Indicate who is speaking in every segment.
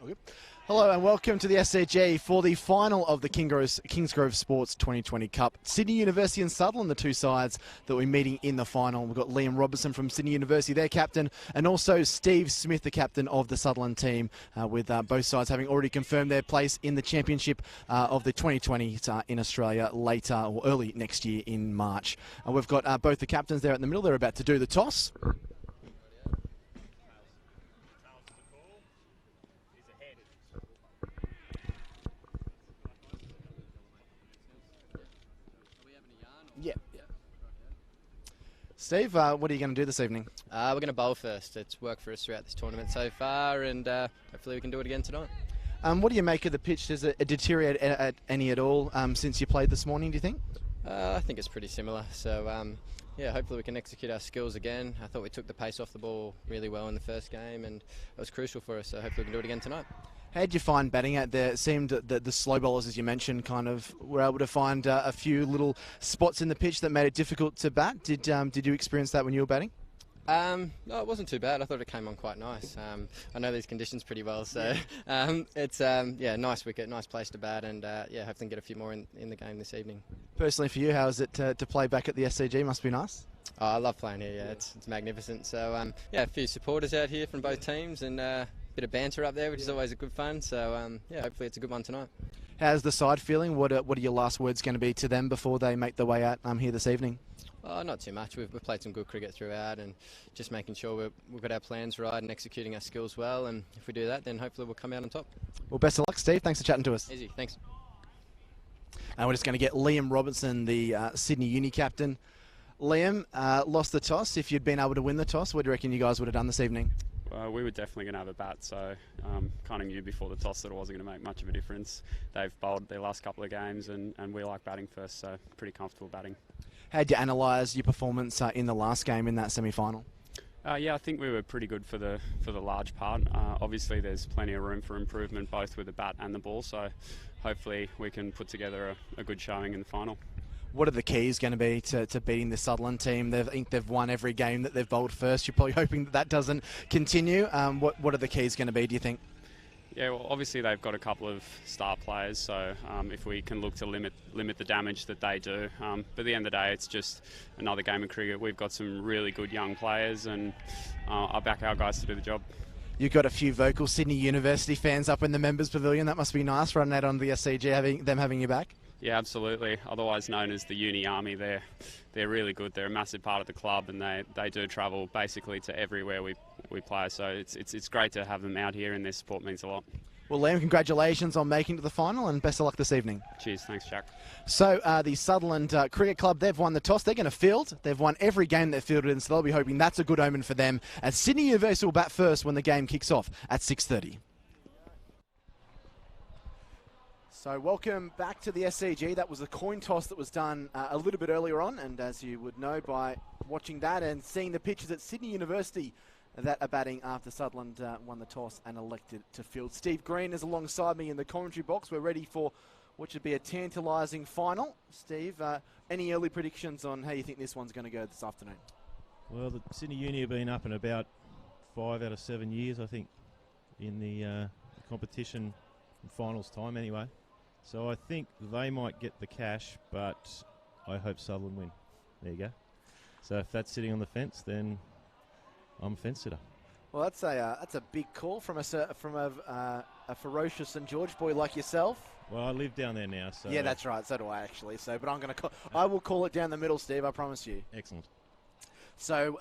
Speaker 1: Okay. Hello and welcome to the SCG for the final of the Kingsgrove Sports 2020 Cup. Sydney University and Sutherland, the two sides that we're meeting in the final. We've got Liam Robertson from Sydney University, their captain, and also Steve Smith, the captain of the Sutherland team, with both sides having already confirmed their place in the championship of the 2020 in Australia later or early next year in March. We've got both the captains there in the middle. They're about to do the toss. Yeah. Steve, what are you going to do this evening?
Speaker 2: We're going to bowl first. It's worked for us throughout this tournament so far, and hopefully we can do it again tonight.
Speaker 1: What do you make of the pitch? Does it deteriorate any at all since you played this morning, do you think?
Speaker 2: I think it's pretty similar. So, yeah, hopefully we can execute our skills again. I thought we took the pace off the ball really well in the first game, and it was crucial for us, so hopefully we can do it again tonight.
Speaker 1: How did you find batting out there? It seemed that the slow bowlers, as you mentioned, kind of were able to find a few little spots in the pitch that made it difficult to bat. Did you experience that when you were batting?
Speaker 2: No, it wasn't too bad. I thought it came on quite nice. I know these conditions pretty well, so it's nice wicket, nice place to bat, and yeah, hopefully get a few more in the game this evening. Personally,
Speaker 1: for you, how is it to play back at the SCG? Must be nice.
Speaker 2: Oh, I love playing here. Yeah, it's magnificent. So yeah, a few supporters out here from both teams, and bit of banter up there, which is always a good fun. So yeah, hopefully it's a good one tonight.
Speaker 1: How's the side feeling? What are your last words going to be to them before they make their way out here this evening?
Speaker 2: Not too much. We've played some good cricket throughout, and just making sure we've got our plans right and executing our skills well. And if we do that, then hopefully we'll come out on top.
Speaker 1: Well, best of luck, Steve. Thanks for chatting to us.
Speaker 2: Easy. Thanks.
Speaker 1: And we're just going to get Liam Robertson, the Sydney Uni captain. Liam, lost the toss. If you'd been able to win the toss, what do you reckon you guys would have done this evening?
Speaker 3: We were definitely going to have a bat, so kind of knew before the toss that it wasn't going to make much of a difference. They've bowled their last couple of games, and we like batting first, so pretty comfortable batting.
Speaker 1: How did you analyse your performance in the last game in that semi-final?
Speaker 3: Yeah, I think we were pretty good for the large part. Obviously, there's plenty of room for improvement, both with the bat and the ball, so hopefully we can put together a good showing in the final.
Speaker 1: What are the keys going to be to beating the Sutherland team? They've won every game that they've bowled first. You're probably hoping that doesn't continue. What are the keys going to be, do you think?
Speaker 3: Yeah, well, obviously they've got a couple of star players, so if we can look to limit the damage that they do. But at the end of the day, it's just another game of cricket. We've got some really good young players, and I'll back our guys to do the job.
Speaker 1: You've got a few vocal Sydney University fans up in the Members Pavilion. That must be nice, running out on the SCG, having you back.
Speaker 3: Yeah, absolutely. Otherwise known as the Uni Army, they're really good. They're a massive part of the club, and they do travel basically to everywhere we play. So it's great to have them out here, and their support means a lot.
Speaker 1: Well, Liam, congratulations on making it to the final, and best of luck this evening.
Speaker 3: Cheers, thanks, Jack.
Speaker 1: So the Sutherland Cricket Club, they've won the toss. They're going to field. They've won every game they've fielded in, so they'll be hoping that's a good omen for them. And Sydney University will bat first when the game kicks off at 6:30. So welcome back to the SCG. That was a coin toss that was done a little bit earlier on, and as you would know by watching that and seeing the pictures at Sydney University that are batting after Sutherland won the toss and elected to field. Steve Green is alongside me in the commentary box. We're ready for what should be a tantalising final. Steve, any early predictions on how you think this one's going to go this afternoon?
Speaker 4: Well, the Sydney Uni have been up and about 5 out of 7 years, I think, in the competition in finals time anyway. So I think they might get the cash, but I hope Sutherland win. There you go. So if that's sitting on the fence, then I'm a fence sitter.
Speaker 1: Well, that's a big call from a ferocious St George boy like yourself.
Speaker 4: Well, I live down there now, so
Speaker 1: yeah, that's right. So do I actually. So, but I will call it down the middle, Steve. I promise you.
Speaker 4: Excellent.
Speaker 1: So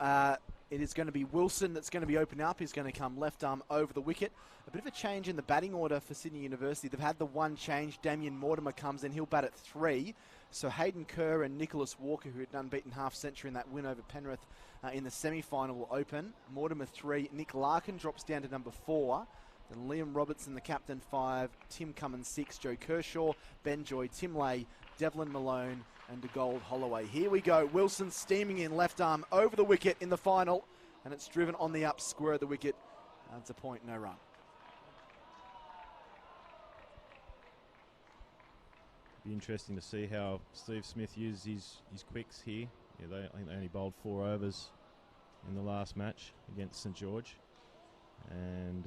Speaker 1: it is going to be Wilson that's going to be opening up. He's going to come left arm over the wicket. A bit of a change in the batting order for Sydney University. They've had the one change. Damien Mortimer comes in. He'll bat at 3. So Hayden Kerr and Nicholas Walker, who had an unbeaten half-century in that win over Penrith in the semi-final, will open. Mortimer 3. Nick Larkin drops down to number 4. Then Liam Robertson, the captain, 5. Tim Cummins 6. Joe Kershaw, Ben Joy, Tim Lay, Devlin Malone, and DeGold Holloway. Here we go. Wilson steaming in left arm over the wicket in the final, and it's driven on the up square of the wicket. That's a point, no run.
Speaker 4: Be interesting to see how Steve Smith uses his quicks here. Yeah, I think they only bowled 4 overs in the last match against St George. And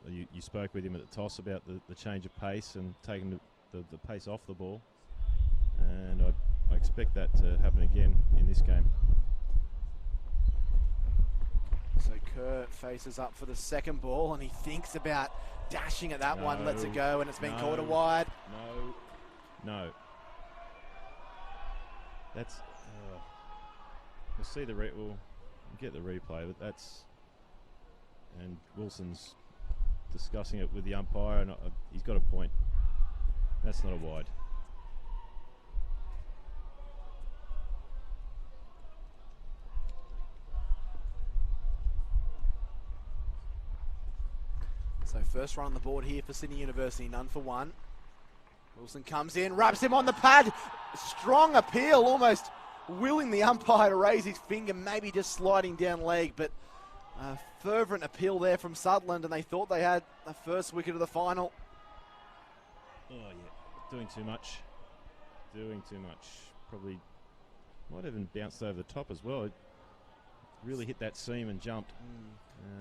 Speaker 4: you spoke with him at the toss about the change of pace and taking the pace off the ball. And I expect that to happen again in this game.
Speaker 1: So Kerr faces up for the second ball, and he thinks about dashing at that one, lets it go, and it's been called a wide.
Speaker 4: No. That's... we'll see we'll get the replay, but that's... And Wilson's discussing it with the umpire, and he's got a point. That's not a wide.
Speaker 1: So first run on the board here for Sydney University, none for one. Wilson comes in, wraps him on the pad. Strong appeal, almost willing the umpire to raise his finger, maybe just sliding down leg, but a fervent appeal there from Sutherland, and they thought they had the first wicket of the final.
Speaker 4: Oh, yeah. Doing too much. Probably might have even bounced over the top as well. It really hit that seam and jumped.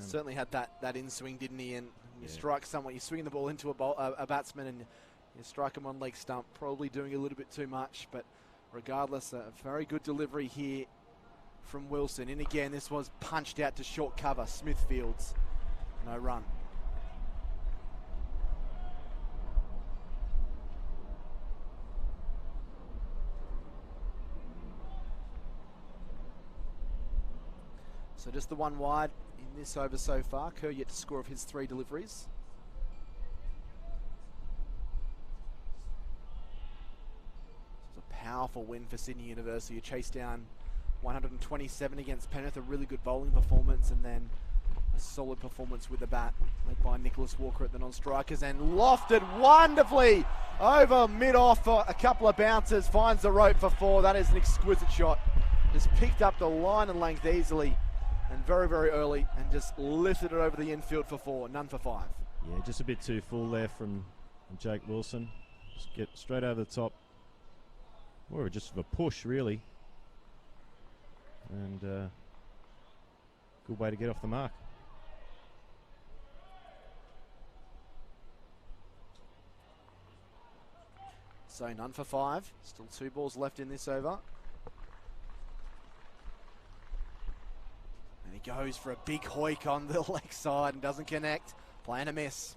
Speaker 1: Certainly had that in-swing, didn't he? And you strike someone, you swing the ball into a batsman and you strike him on leg stump, probably doing a little bit too much. But regardless, a very good delivery here from Wilson. And again, this was punched out to short cover. Smithfields, no run. So just the one wide in this over so far. Kerr yet to score of his 3 deliveries. This was a powerful win for Sydney University. You chase down 127 against Penrith, a really good bowling performance, and then a solid performance with the bat, led by Nicholas Walker at the non-strikers, and lofted wonderfully over mid-off for a couple of bounces, finds the rope for 4. That is an exquisite shot. Just picked up the line and length easily, and very, very early, and just lifted it over the infield for 4, none for 5.
Speaker 4: Yeah, just a bit too full there from Jake Wilson. Just get straight over the top. More of just of a push, really. And good way to get off the mark.
Speaker 1: So none for 5. Still 2 balls left in this over. And he goes for a big hoik on the leg side and doesn't connect. Playing a miss.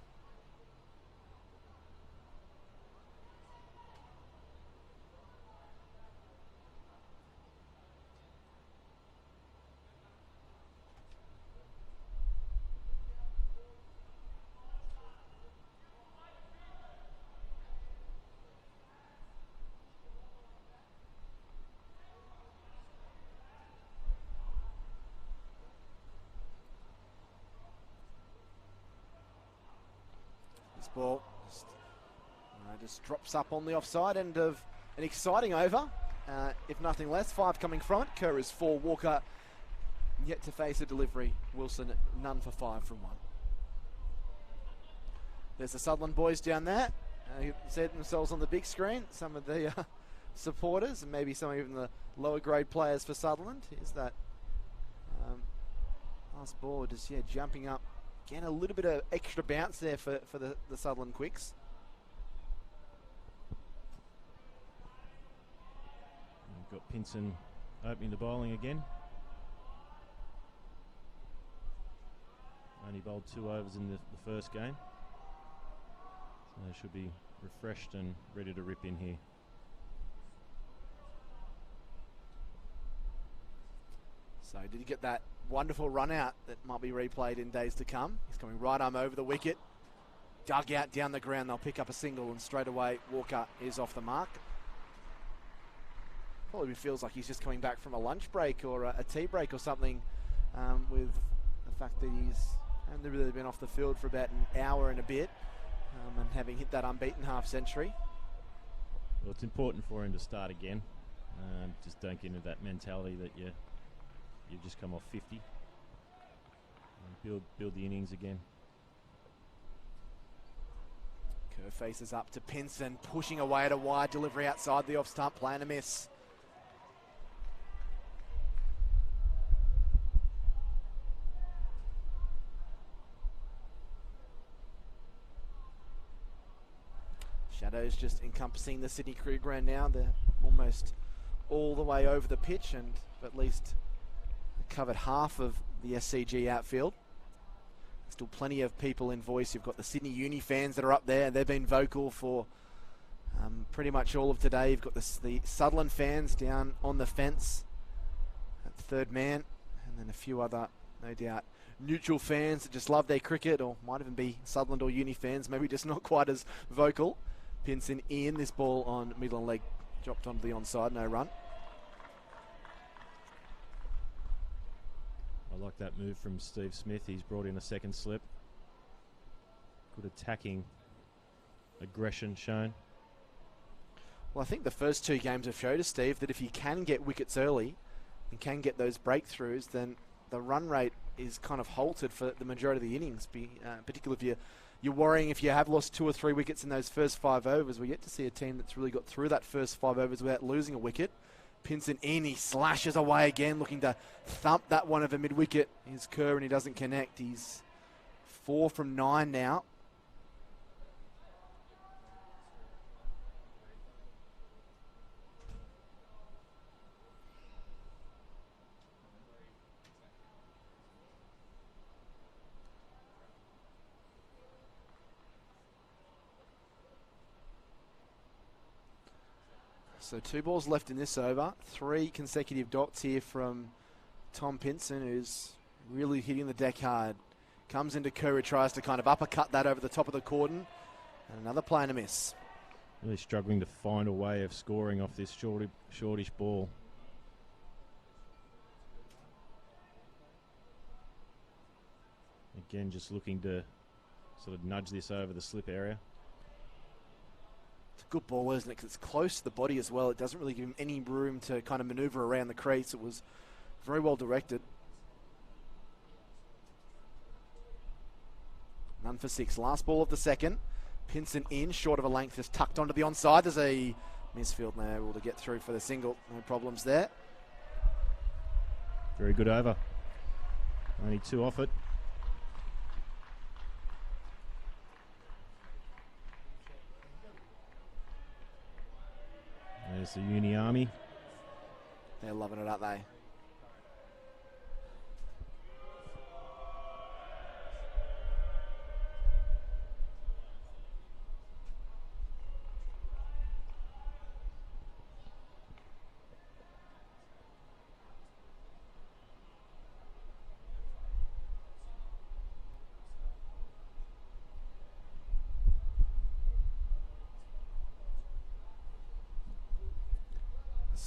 Speaker 1: Ball just drops up on the offside end of an exciting over, if nothing less. 5 coming from it. Kerr is 4. Walker yet to face a delivery. Wilson none for 5 from 1. There's the Sutherland boys down there. Set themselves on the big screen. Some of the supporters and maybe some even the lower grade players for Sutherland. Here's that last ball just jumping up. Again, a little bit of extra bounce there for the Sutherland Quicks.
Speaker 4: We've got Pinson opening the bowling again. Only bowled 2 overs in the first game. So they should be refreshed and ready to rip in here.
Speaker 1: So did he get that wonderful run out that might be replayed in days to come? He's coming right arm over the wicket. Dug out down the ground. They'll pick up a single, and straight away Walker is off the mark. Probably feels like he's just coming back from a lunch break or a tea break or something, with the fact that he's only really been off the field for about an hour and a bit, and having hit that unbeaten half century.
Speaker 4: Well, it's important for him to start again. Just don't get into that mentality that you've just come off 50. And build the innings again.
Speaker 1: Kerr faces up to Pinson, pushing away at a wide delivery outside the off stump, playing a miss. Shadows just encompassing the Sydney Cricket Ground now. They're almost all the way over the pitch and at least covered half of the SCG outfield. Still plenty of people in voice. You've got the Sydney Uni fans that are up there. They've been vocal for pretty much all of today. You've got the Sutherland fans down on the fence at third man, and then a few other, no doubt, neutral fans that just love their cricket, or might even be Sutherland or Uni fans, maybe just not quite as vocal. Pinson in, this ball on middle and leg, dropped onto the onside, no run.
Speaker 4: I like that move from Steve Smith. He's brought in a second slip. Good attacking aggression shown.
Speaker 1: Well, I think the first two games have showed us, Steve, that if you can get wickets early and can get those breakthroughs, then the run rate is kind of halted for the majority of the innings, particularly if you're worrying if you have lost 2 or 3 wickets in those first 5 overs. We get to see a team that's really got through that first 5 overs without losing a wicket. Pinson in, he slashes away again, looking to thump that one over mid-wicket. Here's Kerr and he doesn't connect. He's 4 from 9 now. So 2 balls left in this over. 3 consecutive dots here from Tom Pinson, who's really hitting the deck hard. Comes into Kerr, tries to kind of uppercut that over the top of the cordon. And another play and a miss.
Speaker 4: Really struggling to find a way of scoring off this shortish ball. Again, just looking to sort of nudge this over the slip area.
Speaker 1: It's a good ball, isn't it? Because it's close to the body as well. It doesn't really give him any room to kind of manoeuvre around the crease. It was very well directed. None for 6. Last ball of the second. Pinson in, short of a length, just tucked onto the onside. There's a misfield now, able to get through for the single. No problems there.
Speaker 4: Very good over. Only 2 off it. There's the Uni Army.
Speaker 1: They're loving it, aren't they?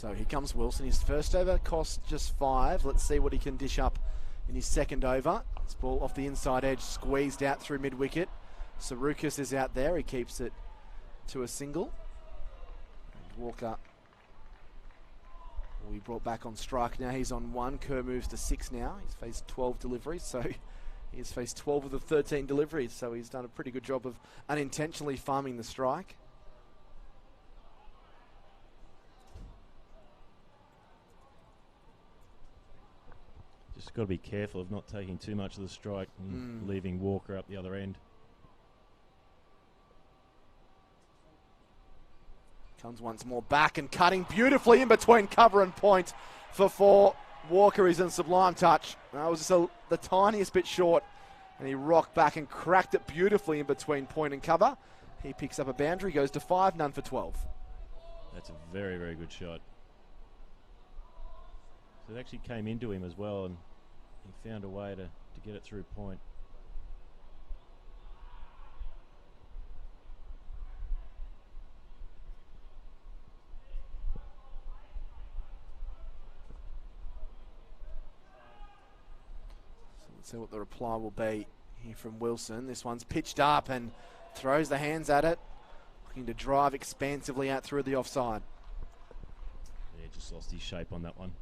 Speaker 1: So here comes Wilson. His first over cost just 5. Let's see what he can dish up in his second over. This ball off the inside edge, squeezed out through mid-wicket. Sarukas is out there. He keeps it to a single. And Walker will be brought back on strike now. He's on 1. Kerr moves to 6 now. He's faced 12 deliveries, so he has faced 12 of the 13 deliveries. So he's done a pretty good job of unintentionally farming the strike.
Speaker 4: Just got to be careful of not taking too much of the strike and leaving Walker up the other end.
Speaker 1: Comes once more back and cutting beautifully in between cover and point for 4. Walker is in sublime touch. That was just the tiniest bit short, and he rocked back and cracked it beautifully in between point and cover. He picks up a boundary, goes to 5, none for 12.
Speaker 4: That's a very, very good shot. So it actually came into him as well, and he found a way to get it through point.
Speaker 1: So let's see what the reply will be here from Wilson. This one's pitched up and throws the hands at it, looking to drive expansively out through the offside.
Speaker 4: Yeah, just lost his shape on that one.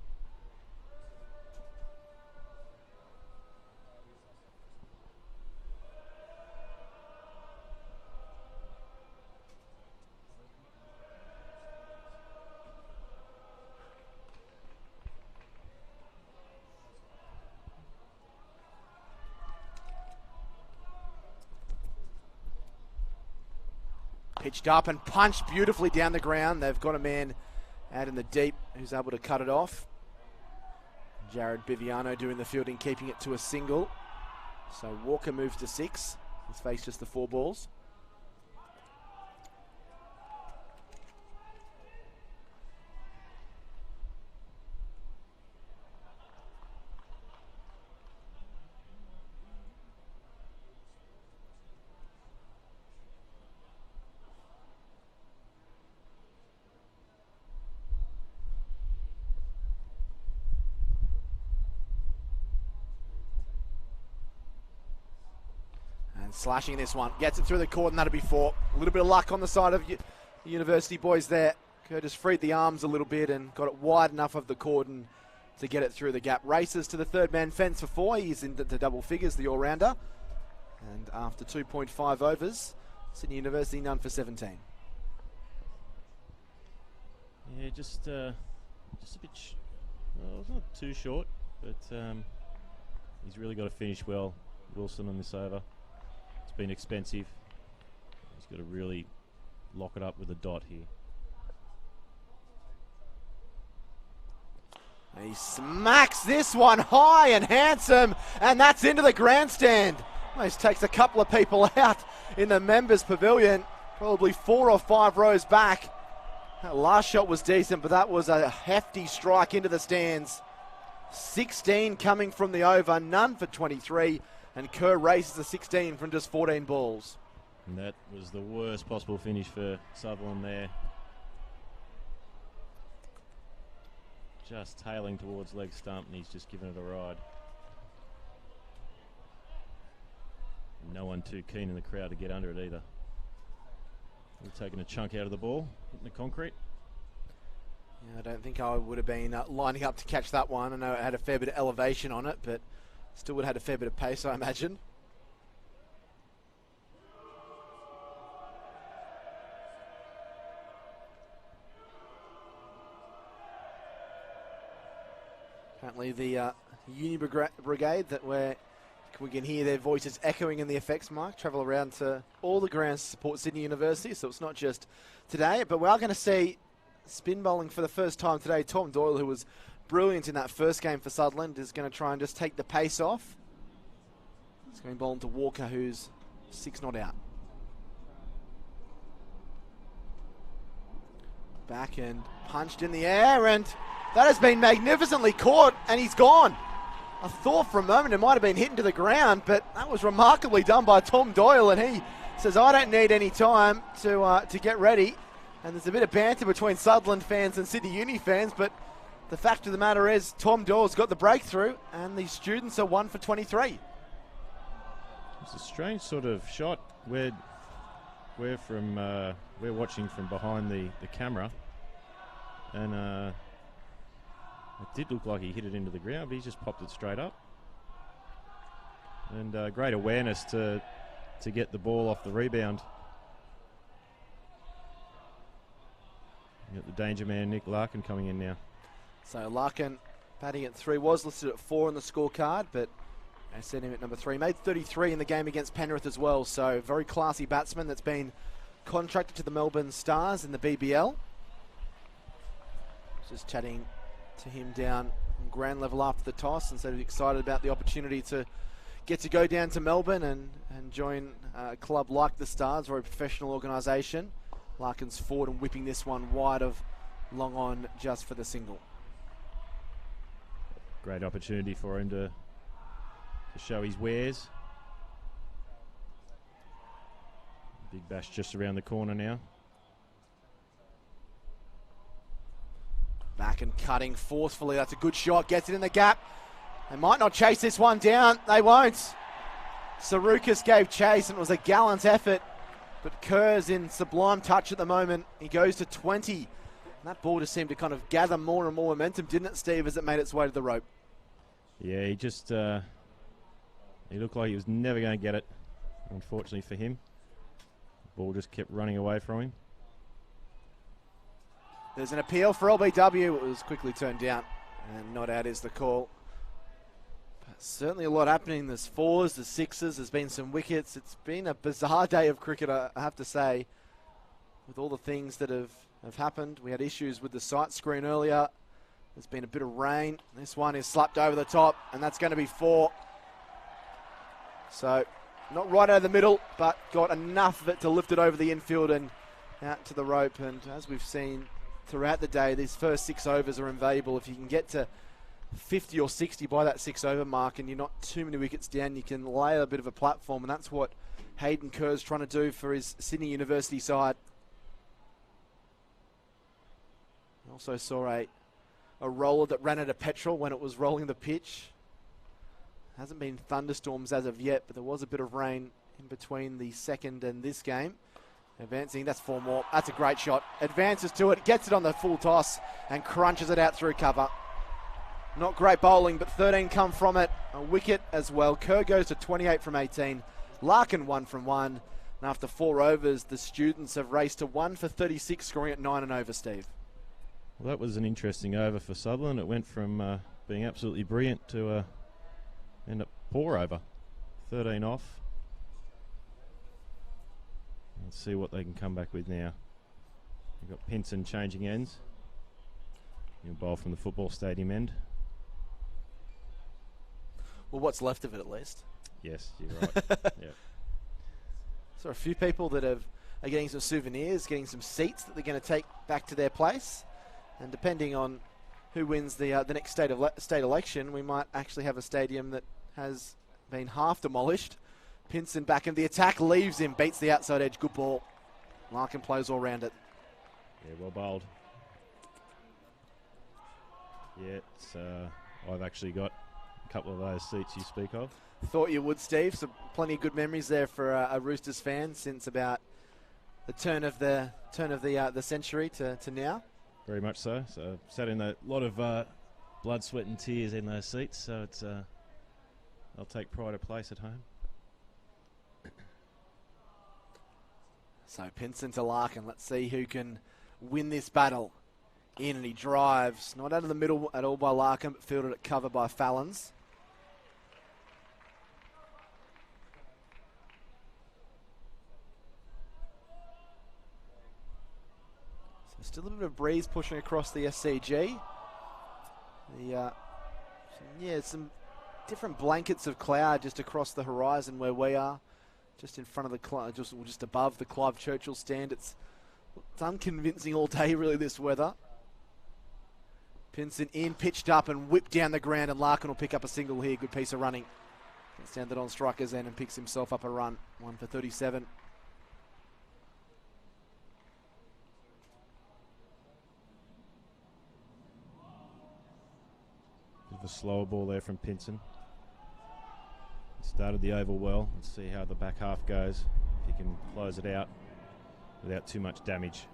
Speaker 1: Pitched up and punched beautifully down the ground. They've got a man out in the deep who's able to cut it off. Jared Biviano doing the fielding, keeping it to a single. So Walker moves to 6. He's faced just the 4 balls. Slashing this one, gets it through the cordon, that'll be 4. A little bit of luck on the side of the University boys there. Curtis freed the arms a little bit and got it wide enough of the cordon to get it through the gap. Races to the third man fence for 4. He's into double figures, the all-rounder. And after 2.5 overs, Sydney University none for 17.
Speaker 4: Yeah, just a bit, well, not too short, but he's really got to finish well, Wilson, on this over. It's been expensive. He's got to really lock it up with a dot here.
Speaker 1: And he smacks this one high and handsome, and that's into the grandstand. Almost takes a couple of people out in the members' pavilion, probably 4 or 5 rows back. That last shot was decent, but that was a hefty strike into the stands. 16 coming from the over, none for 23. And Kerr races to 16 from just 14 balls.
Speaker 4: And that was the worst possible finish for Sutherland there. Just tailing towards leg stump, and he's just given it a ride. No one too keen in the crowd to get under it either. We're taking a chunk out of the ball, hitting the concrete.
Speaker 1: Yeah, I don't think I would have been lining up to catch that one. I know it had a fair bit of elevation on it, but still would have had a fair bit of pace, I imagine. Apparently the Uni Brigade that we can hear their voices echoing in the effects mic, travel around to all the grounds to support Sydney University, so it's not just today. But we are going to see spin bowling for the first time today. Tom Doyle, who was brilliant in that first game for Sutherland, is going to try and just take the pace off. He's going bowling to Walker, who's 6 not out. Back and punched in the air, and that has been magnificently caught, and he's gone. I thought for a moment it might have been hit into the ground, but that was remarkably done by Tom Doyle, and he says, I don't need any time to get ready. And there's a bit of banter between Sutherland fans and Sydney Uni fans, but the fact of the matter is Tom Doyle's got the breakthrough, and the students are 1 for 23.
Speaker 4: It's a strange sort of shot. We're watching from behind the camera, and it did look like he hit it into the ground, but he just popped it straight up. And great awareness to get the ball off the rebound. You got the danger man, Nick Larkin, coming in now.
Speaker 1: So Larkin batting at 3, was listed at 4 on the scorecard, but I set him at number 3. Made 33 in the game against Penrith as well, so very classy batsman that's been contracted to the Melbourne Stars in the BBL. Just chatting to him down on ground level after the toss, and so he's excited about the opportunity to get to go down to Melbourne and join a club like the Stars, or a professional organisation. Larkin's forward and whipping this one wide of long on just for the single.
Speaker 4: Great opportunity for him to show his wares. Big bash just around the corner now.
Speaker 1: Back and cutting forcefully. That's a good shot. Gets it in the gap. They might not chase this one down. They won't. Sarukas gave chase, and it was a gallant effort. But Kerr's in sublime touch at the moment. He goes to 20. And that ball just seemed to kind of gather more and more momentum, didn't it, Steve, as it made its way to the rope?
Speaker 4: Yeah, he just... he looked like he was never going to get it, unfortunately for him. The ball just kept running away from him.
Speaker 1: There's an appeal for LBW. It was quickly turned down, and not out is the call. But certainly a lot happening. There's 4s, there's 6s, there's been some wickets. It's been a bizarre day of cricket, I have to say. with all the things that have happened. We had issues with the sight screen earlier. There's been a bit of rain. This one is slapped over the top, and that's going to be 4. So not right out of the middle, but got enough of it to lift it over the infield and out to the rope. And as we've seen throughout the day, these first 6 overs are invaluable. If you can get to 50 or 60 by that 6 over mark and you're not too many wickets down, you can lay a bit of a platform, and that's what Hayden Kerr's trying to do for his Sydney University side. Also saw a roller that ran out of petrol when it was rolling the pitch. Hasn't been thunderstorms as of yet, but there was a bit of rain in between the second and this game. Advancing, that's 4 more. That's a great shot. Advances to it, gets it on the full toss and crunches it out through cover. Not great bowling, but 13 come from it. A wicket as well. Kerr goes to 28 from 18. Larkin 1 from 1. And after 4 overs, the students have raced to 1 for 36, scoring at 9 and over, Steve.
Speaker 4: Well, that was an interesting over for Sutherland. It went from being absolutely brilliant to end up poor over. 13 off. Let's see what they can come back with now. You've got Pinson changing ends. He'll bowl from the football stadium end.
Speaker 1: Well, what's left of it at least.
Speaker 4: Yes, you're right. Yep.
Speaker 1: So a few people that are getting some souvenirs, getting some seats that they're going to take back to their place. And depending on who wins the next state election, we might actually have a stadium that has been half demolished. Pinson back in the attack, leaves him, beats the outside edge. Good ball. Larkin plays all round it.
Speaker 4: Yeah, well bowled. Yeah, I've actually got a couple of those seats you speak of.
Speaker 1: Thought you would, Steve. So plenty of good memories there for a Roosters fan since about the turn of the century to now.
Speaker 4: Very much so. So sat in a lot of blood, sweat and tears in those seats. So it's I'll take pride of place at home.
Speaker 1: So Pinson to Larkin. Let's see who can win this battle. In and he drives. Not out of the middle at all by Larkin, but fielded at cover by Fallons. So still a bit of breeze pushing across the SCG. Some different blankets of cloud just across the horizon where we are. Just in front of the just above the Clive Churchill stand. It's unconvincing all day, really, this weather. Pinson in, pitched up and whipped down the ground, and Larkin will pick up a single here. Good piece of running. Gets down that on striker's end and picks himself up a run. 1 for 37.
Speaker 4: Bit of a slower ball there from Pinson. Started the over well. Let's see how the back half goes. If he can close it out without too much damage.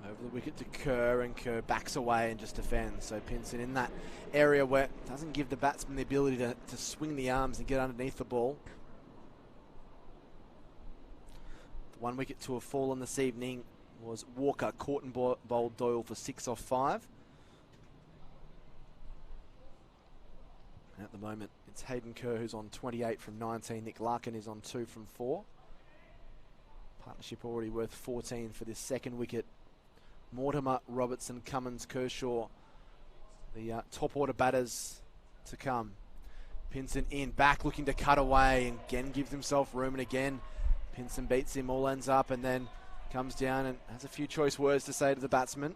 Speaker 1: Over the wicket to Kerr, and Kerr backs away and just defends. So Pinson in that area where it doesn't give the batsman the ability to swing the arms and get underneath the ball. The 1 wicket to have fallen this evening was Walker. Caught and bowled Doyle for 6 off 5. At the moment, it's Hayden Kerr who's on 28 from 19. Nick Larkin is on 2 from 4. Partnership already worth 14 for this second wicket. Mortimer, Robertson, Cummins, Kershaw, the top order batters to come. Pinson in, back looking to cut away, and again gives himself room, and again Pinson beats him, all ends up, and then comes down and has a few choice words to say to the batsman.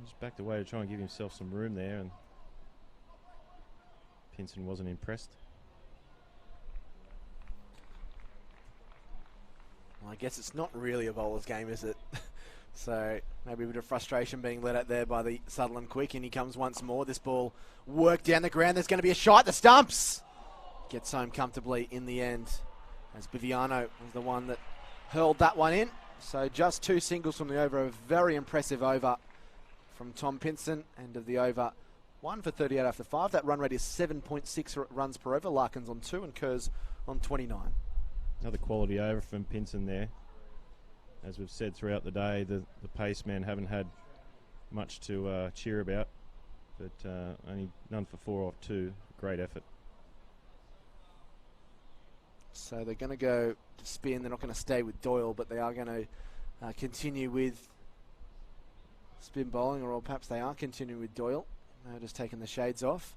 Speaker 4: Just backed away to try and give himself some room there, and Pinson wasn't impressed.
Speaker 1: Well, I guess it's not really a bowler's game, is it? So maybe a bit of frustration being let out there by the Sutherland quick, and he comes once more. This ball worked down the ground. There's going to be a shot. The stumps gets home comfortably in the end, as Biviano was the one that hurled that one in. So just 2 singles from the over. A very impressive over from Tom Pinson. End of the over. 1 for 38 after 5. That run rate is 7.6 runs per over. Larkin's on 2 and Kerr's on 29.
Speaker 4: Another quality over from Pinson there. as we've said throughout the day, the pace men haven't had much to cheer about, but only none for 4 off 2. Great effort.
Speaker 1: So they're going to go to spin. They're not going to stay with Doyle, but they are going to continue with spin bowling, or perhaps they are continuing with Doyle. They're just taking the shades off.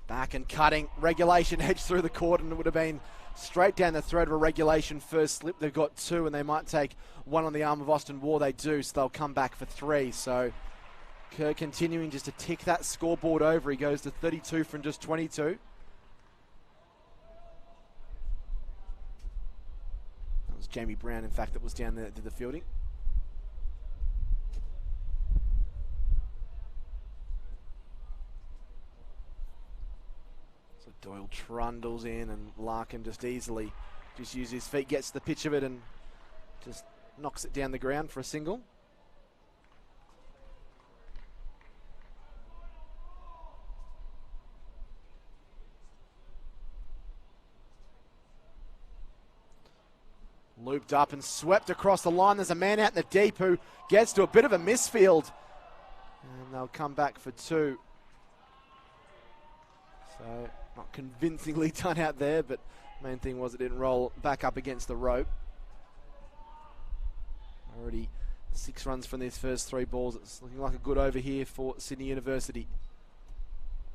Speaker 1: Back and cutting. Regulation edge through the court, and it would have been straight down the throat of a regulation first slip. They've got 2, and they might take 1 on the arm of Austin War. They do, so they'll come back for 3. So Kerr continuing just to tick that scoreboard over. He goes to 32 from just 22. That was Jamie Brown, in fact, that was down there that did the fielding. So Doyle trundles in, and Larkin just easily just uses his feet, gets the pitch of it, and just knocks it down the ground for a single. Looped up and swept across the line. There's a man out in the deep who gets to a bit of a misfield. And they'll come back for 2. So not convincingly done out there, but main thing was it didn't roll back up against the rope. Already 6 runs from these first 3 balls. It's looking like a good over here for Sydney University.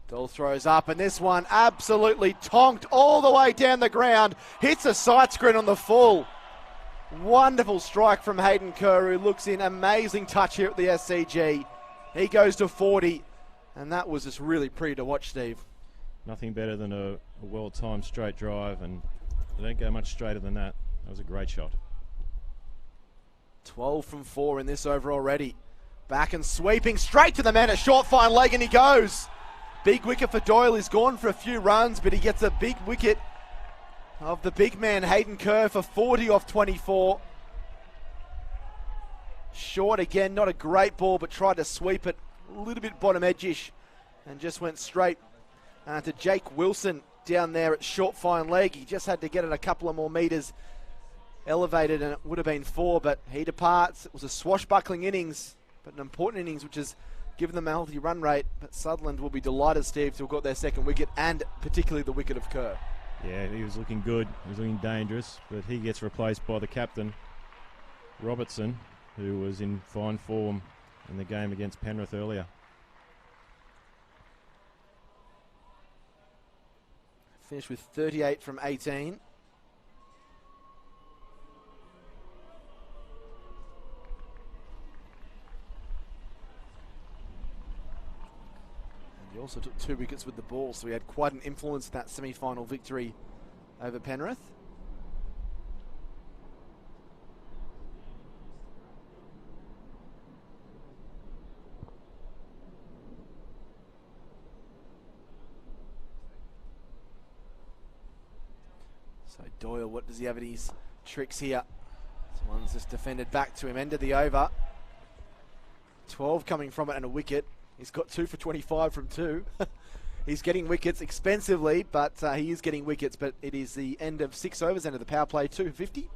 Speaker 1: Doyle throws up, and this one absolutely tonked all the way down the ground. Hits a side screen on the full. Wonderful strike from Hayden Kerr, who looks in. Amazing touch here at the SCG. He goes to 40, and that was just really pretty to watch, Steve.
Speaker 4: Nothing better than a well-timed straight drive, and they don't go much straighter than that. That was a great shot.
Speaker 1: 12 from 4 in this over already. Back and sweeping straight to the man at short fine leg, and he goes. Big wicket for Doyle. He's gone for a few runs, but he gets a big wicket of the big man Hayden Kerr for 40 off 24. Short again, not a great ball, but tried to sweep it a little bit bottom edge-ish, and just went straight to Jake Wilson down there at short fine leg. He just had to get it a couple of more metres elevated, and it would have been 4, but he departs. It was a swashbuckling innings, but an important innings, which has given them a healthy run rate. But Sutherland will be delighted, Steve, to have got their second wicket, and particularly the wicket of Kerr.
Speaker 4: Yeah, he was looking good. He was looking dangerous, but he gets replaced by the captain, Robertson, who was in fine form in the game against Penrith earlier.
Speaker 1: Finished with 38 from 18. And he also took 2 wickets with the ball, so he had quite an influence in that semi-final victory over Penrith. So Doyle, what does he have in his tricks here? This one's just defended back to him, end of the over. 12 coming from it and a wicket. He's got 2 for 25 from 2. He's getting wickets expensively, but he is getting wickets. But it is the end of 6 overs, end of the power play, 250.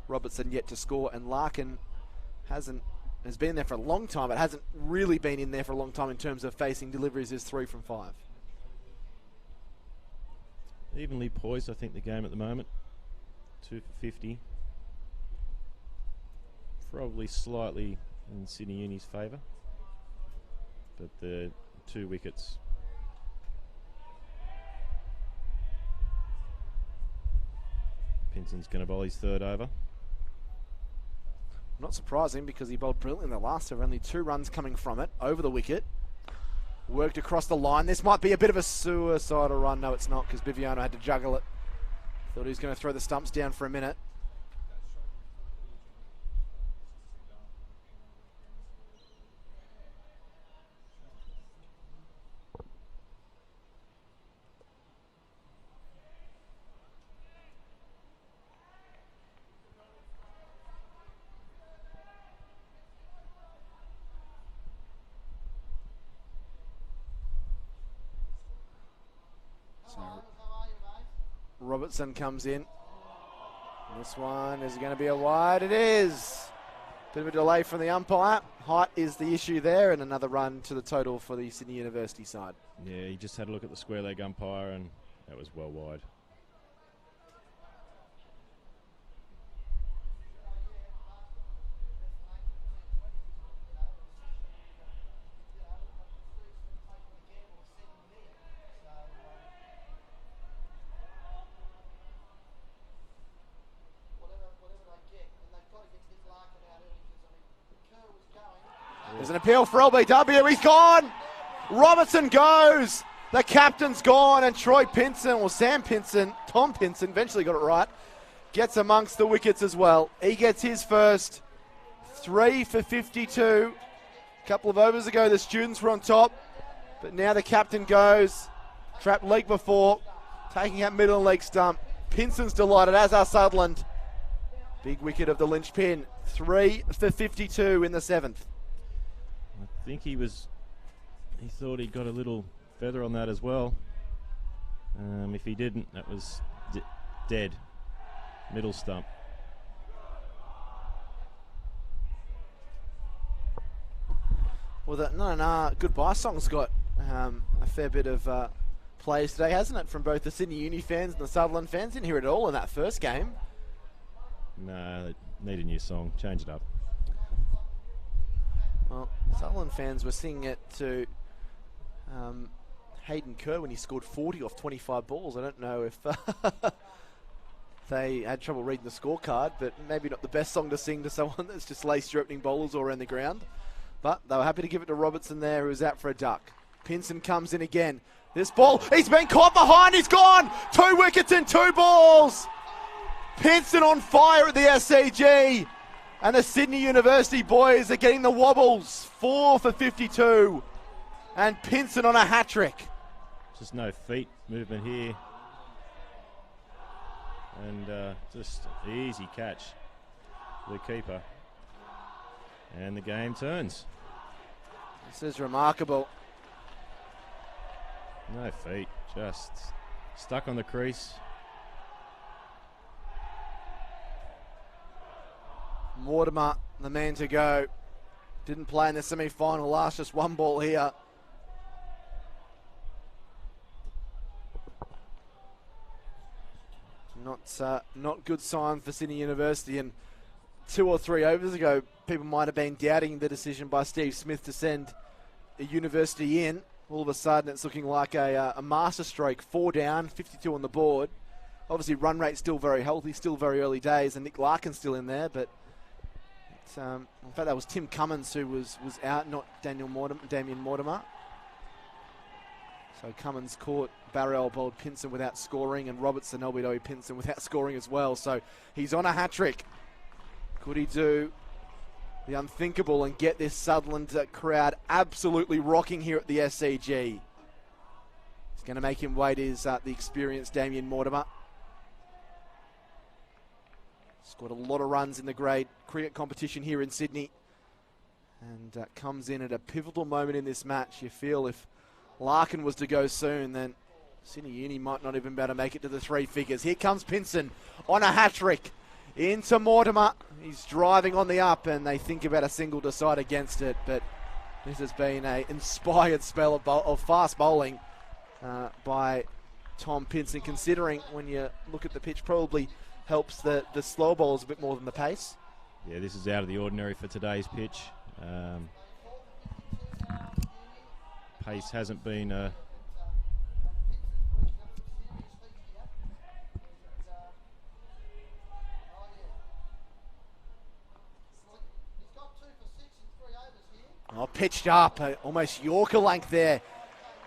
Speaker 1: Robertson yet to score, and Larkin has been there for a long time, but hasn't really been in there for a long time in terms of facing deliveries. Is 3 from 5.
Speaker 4: Evenly poised, I think, the game at the moment. 2 for 50. Probably slightly in Sydney Uni's favour, but the 2 wickets. Pinson's going to bowl his 3rd over.
Speaker 1: Not surprising, because he bowled brilliantly in the last over. Only 2 runs coming from it over the wicket. Worked across the line. This might be a bit of a suicidal run. No, it's not, because Biviano had to juggle it. Thought he was going to throw the stumps down for a minute. Robertson comes in. This one is going to be a wide. It is. Bit of a delay from the umpire. Height is the issue there, and another run to the total for the Sydney University side.
Speaker 4: Yeah, he just had a look at the square leg umpire, and that was well wide.
Speaker 1: There's an appeal for LBW. He's gone. Robertson goes. The captain's gone, and Troy Pinson, or Sam Pinson, Tom Pinson, eventually got it right, gets amongst the wickets as well. He gets his first. 3 for 52. A couple of overs ago, the students were on top, but now the captain goes. Trapped leg before, taking out middle and leg stump. Pinson's delighted, as are Sutherland. Big wicket of the linchpin. 3 for 52 in the 7th.
Speaker 4: I think he thought he got a little feather on that as well. If he didn't, that was dead. Middle stump.
Speaker 1: Well, the Goodbye song's got a fair bit of plays today, hasn't it, from both the Sydney Uni fans and the Sutherland fans? Didn't hear it all in that first game.
Speaker 4: No, they need a new song. Change it up.
Speaker 1: Well, Sutherland fans were singing it to Hayden Kerr when he scored 40 off 25 balls. I don't know if they had trouble reading the scorecard, but maybe not the best song to sing to someone that's just laced your opening bowlers all around the ground. But they were happy to give it to Robertson there, who was out for a duck. Pinson comes in again. This ball, he's been caught behind, he's gone! 2 wickets and 2 balls! Pinson on fire at the SCG. And the Sydney University boys are getting the wobbles. 4 for 52. And Pinson on a hat-trick.
Speaker 4: Just no feet movement here. And just easy catch for the keeper. And the game turns.
Speaker 1: This is remarkable.
Speaker 4: No feet, just stuck on the crease.
Speaker 1: Mortimer, the man to go. Didn't play in the semi-final last, just 1 ball here. Not good sign for Sydney University. And 2 or 3 overs ago, people might have been doubting the decision by Steve Smith to send a University in. All of a sudden, it's looking like a masterstroke. 4 down, 52 on the board. Obviously, run rate's still very healthy, still very early days, and Nick Larkin's still in there, but in fact, that was Tim Cummins who was out, not Damien Mortimer. So Cummins caught Barry bowled Pinson without scoring, and Robertson LBW Pinson without scoring as well. So he's on a hat-trick. Could he do the unthinkable and get this Sutherland crowd absolutely rocking here at the SCG? It's going to make him wait is the experienced Damien Mortimer. Scored a lot of runs in the grade cricket competition here in Sydney. And comes in at a pivotal moment in this match. You feel if Larkin was to go soon, then Sydney Uni might not even be able to make it to the 3 figures. Here comes Pinson on a hat-trick into Mortimer. He's driving on the up, and they think about a single to side against it. But this has been an inspired spell of fast bowling by Tom Pinson, considering when you look at the pitch, probably helps the slow bowls a bit more than the pace.
Speaker 4: Yeah, this is out of the ordinary for today's pitch. Pace hasn't been
Speaker 1: pitched up, almost Yorker length there.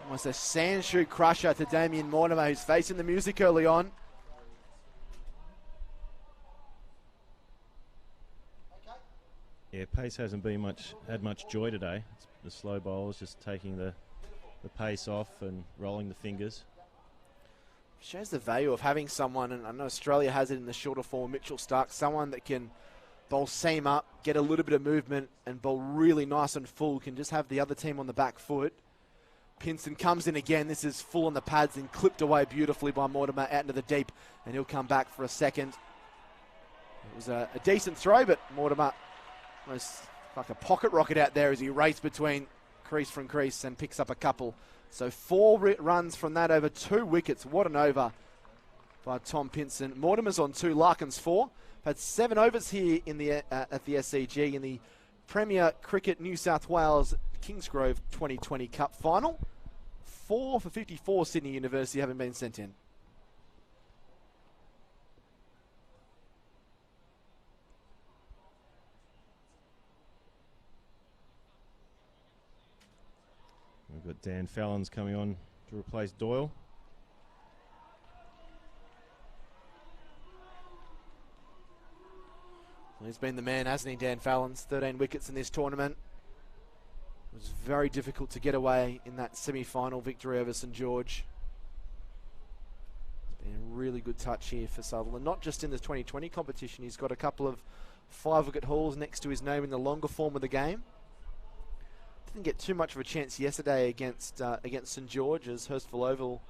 Speaker 1: Almost a sand shoe crusher to Damien Mortimer, who's facing the music early on.
Speaker 4: Yeah, pace hasn't been had much joy today. It's the slow bowlers just taking the pace off and rolling the fingers.
Speaker 1: Shows the value of having someone, and I know Australia has it in the shorter form, Mitchell Stark, someone that can bowl seam up, get a little bit of movement, and bowl really nice and full, can just have the other team on the back foot. Pinson comes in again. This is full on the pads and clipped away beautifully by Mortimer out into the deep, and he'll come back for a second. was a decent throw, but Mortimer was like a pocket rocket out there as he raced between crease from crease and picks up a couple. So 4 runs from that over 2 wickets. What an over by Tom Pinson. Mortimer's on 2, Larkin's 4. Had 7 overs here in the at the SCG in the Premier Cricket New South Wales Kingsgrove 2020 Cup final. 4 for 54 Sydney University haven't been sent in.
Speaker 4: We've got Dan Fallon's coming on to replace Doyle.
Speaker 1: Well, he's been the man, hasn't he, Dan Fallon's? 13 wickets in this tournament. It was very difficult to get away in that semi-final victory over St George. It's been a really good touch here for Sutherland. Not just in the 2020 competition. He's got a couple of 5-wicket hauls next to his name in the longer form of the game. Didn't get too much of a chance yesterday against St George, as Hurstville Oval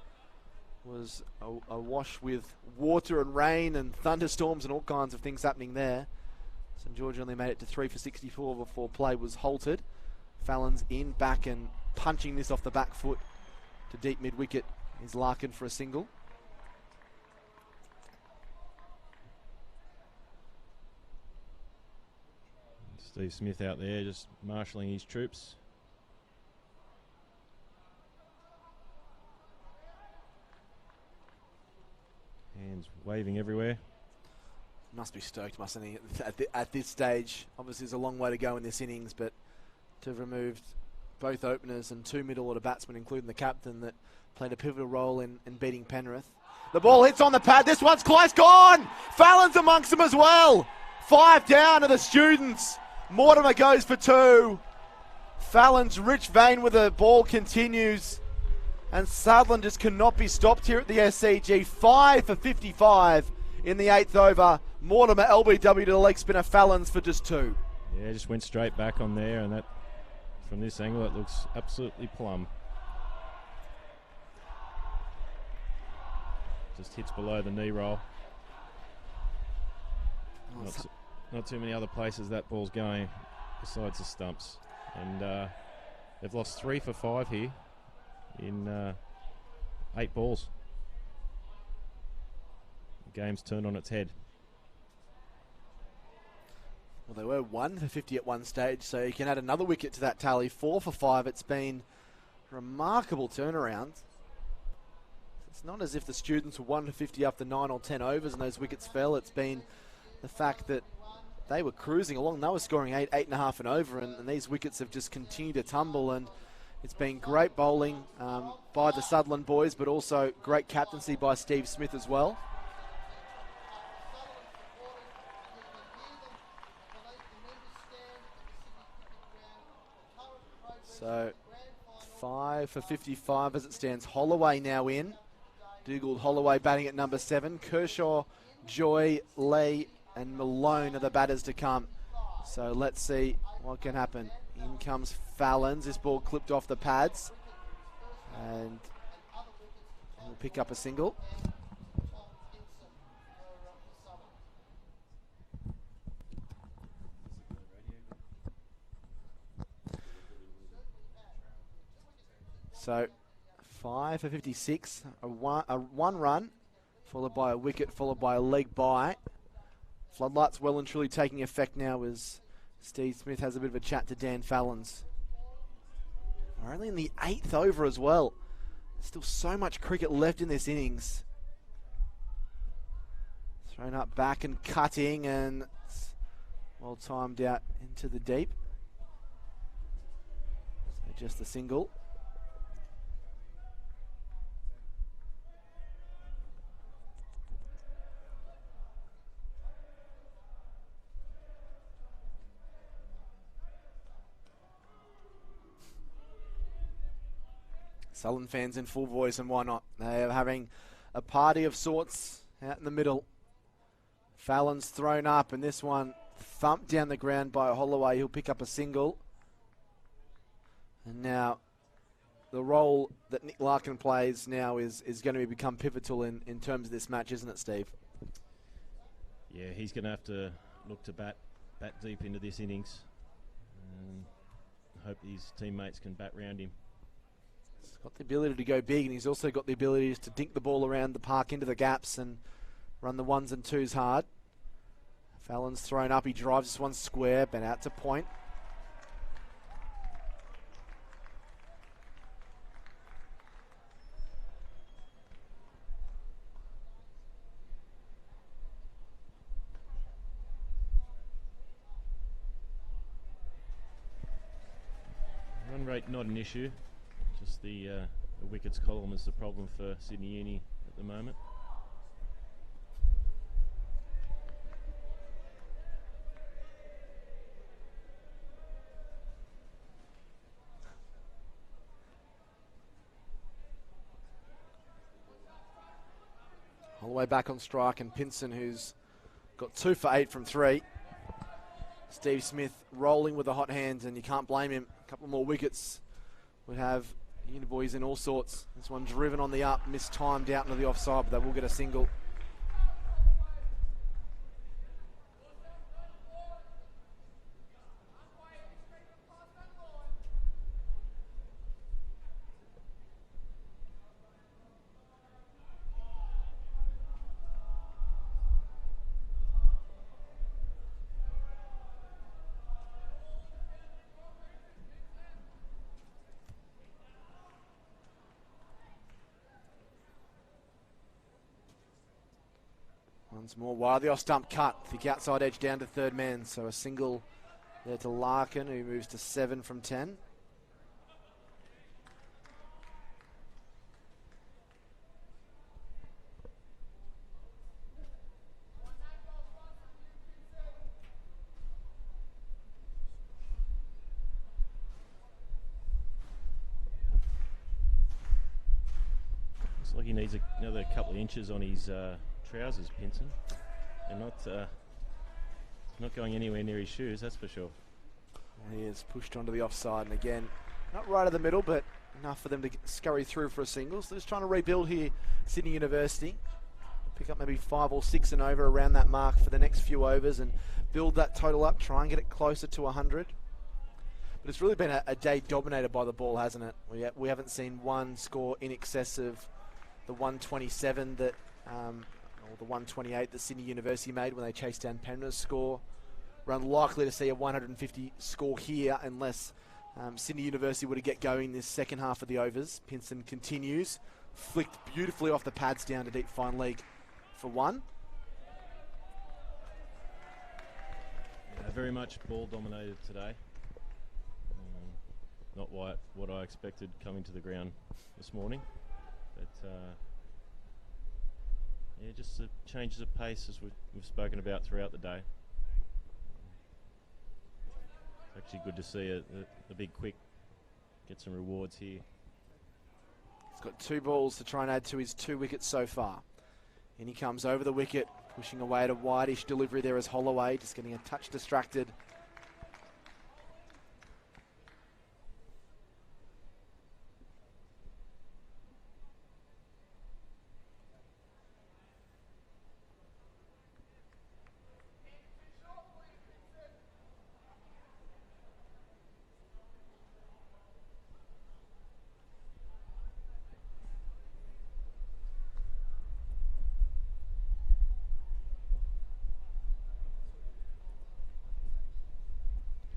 Speaker 1: was awash with water and rain and thunderstorms and all kinds of things happening there. St George only made it to 3 for 64 before play was halted. Fallon's in, back and punching this off the back foot to deep mid-wicket is Larkin for a single.
Speaker 4: Steve Smith out there just marshalling his troops. Hands waving everywhere.
Speaker 1: Must be stoked, mustn't he, at this stage. Obviously, there's a long way to go in this innings, but to have removed both openers and 2 middle-order batsmen, including the captain, that played a pivotal role in beating Penrith. The ball hits on the pad. This one's close. Gone! Fallon's amongst them as well. 5 down to the students. Mortimer goes for 2. Fallon's rich vein with the ball continues. And Sutherland just cannot be stopped here at the SCG. 5 for 55 in the 8th over. Mortimer LBW to the leg spinner. Fallon's for just 2.
Speaker 4: Yeah, just went straight back on there, and that, from this angle, it looks absolutely plumb. Just hits below the knee roll. Not too many other places that ball's going besides the stumps. And they've lost 3 for 5 here in 8 balls. The game's turned on its head.
Speaker 1: Well, they were 1 for 50 at one stage, so you can add another wicket to that tally. 4 for 5. It's been a remarkable turnaround. It's not as if the students were 1 for 50 after 9 or 10 overs and those wickets fell. It's been the fact that they were cruising along. They were scoring 8, 8.5 and over, and these wickets have just continued to tumble. And it's been great bowling by the Sutherland boys, but also great captaincy by Steve Smith as well. So 5 for 55 as it stands. Holloway now in. Dougal Holloway batting at number 7. Kershaw, Joy, Lee and Malone are the batters to come. So let's see what can happen. In comes Fallon's. This ball clipped off the pads. And he'll pick up a single. So 5 for 56, a one run, followed by a wicket, followed by a leg bye. Floodlights well and truly taking effect now as Steve Smith has a bit of a chat to Dan Fallon's. We're only in the 8th over as well. There's still so much cricket left in this innings. Thrown up back and cutting, and it's well timed out into the deep. So just a single. Sutherland fans in full voice, and why not? They are having a party of sorts out in the middle. Fallon's thrown up, and this one thumped down the ground by Holloway. He'll pick up a single. And now the role that Nick Larkin plays now is going to become pivotal in terms of this match, isn't it, Steve?
Speaker 4: Yeah, he's going to have to look to bat deep into this innings. And hope his teammates can bat round him.
Speaker 1: He's got the ability to go big, and he's also got the ability to dink the ball around the park into the gaps and run the ones and twos hard. Fallon's thrown up, he drives this one square, been out to point.
Speaker 4: Run rate not an issue, just the wickets column is the problem for Sydney Uni at the moment.
Speaker 1: Holloway back on strike, and Pinson, who's got 2 for 8 from 3. Steve Smith rolling with the hot hands, and you can't blame him. A couple more wickets would have Uni boys in all sorts. This one driven on the up, mistimed out into the offside, but they will get a single. Once more, wide the off stump cut. The outside edge down to third man. So a single there to Larkin, who moves to 7 from 10.
Speaker 4: Looks like he needs another couple of inches on his trousers, Pinson. They're not going anywhere near his shoes, that's for sure.
Speaker 1: He is pushed onto the offside, and again, not right at the middle, but enough for them to scurry through for a single. So they're just trying to rebuild here, Sydney University. Pick up maybe 5 or 6 and over around that mark for the next few overs and build that total up, try and get it closer to 100. But it's really been a day dominated by the ball, hasn't it? We haven't seen one score in excess of the 127 that... or the 128 that Sydney University made when they chased down Penrith's score. We're unlikely to see a 150 score here unless Sydney University were to get going this second half of the overs. Pinson continues, flicked beautifully off the pads down to deep fine leg for 1.
Speaker 4: Yeah, very much ball dominated today. Not what I expected coming to the ground this morning, but yeah, just the changes of pace as we've spoken about throughout the day. It's actually good to see the big quick get some rewards here.
Speaker 1: He's got 2 balls to try and add to his 2 wickets so far. And he comes over the wicket, pushing away at a wide-ish delivery there as Holloway, just getting a touch distracted.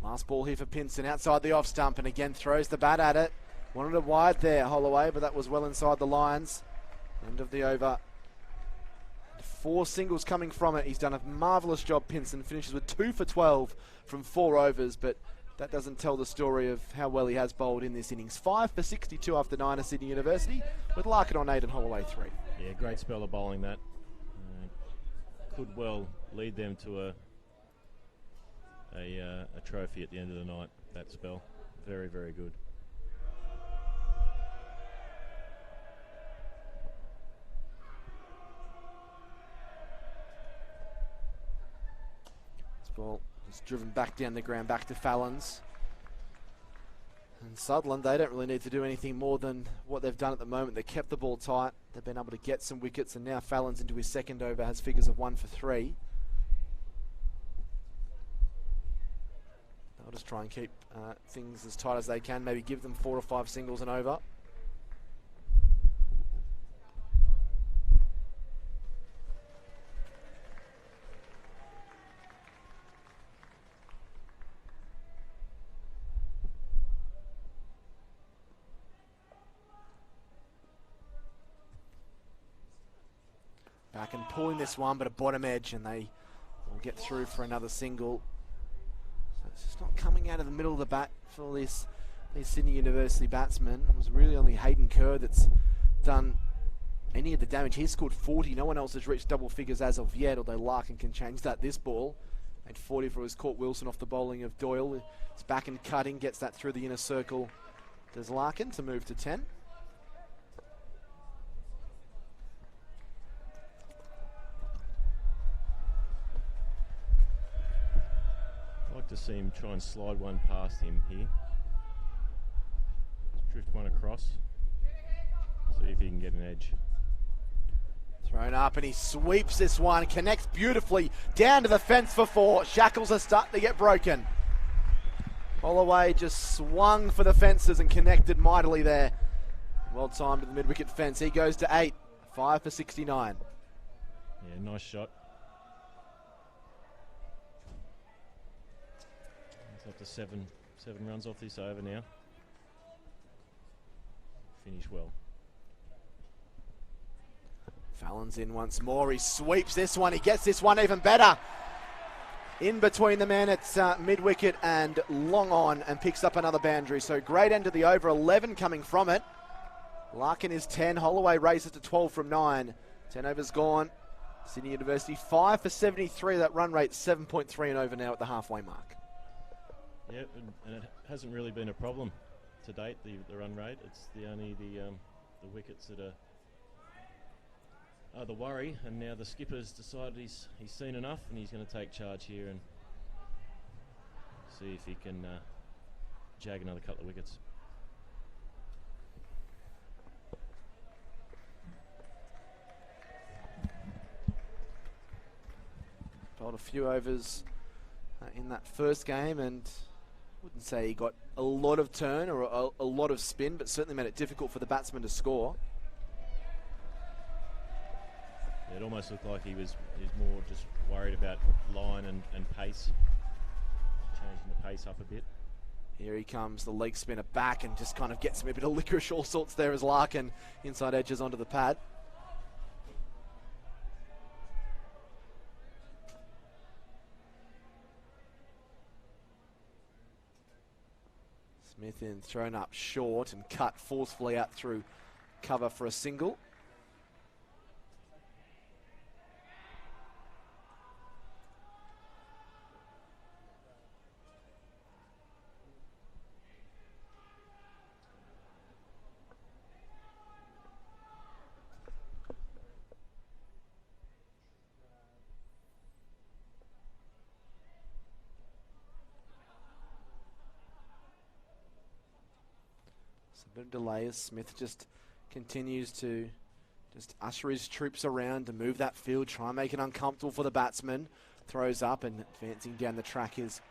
Speaker 1: Last ball here for Pinson, outside the off stump, and again throws the bat at it. Wanted it wide there, Holloway, but that was well inside the lines. End of the over. 4 singles coming from it. He's done a marvellous job, Pinson. Finishes with 2 for 12 from 4 overs, but that doesn't tell the story of how well he has bowled in this innings. 5 for 62 after 9 at Sydney University, with Larkin on 8 and Holloway 3.
Speaker 4: Yeah, great spell of bowling that. Could well lead them to a trophy at the end of the night, that spell. Very, very good.
Speaker 1: This ball is driven back down the ground, back to Fallon's. And Sutherland, they don't really need to do anything more than what they've done at the moment. They kept the ball tight. They've been able to get some wickets, and now Fallon's into his second over, has figures of 1 for 3. just try and keep things as tight as they can. Maybe give them 4 or 5 singles and over. Back and pulling this one, but a bottom edge, and they will get through for another single. So it's just not coming out of the middle of the bat for these Sydney University batsmen. It was really only Hayden Kerr that's done any of the damage. He's scored 40. No one else has reached double figures as of yet, although Larkin can change that this ball. Made 40 for his caught Wilson off the bowling of Doyle. It's back and cutting, gets that through the inner circle. Does Larkin to move to 10.
Speaker 4: To see him try and slide one past him here. Drift one across. See if he can get an edge.
Speaker 1: Thrown up and he sweeps this one. Connects beautifully down to the fence for 4. Shackles are starting to get broken. Holloway just swung for the fences and connected mightily there. Well timed to the mid-wicket fence. He goes to 8. 5 for 69.
Speaker 4: Yeah, nice shot. Up to seven runs off this over now. Finish well.
Speaker 1: Fallon's in once more. He sweeps this one. He gets this one even better. In between the men, it's mid-wicket and long on, and picks up another boundary. So great end of the over. 11 coming from it. Larkin is 10. Holloway raises to 12 from 9. 10 overs gone. Sydney University 5 for 73. That run rate 7.3 and over now at the halfway mark.
Speaker 4: Yeah, and it hasn't really been a problem to date, the run rate. It's only the wickets that are the worry, and now the skipper's decided he's seen enough and he's going to take charge here and see if he can jag another couple of wickets.
Speaker 1: Bowled a few overs in that first game, and wouldn't say he got a lot of turn or a lot of spin, but certainly made it difficult for the batsman to score.
Speaker 4: It almost looked like he was more just worried about line and pace, changing the pace up a bit.
Speaker 1: Here he comes, the leg spinner back, and just kind of gets him a bit of licorice all sorts there as Larkin inside edges onto the pad. Smith in, thrown up short and cut forcefully out through cover for a single. A bit of delay as Smith just continues to just usher his troops around to move that field, try and make it uncomfortable for the batsman. Throws up, and advancing down the track is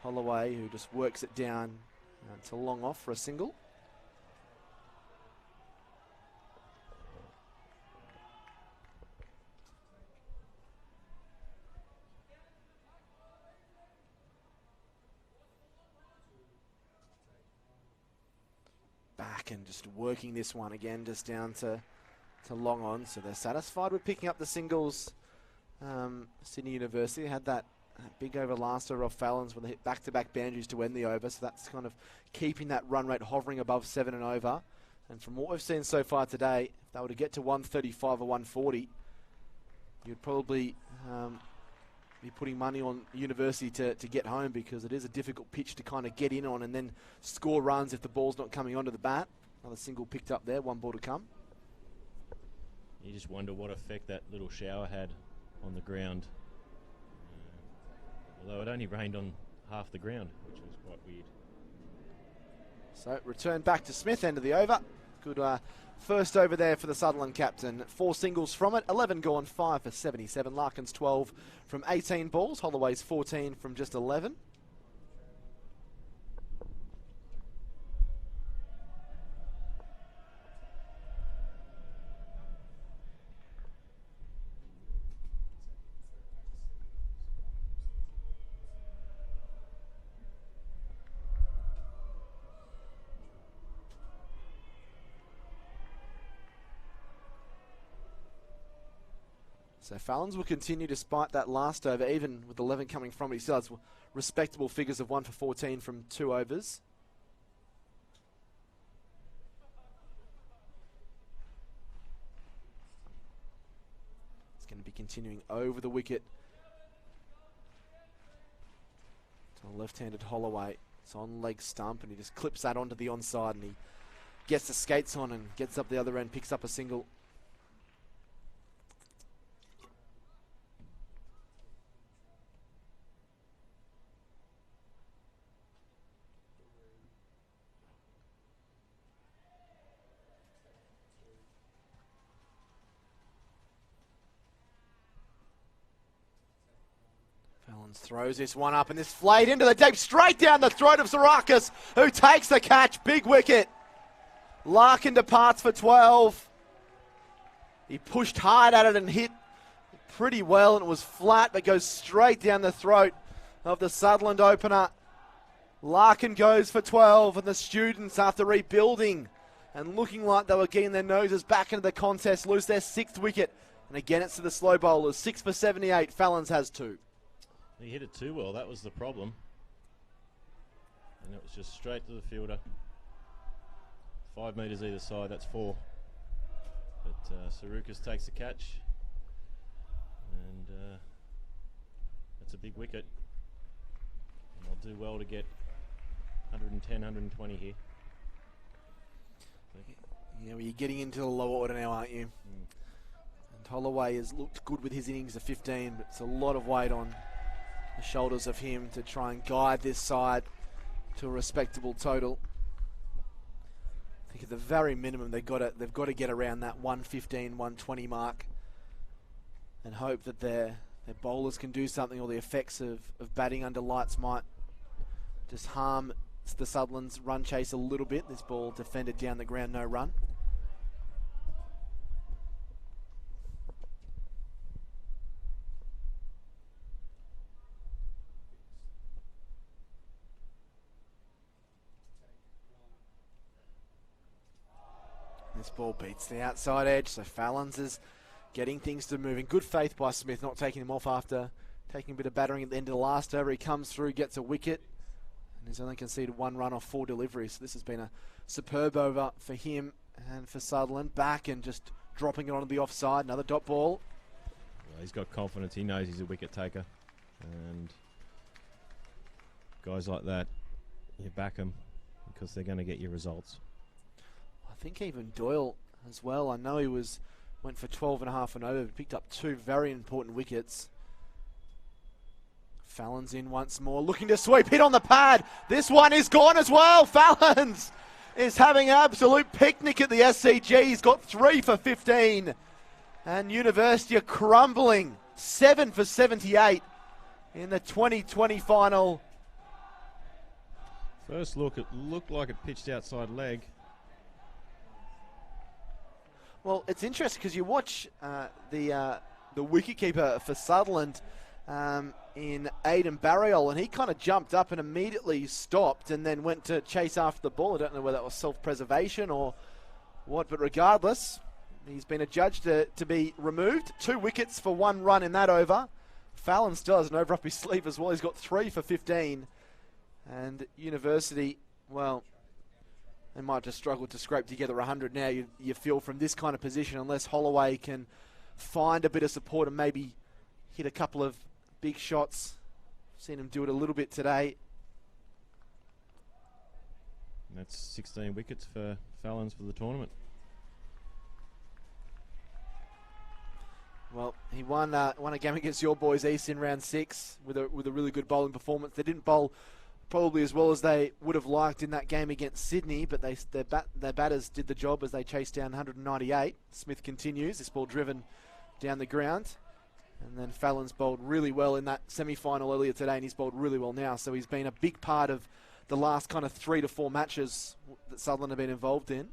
Speaker 1: Holloway, who just works it down to long off for a single. Back and just working this one again, just down to long on. So they're satisfied with picking up the singles. Sydney University had that big over last over off Fallon's when they hit back-to-back boundaries to end the over. So that's kind of keeping that run rate hovering above 7 and over. And from what we've seen so far today, if they were to get to 135 or 140, you'd probably be putting money on University to get home, because it is a difficult pitch to kind of get in on and then score runs if the ball's not coming onto the bat. Another single picked up there, 1 ball to come.
Speaker 4: You just wonder what effect that little shower had on the ground. Although it only rained on half the ground, which was quite weird.
Speaker 1: So return back to Smith, end of the over. Good first over there for the Sutherland captain. 4 singles from it, 11 gone, 5 for 77. Larkin's 12 from 18 balls. Holloway's 14 from just 11. So Fallons will continue despite that last over, even with 11 coming from it. He still has respectable figures of 1 for 14 from 2 overs. It's going to be continuing over the wicket to a left-handed Holloway. It's on leg stump, and he just clips that onto the onside, and he gets the skates on and gets up the other end, picks up a single. Fallons throws this one up, and this flayed into the deep, straight down the throat of Sarakis, who takes the catch. Big wicket. Larkin departs for 12. He pushed hard at it and hit pretty well, and it was flat, but goes straight down the throat of the Sutherland opener. Larkin goes for 12, and the students, after rebuilding and looking like they were getting their noses back into the contest, lose their 6th wicket. And again, it's to the slow bowlers. 6 for 78. Fallons has 2.
Speaker 4: He hit it too well. That was the problem. And it was just straight to the fielder. 5 metres either side. That's 4. But Sarukas takes the catch. And that's a big wicket. And they'll do well to get 110, 120 here.
Speaker 1: Yeah, well, you're getting into the lower order now, aren't you? And Holloway has looked good with his innings of 15, but it's a lot of weight on the shoulders of him to try and guide this side to a respectable total. I think at the very minimum they've got to get around that 115, 120 mark, and hope that their bowlers can do something, or the effects of batting under lights might just harm the Sutherland's run chase a little bit. This ball defended down the ground, no run. This ball beats the outside edge, so Fallons is getting things to move. In good faith by Smith, not taking him off after taking a bit of battering at the end of the last over. He comes through, gets a wicket, and he's only conceded 1 run off 4 deliveries. So this has been a superb over for him and for Sutherland. Back and just dropping it onto the offside. Another dot ball.
Speaker 4: Well, he's got confidence. He knows he's a wicket taker. And guys like that, you back them because they're going to get you results.
Speaker 1: I think even Doyle as well. I know he went for 12.5 and over, but picked up 2 very important wickets. Fallons in once more, looking to sweep, hit on the pad. This one is gone as well. Fallons is having an absolute picnic at the SCG. He's got 3 for 15. And University are crumbling. 7 for 78 in the 2020 final.
Speaker 4: First look, it looked like it pitched outside leg.
Speaker 1: Well, it's interesting because you watch the wicketkeeper for Sutherland in Aidan Barriol, and he kind of jumped up and immediately stopped and then went to chase after the ball. I don't know whether that was self-preservation or what, but regardless, he's been adjudged to be removed. 2 wickets for 1 run in that over. Fallon still has an over up his sleeve as well. He's got 3 for 15. And University, well, they might just struggle to scrape together 100 now, you feel, from this kind of position, unless Holloway can find a bit of support and maybe hit a couple of big shots. Seen him do it a little bit today.
Speaker 4: And that's 16 wickets for Fallons for the tournament.
Speaker 1: Well, he won a game against your boys East in round 6 with a really good bowling performance. They didn't bowl probably as well as they would have liked in that game against Sydney, but their batters did the job as they chased down 198. Smith continues, this ball driven down the ground. And then Fallon's bowled really well in that semi-final earlier today, and he's bowled really well now. So he's been a big part of the last kind of 3 to 4 matches that Sutherland have been involved in.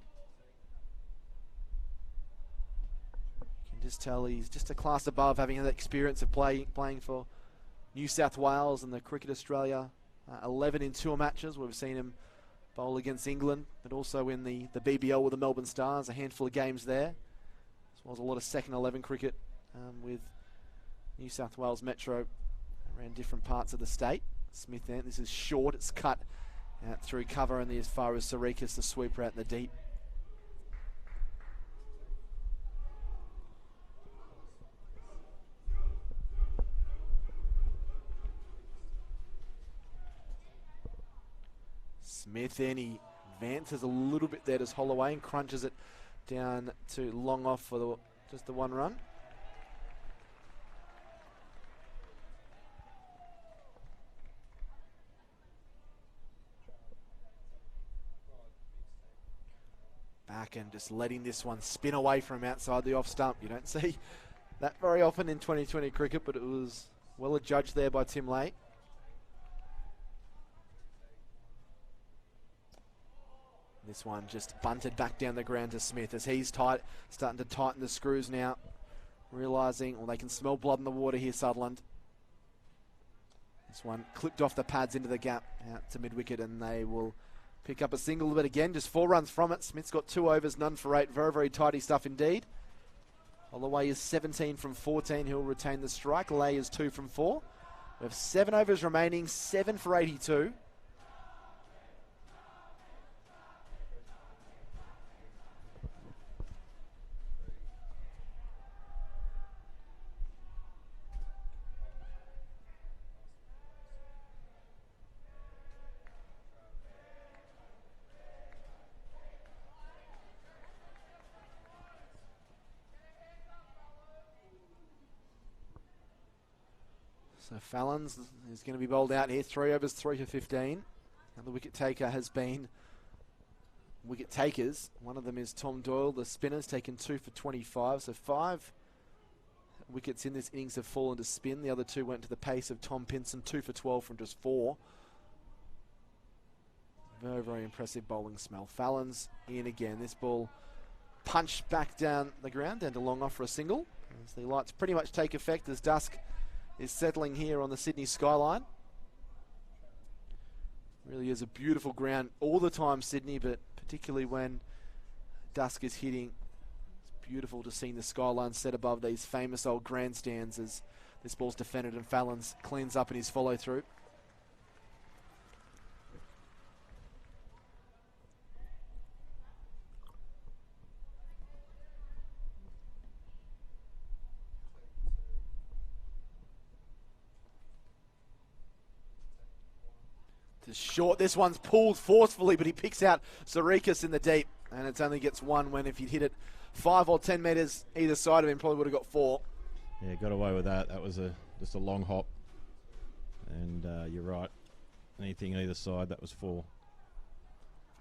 Speaker 1: You can just tell he's just a class above, having that experience of playing for New South Wales and the Cricket Australia 11 in tour matches. We've seen him bowl against England, but also in the BBL with the Melbourne Stars, a handful of games there, as well as a lot of second 11 cricket with New South Wales Metro around different parts of the state. Smith, this is short, it's cut out through cover only as far as Sarikas, the sweeper out in the deep. Smith in, he advances a little bit there to Holloway and crunches it down to long off for just the one run. Back and just letting this one spin away from outside the off stump. You don't see that very often in 2020 cricket, but it was well adjudged there by Tim Lay. This one just bunted back down the ground to Smith as he's starting to tighten the screws now. Realising, well, they can smell blood in the water here, Sutherland. This one clipped off the pads into the gap out to mid-wicket, and they will pick up a single, but again, just 4 runs from it. Smith's got 2 overs, none for 8. Very, very tidy stuff indeed. Holloway is 17 from 14. He'll retain the strike. Lay is 2 from 4. We have 7 overs remaining, 7 for 82. So Fallons is going to be bowled out here. 3 overs, 3 for 15. Now the wicket taker has been wicket takers. One of them is Tom Doyle. The spinner's taken 2 for 25. So 5 wickets in this innings have fallen to spin. The other 2 went to the pace of Tom Pinson. 2 for 12 from just 4. Very, very impressive bowling smell. Fallons in again. This ball punched back down the ground, down to long off for a single. As the lights pretty much take effect as dusk is settling here on the Sydney skyline. Really is a beautiful ground all the time, Sydney, but particularly when dusk is hitting, it's beautiful to see the skyline set above these famous old grandstands as this ball's defended and Fallons cleans up in his follow-through. Short, this one's pulled forcefully, but he picks out Sarikas in the deep, and it only gets 1 when if he'd hit it 5 or 10 metres either side of him, probably would have got 4.
Speaker 4: Yeah, got away with that. That was just a long hop, and you're right. Anything either side, that was 4.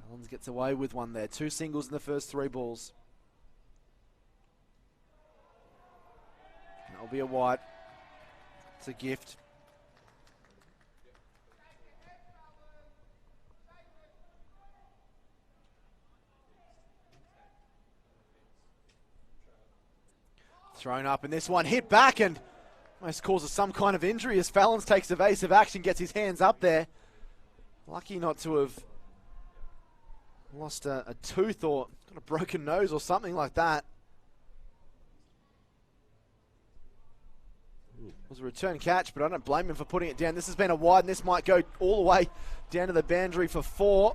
Speaker 1: Fallons gets away with 1 there. 2 singles in the first 3 balls. That'll be a wide. It's a gift. Thrown up, and this one hit back and almost causes some kind of injury as Fallons takes evasive action, gets his hands up there. Lucky not to have lost a tooth or got a broken nose or something like that. It was a return catch, but I don't blame him for putting it down. This has been a wide, and this might go all the way down to the boundary for 4.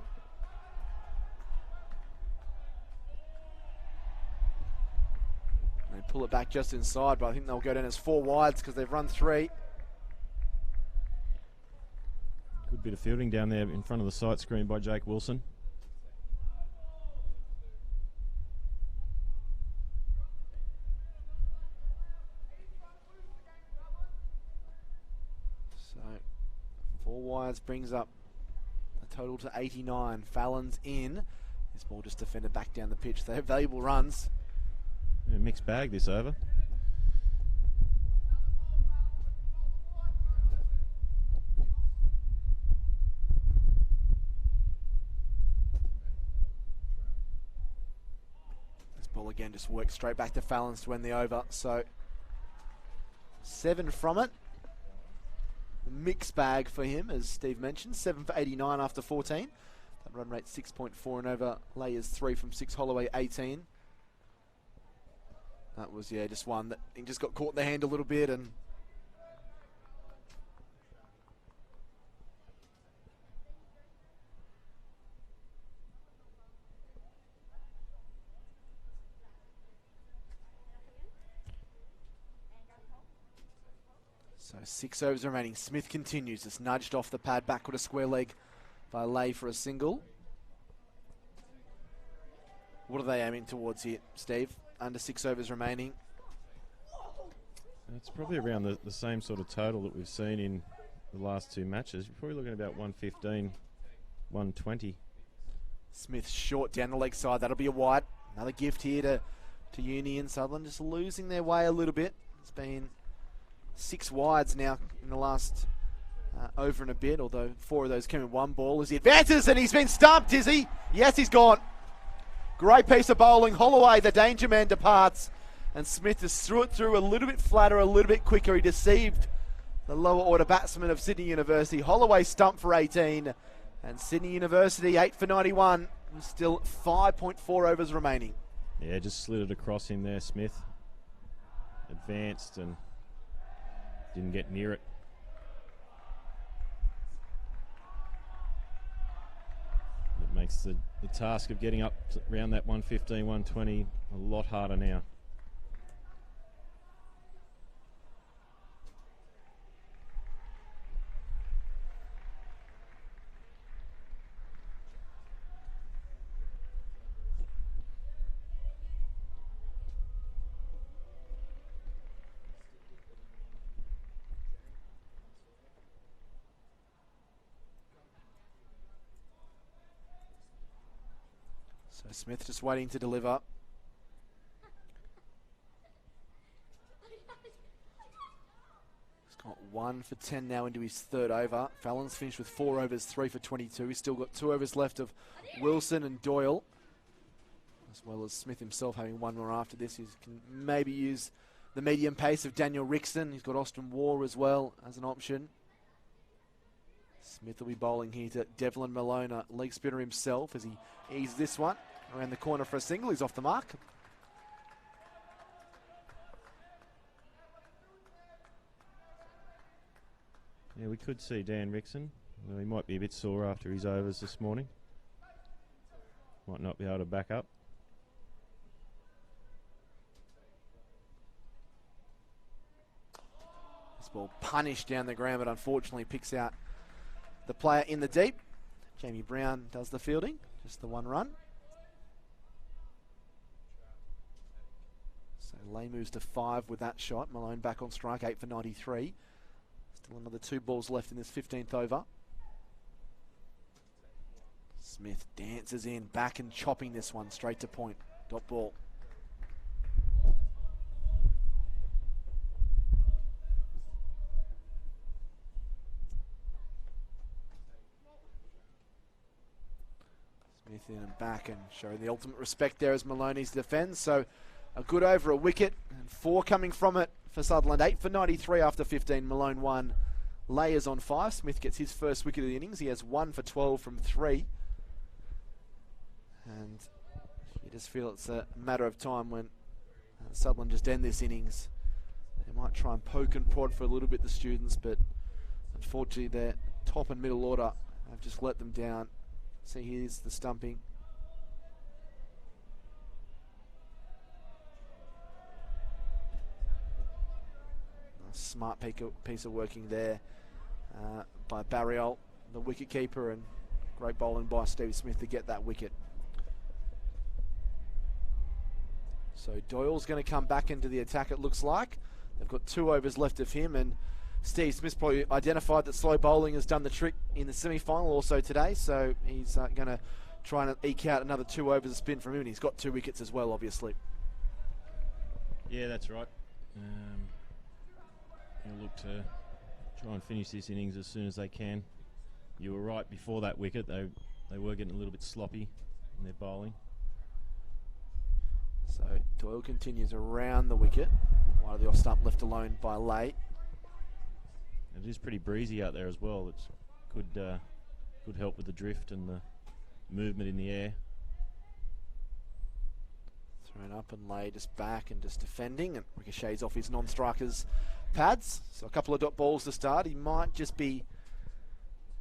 Speaker 1: Pull it back just inside, but I think they'll go down as 4 wides because they've run 3.
Speaker 4: Good bit of fielding down there in front of the sight screen by Jake Wilson.
Speaker 1: So 4 wides brings up a total to 89. Fallons in. This ball just defended back down the pitch. They have valuable runs.
Speaker 4: Yeah, mixed bag this over.
Speaker 1: This ball again just works straight back to Fallons to end the over. So 7 from it. Mixed bag for him, as Steve mentioned. 7 for 89 after 14. That run rate 6.4 and over. Layers 3 from 6. Holloway 18. That was, yeah, just one that he just got caught in the hand a little bit and So 6 overs remaining. Smith continues. It's nudged off the pad, back with a square leg by Lay for a single. What are they aiming towards here, Steve? Under 6 overs remaining.
Speaker 4: It's probably around the same sort of total that we've seen in the last 2 matches. You're probably looking at about 115, 120.
Speaker 1: Smith short down the leg side. That'll be a wide. Another gift here to Uni and Sutherland, just losing their way a little bit. It's been 6 wides now in the last over and a bit, although 4 of those came in 1 ball as he advances, and he's been stumped, is he? Yes, he's gone. Great piece of bowling. Holloway, the danger man, departs, and Smith just threw it through a little bit flatter, a little bit quicker. He deceived the lower order batsman of Sydney University. Holloway stumped for 18, and Sydney University 8 for 91. Still 5.4 overs remaining.
Speaker 4: Yeah, just slid it across him there, Smith. Advanced and didn't get near it. It makes the task of getting up to around that 115, 120 a lot harder now.
Speaker 1: So Smith just waiting to deliver. He's got 1 for 10 now into his 3rd over. Fallon's finished with 4 overs, 3 for 22. He's still got 2 overs left of Wilson and Doyle, as well as Smith himself having 1 more after this. He can maybe use the medium pace of Daniel Rickson. He's got Austin Waugh as well as an option. Smith will be bowling here to Devlin Malone, leg spinner himself, as he eases this one around the corner for a single. He's off the mark.
Speaker 4: Yeah, we could see Dan Rickson. Well, he might be a bit sore after his overs this morning. Might not be able to back up.
Speaker 1: This ball punished down the ground, but unfortunately picks out the player in the deep. Jamie Brown does the fielding, just the 1 run. So Lay moves to 5 with that shot. Malone back on strike, 8 for 93. Still another 2 balls left in this 15th over. Smith dances in, back and chopping this one straight to point. Dot ball. Smith in and back and showing the ultimate respect there as Maloney's defends. So a good over, a wicket, and 4 coming from it for Sutherland. 8 for 93 after 15. Malone 1. Layers on 5. Smith gets his first wicket of the innings. He has 1 for 12 from 3. And you just feel it's a matter of time when Sutherland just end this innings. They might try and poke and prod for a little bit, the students, but unfortunately their top and middle order have just let them down. See, here's the stumping. A smart piece of working there by Barriol, the wicket keeper, and great bowling by Steve Smith to get that wicket. So Doyle's going to come back into the attack, it looks like. They've got 2 overs left of him, and Steve Smith probably identified that slow bowling has done the trick in the semi-final also today, so he's going to try and eke out another 2 overs of spin from him, and he's got 2 wickets as well, obviously.
Speaker 4: Yeah, that's right. He'll look to try and finish this innings as soon as they can. You were right, before that wicket, they were getting a little bit sloppy in their bowling.
Speaker 1: So Doyle continues around the wicket, while the off stump left alone by Lay.
Speaker 4: It is pretty breezy out there as well. It's could help with the drift and the movement in the air.
Speaker 1: Thrown up and Lay just back and just defending, and ricochets off his non-strikers' pads. So a couple of dot balls to start. He might just be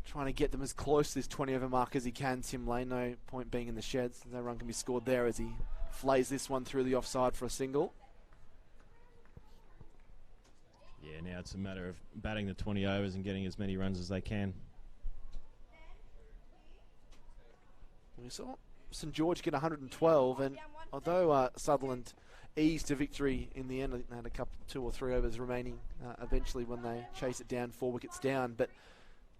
Speaker 1: trying to get them as close to this 20 over mark as he can, Tim Lay. No point being in the sheds. No run can be scored there as he flays this one through the offside for a single.
Speaker 4: Yeah, now it's a matter of batting the 20 overs and getting as many runs as they can.
Speaker 1: We saw St George get 112, and although Sutherland eased to victory in the end, I think they had a couple, 2 or 3 overs remaining eventually when they chased it down 4 wickets down. But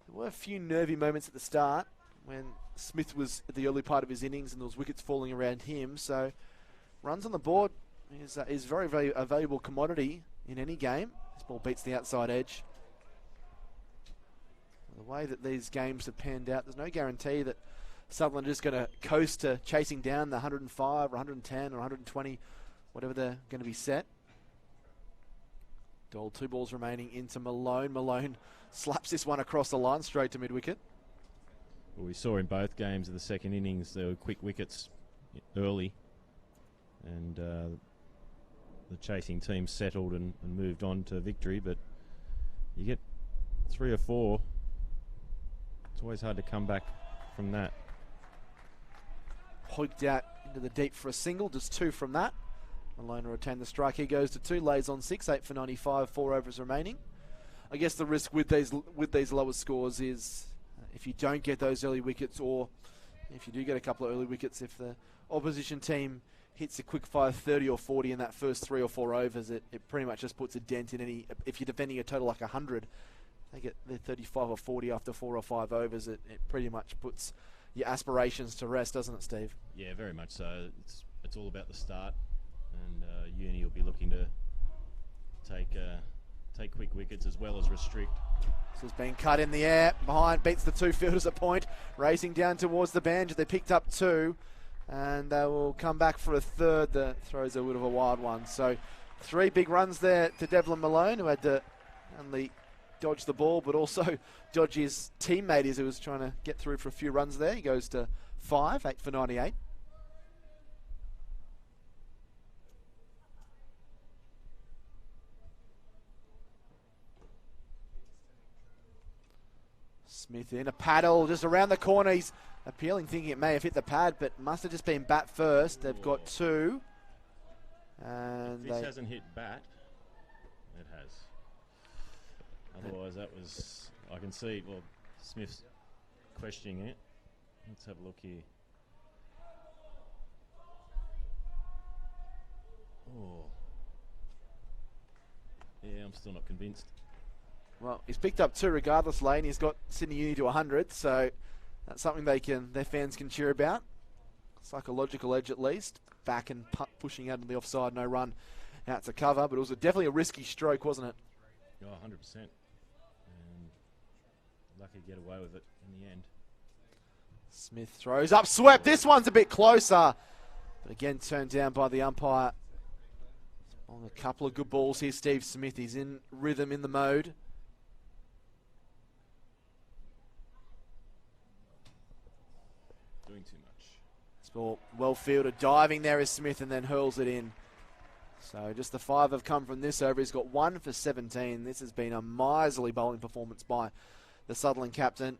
Speaker 1: there were a few nervy moments at the start when Smith was at the early part of his innings and there was wickets falling around him. So runs on the board is very, very a valuable commodity in any game. This ball beats the outside edge. The way that these games have panned out, there's no guarantee that Sutherland is going to coast to chasing down the 105 or 110 or 120, whatever they're going to be set. Dole, 2 balls remaining into Malone. Malone slaps this one across the line straight to mid-wicket.
Speaker 4: Well, we saw in both games of the second innings there were quick wickets early, and the chasing team settled and moved on to victory. But you get 3 or 4, it's always hard to come back from that.
Speaker 1: Hoiked out into the deep for a single, just 2 from that. Malone retained the strike. He goes to 2, lays on 6, 8 for 95, 4 overs remaining. I guess the risk with these lower scores is if you don't get those early wickets, or if you do get a couple of early wickets, if the opposition team hits a quick fire 30 or 40 in that first 3 or 4 overs, it pretty much just puts a dent in any. If you're defending a total like 100, they get their 35 or 40 after 4 or 5 overs. It pretty much puts your aspirations to rest, doesn't it, Steve?
Speaker 4: Yeah, very much so. It's all about the start, and Uni will be looking to take quick wickets as well as restrict.
Speaker 1: This has been cut in the air, behind, beats the 2 fielders a point, racing down towards the banjo. They picked up 2, and they will come back for a 3rd that throws a bit of a wild one. So 3 big runs there to Devlin Malone, who had to only dodge the ball, but also dodge his teammate as he was trying to get through for a few runs there. He goes to 5, 8 for 98. Smith in a paddle just around the corner. He's appealing, thinking it may have hit the pad, but must have just been bat first. They've got 2. And
Speaker 4: if this hasn't hit bat, it has. Otherwise, that was, I can see, well, Smith's questioning it. Let's have a look here. Oh. Yeah, I'm still not convinced.
Speaker 1: Well, he's picked up 2 regardless, Lane. He's got Sydney Uni to 100, so that's something their fans can cheer about. Psychological edge at least. Back and pushing out of the offside, no run out to cover, but it was definitely a risky stroke, wasn't it?
Speaker 4: Oh, 100%. And lucky to get away with it in the end.
Speaker 1: Smith throws up, swept. This one's a bit closer, but again turned down by the umpire. On a couple of good balls here, Steve Smith. He's in rhythm, in the mode.
Speaker 4: Doing too much.
Speaker 1: This ball well fielded, diving there is Smith, and then hurls it in. So just the 5 have come from this over. He's got 1 for 17. This has been a miserly bowling performance by the Sutherland captain.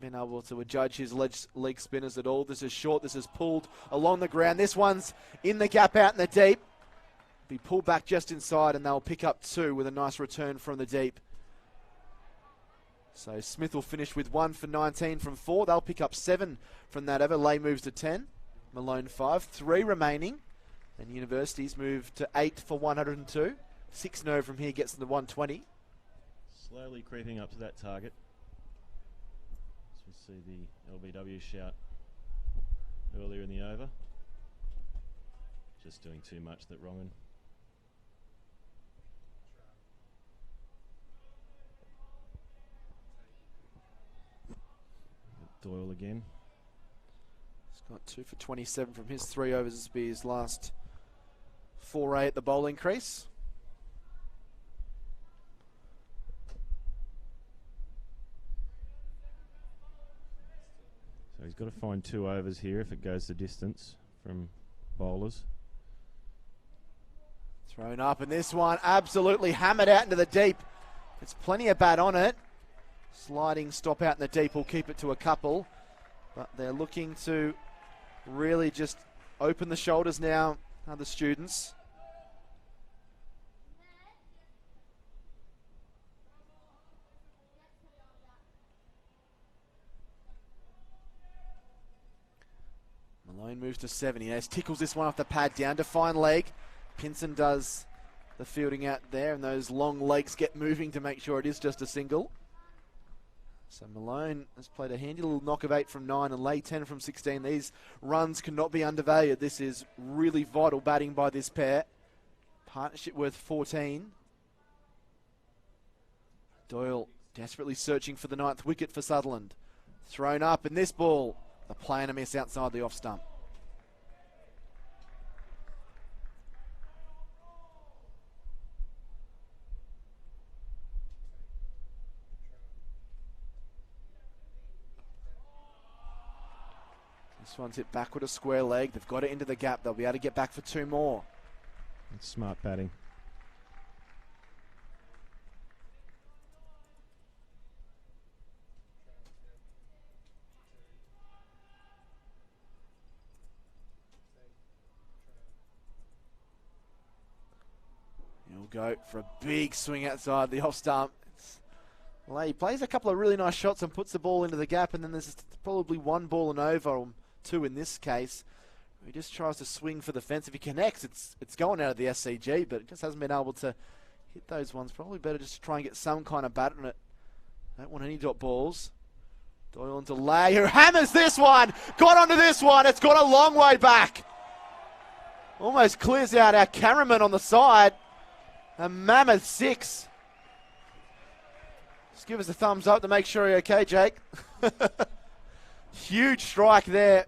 Speaker 1: Been able to judge his leg spinners at all. This is short. This is pulled along the ground. This one's in the gap out in the deep. Be pulled back just inside, and they'll pick up 2 with a nice return from the deep. So Smith will finish with 1 for 19 from 4. They'll pick up 7 from that over. Lay moves to 10. Malone 5. 3 remaining. And Universities move to 8 for 102. 6-0 from here gets them to 120.
Speaker 4: Slowly creeping up to that target. As we see the LBW shout earlier in the over. Just doing too much, that Wrongen. Doyle again.
Speaker 1: He's got 2 for 27 from his 3 overs. This will be his last foray at the bowling crease.
Speaker 4: So he's got to find 2 overs here if it goes the distance from bowlers.
Speaker 1: Thrown up, and this one absolutely hammered out into the deep. It's plenty of bat on it. Sliding stop out in the deep will keep it to a couple. But they're looking to really just open the shoulders now, the students. Malone moves to 70. As tickles this one off the pad down to fine leg. Pinson does the fielding out there, and those long legs get moving to make sure it is just a single. So Malone has played a handy little knock of 8 from 9 and lay 10 from 16. These runs cannot be undervalued. This is really vital batting by this pair. Partnership worth 14. Doyle desperately searching for the 9th wicket for Sutherland. Thrown up in this ball. The play and a miss outside the off stump. This one's hit backward a square leg. They've got it into the gap. They'll be able to get back for 2 more.
Speaker 4: That's smart batting.
Speaker 1: He'll go for a big swing outside the off stump. He plays a couple of really nice shots and puts the ball into the gap, and then there's probably 1 ball and over, or 2 in this case. He just tries to swing for the fence. If he connects, it's going out of the SCG, but it just hasn't been able to hit those ones. Probably better just to try and get some kind of bat on it. Don't want any dot balls. Doyle into Lay, who hammers this one. Got onto this one. It's got a long way back. Almost clears out our cameraman on the side. A mammoth 6. Just give us a thumbs up to make sure you're okay, Jake. Huge strike there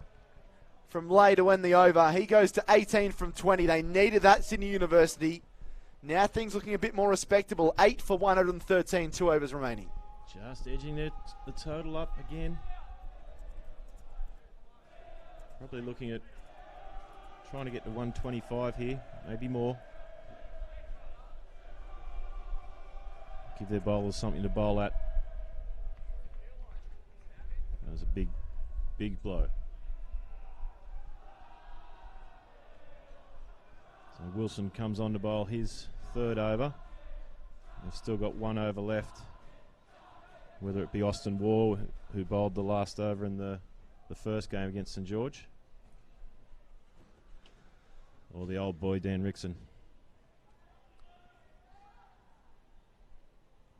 Speaker 1: from Lay to end the over. He goes to 18 from 20. They needed that, Sydney University. Now things looking a bit more respectable. 8 for 113, 2 overs remaining.
Speaker 4: Just edging the total up again. Probably looking at trying to get to 125 here, maybe more. Give their bowlers something to bowl at. That was a big, big blow. So Wilson comes on to bowl his 3rd over. They've still got 1 over left. Whether it be Austin Waugh, who bowled the last over in the first game against St George, or the old boy Dan Rickson.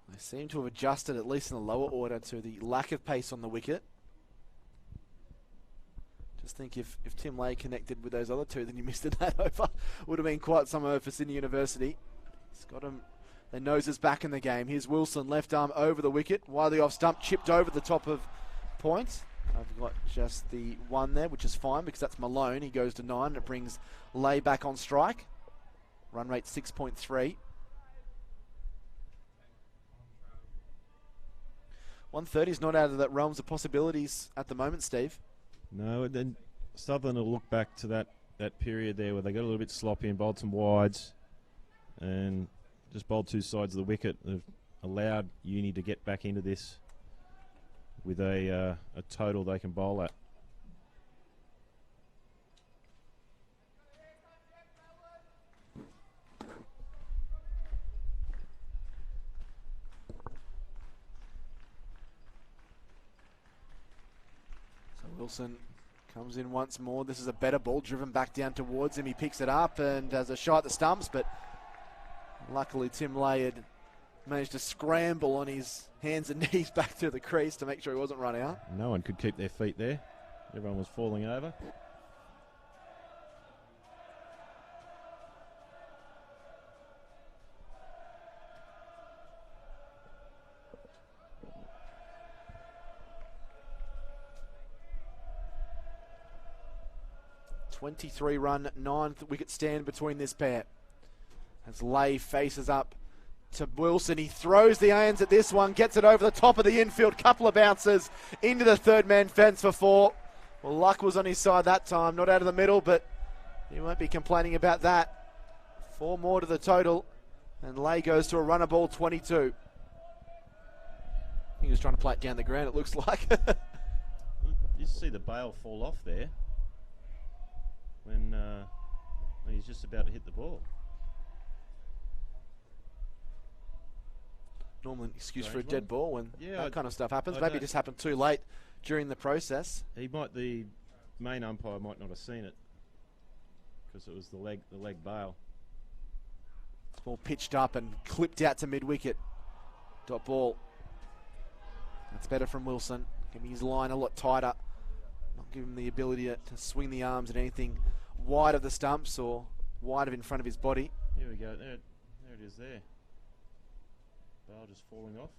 Speaker 1: They seem to have adjusted, at least in the lower order, to the lack of pace on the wicket. Just think if Tim Lay connected with those other 2, then you missed it that over. Would have been quite some over for Sydney University. He's got him. Their noses back in the game. Here's Wilson, left arm over the wicket. Wiley off stump, chipped over the top of points. I've got just the 1 there, which is fine because that's Malone. He goes to 9. It brings Lay back on strike. Run rate 6.3. 130 is not out of that realms of possibilities at the moment, Steve.
Speaker 4: No, and then Sutherland will look back to that period there where they got a little bit sloppy and bowled some wides and just bowled 2 sides of the wicket. They've allowed Uni to get back into this with a total they can bowl at.
Speaker 1: Wilson comes in once more. This is a better ball driven back down towards him. He picks it up and has a shot at the stumps, but luckily Tim Lay had managed to scramble on his hands and knees back to the crease to make sure he wasn't run out.
Speaker 4: No one could keep their feet there. Everyone was falling over.
Speaker 1: .23-run 9th wicket stand between this pair. As Lay faces up to Wilson, he throws the irons at this one, gets it over the top of the infield, couple of bounces into the 3rd man fence for 4. Well, luck was on his side that time, not out of the middle, but he won't be complaining about that. 4 more to the total, and Lay goes to a runner ball 22. He was trying to play it down the ground, it looks like.
Speaker 4: You see the bail fall off there when he's just about to hit the ball.
Speaker 1: Normally an excuse for a dead ball when
Speaker 4: yeah,
Speaker 1: that kind of stuff happens.
Speaker 4: I
Speaker 1: Maybe it just happened too late during the process.
Speaker 4: He might be main umpire might not have seen it because it was the leg bail.
Speaker 1: Ball pitched up and clipped out to mid-wicket. Dot ball. That's better from Wilson. Giving his line a lot tighter. Not giving him the ability to swing the arms at anything wide of the stumps or wide of in front of his body.
Speaker 4: Here we go. There it is there. Bail just falling off.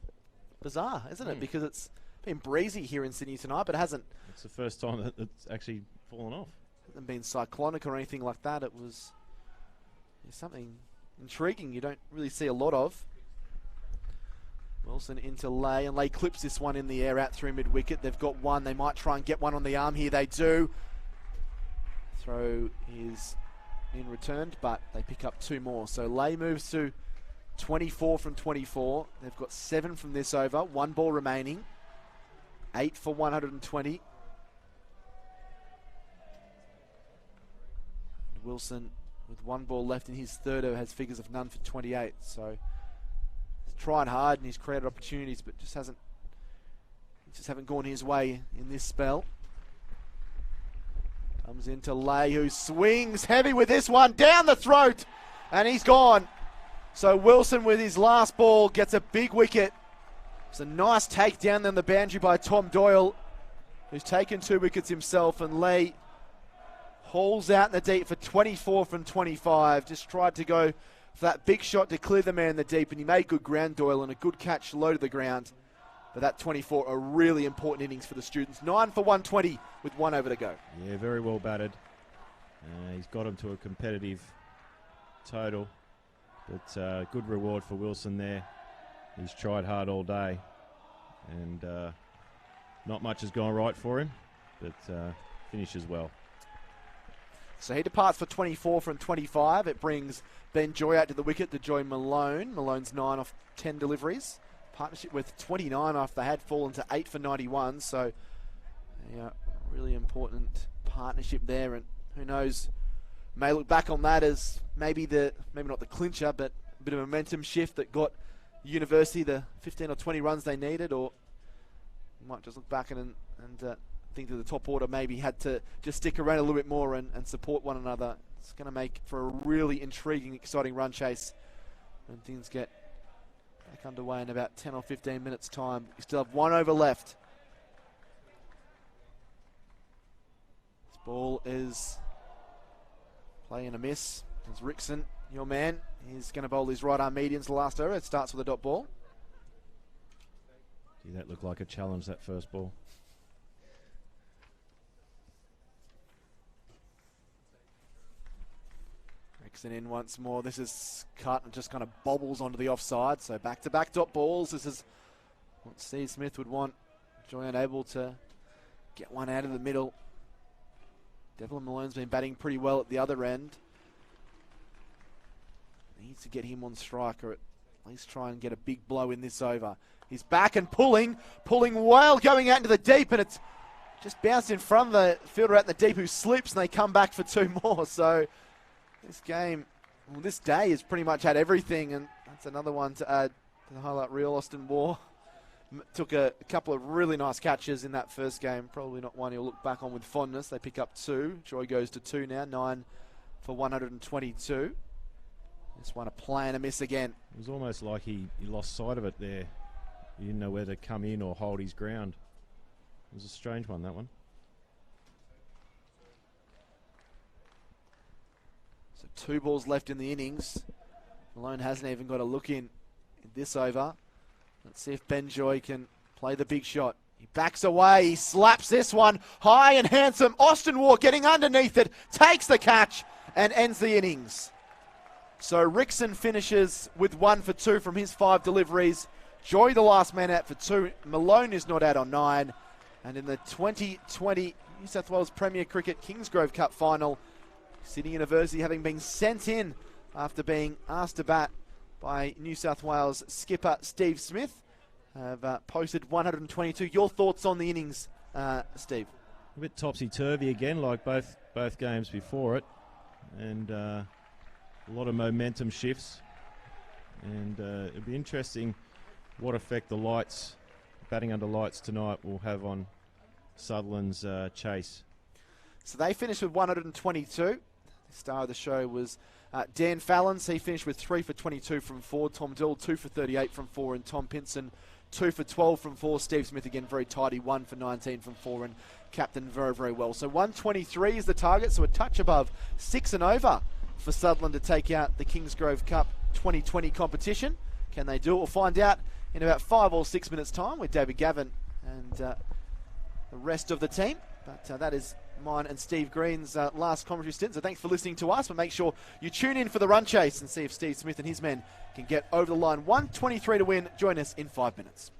Speaker 1: Bizarre, isn't it? Because it's been breezy here in Sydney tonight, but it hasn't.
Speaker 4: It's the first time that it's actually fallen off.
Speaker 1: Hasn't been cyclonic or anything like that. It was something intriguing you don't really see a lot of. Wilson into Lay, and Lay clips this one in the air out through mid-wicket. They've got one. They might try and get one on the arm here. They do. Throw is in returned, but they pick up 2 more. So Lay moves to 24 from 24. They've got 7 from this over. 1 ball remaining. 8 for 120. Wilson, with 1 ball left in his third over, has figures of none for 28. So he's trying hard and he's created opportunities, but just haven't gone his way in this spell. Comes into Lay, who swings heavy with this one down the throat, and he's gone. So Wilson, with his last ball, gets a big wicket. It's a nice take down on the boundary by Tom Doyle, who's taken 2 wickets himself, and Lay hauls out in the deep for 24 from 25. Just tried to go for that big shot to clear the man in the deep, and he made good ground, Doyle, and a good catch low to the ground. But that 24, a really important innings for the students. 9 for 120 with 1 over to go.
Speaker 4: Yeah, very well batted. He's got him to a competitive total. But good reward for Wilson there. He's tried hard all day. And not much has gone right for him, but finishes well.
Speaker 1: So he departs for 24 from 25. It brings Ben Joy out to the wicket to join Malone. Malone's 9 off 10 deliveries. Partnership with 29 after they had fallen to 8 for 91. So, yeah, really important partnership there. And who knows, may look back on that as maybe not the clincher, but a bit of a momentum shift that got University the 15 or 20 runs they needed, or might just look back and think that the top order maybe had to just stick around a little bit more and support one another. It's going to make for a really intriguing, exciting run chase when things get back underway in about 10 or 15 minutes time. You still have 1 over left. This ball is playing a miss. It's Rickson, your man. He's going to bowl his right arm medians the last over. It starts with a dot ball.
Speaker 4: Gee, that looked like a challenge, that first ball.
Speaker 1: Rickson in once more. This is cut and just kind of bobbles onto the offside. So back-to-back dot balls. This is what Steve Smith would want. Joy unable to get one out of the middle. Devlin Malone's been batting pretty well at the other end. Needs to get him on strike, or at least try and get a big blow in this over. He's back and pulling well, going out into the deep, and it's just bounced in front of the fielder out in the deep, who slips, and they come back for 2 more. So this game, well, this day has pretty much had everything, and that's another one to add to the highlight reel. Austin Waugh took a couple of really nice catches in that first game. Probably not one he'll look back on with fondness. They pick up 2. Joy goes to 2 now, 9 for 122. This one a play and a miss again.
Speaker 4: It was almost like he lost sight of it there. He didn't know whether to come in or hold his ground. It was a strange one, that one.
Speaker 1: So 2 balls left in the innings. Malone hasn't even got a look in this over. Let's see if Ben Joy can play the big shot. He backs away. He slaps this one high and handsome. Austin Waugh getting underneath it, takes the catch and ends the innings. So Rickson finishes with 1 for 2 from his 5 deliveries. Joy the last man out for 2. Malone is not out on 9. And in the 2020 New South Wales Premier Cricket Kingsgrove Cup final, Sydney University, having been sent in after being asked to bat by New South Wales skipper Steve Smith, have posted 122. Your thoughts on the innings, Steve?
Speaker 4: A bit topsy-turvy again, like both games before it. And a lot of momentum shifts. And it'll be interesting what effect the batting under lights tonight will have on Sutherland's chase.
Speaker 1: So they finished with 122. The star of the show was Dan Fallon. He finished with 3 for 22 from 4. Tom Dill, 2 for 38 from 4. And Tom Pinson, 2 for 12 from 4. Steve Smith, again, very tidy, 1 for 19 from 4. And captain very, very well. So 123 is the target, so a touch above 6 and over for Sutherland to take out the Kingsgrove Cup 2020 competition. Can they do it? We'll find out in about 5 or 6 minutes' time with David Gavin and the rest of the team. But that is mine and Steve Green's last commentary stint. So thanks for listening to us, but make sure you tune in for the run chase and see if Steve Smith and his men can get over the line. 123 to win. Join us in 5 minutes.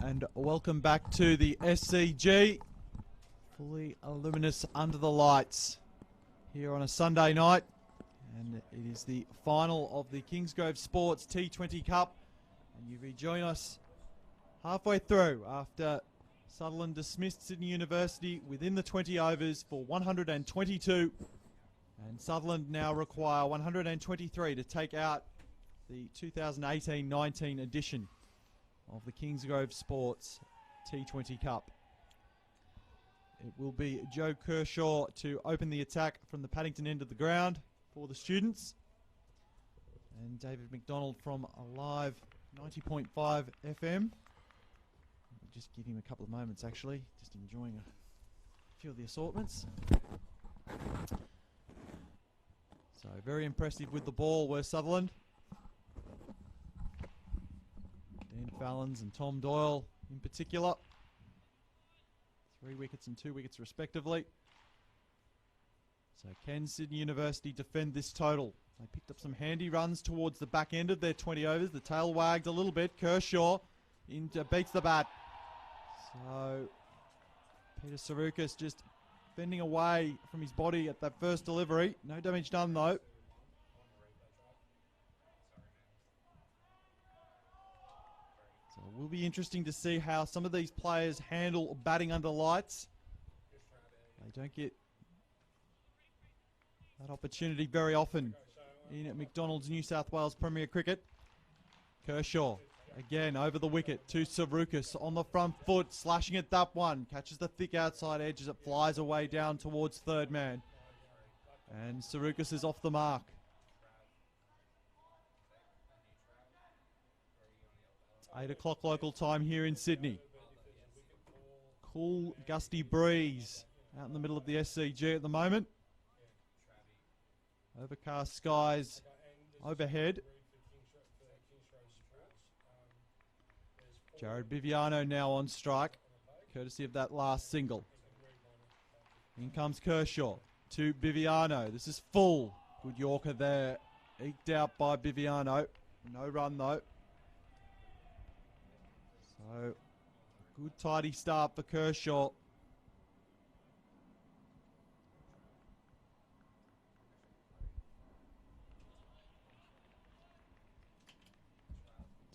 Speaker 5: and welcome back to the SCG. Fully luminous under the lights here on a Sunday night. And it is the final of the Kingsgrove Sports T20 Cup. And you rejoin us halfway through after Sutherland dismissed Sydney University within the 20 overs for 122. And Sutherland now require 123 to take out the 2018-19 edition of the Kingsgrove Sports T20 Cup. It will be Joe Kershaw to open the attack from the Paddington end of the ground for the students. And David McDonald from a live 90.5 FM. We'll just give him a couple of moments actually, just enjoying a few of the assortments. So very impressive with the ball were Sutherland. Dan Fallons and Tom Doyle in particular. 3 wickets and 2 wickets respectively. So can Sydney University defend this total? They picked up some handy runs towards the back end of their 20 overs. The tail wagged a little bit. Kershaw beats the bat. So Peter Sarukis just bending away from his body at that first delivery. No damage done though. So it will be interesting to see how some of these players handle batting under lights. They don't get that opportunity very often in McDonald's New South Wales Premier Cricket. Kershaw again over the wicket to Sarukis on the front foot, slashing at that one. Catches the thick outside edge as it flies away down towards third man. And Sarukis is off the mark. It's 8 o'clock local time here in Sydney. Cool, gusty breeze out in the middle of the SCG at the moment. Overcast skies overhead. Jared Biviano now on strike, courtesy of that last single. In comes Kershaw to Biviano. This is full. Good Yorker there, eked out by Biviano. No run though. So, good tidy start for Kershaw.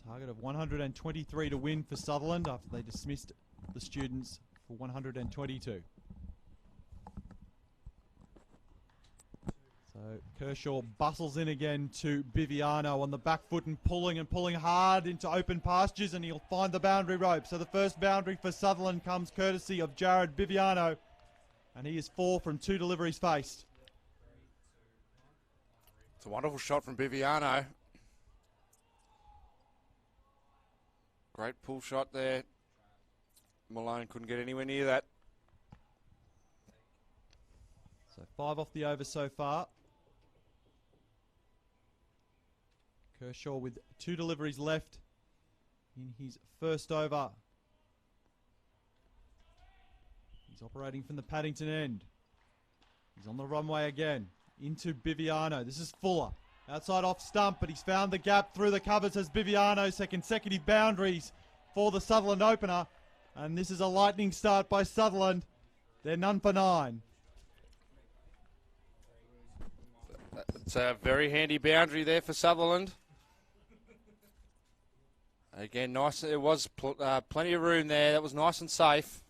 Speaker 5: Target of 123 to win for Sutherland after they dismissed the students for 122. So Kershaw bustles in again to Biviano on the back foot and pulling hard into open pastures, and he'll find the boundary rope. So the first boundary for Sutherland comes courtesy of Jared Biviano, and he is 4 from 2 deliveries faced.
Speaker 6: It's a wonderful shot from Biviano. Great pull shot there. Malone couldn't get anywhere near that.
Speaker 5: So 5 off the over so far. Kershaw with 2 deliveries left in his first over. He's operating from the Paddington end. He's on the runway again. Into Biviano. This is Fuller. Outside off stump, but he's found the gap through the covers as Biviano. Consecutive boundaries for the Sutherland opener. And this is a lightning start by Sutherland. They're none for 9.
Speaker 6: It's a very handy boundary there for Sutherland. Again, nice. There was plenty of room there. That was nice and safe.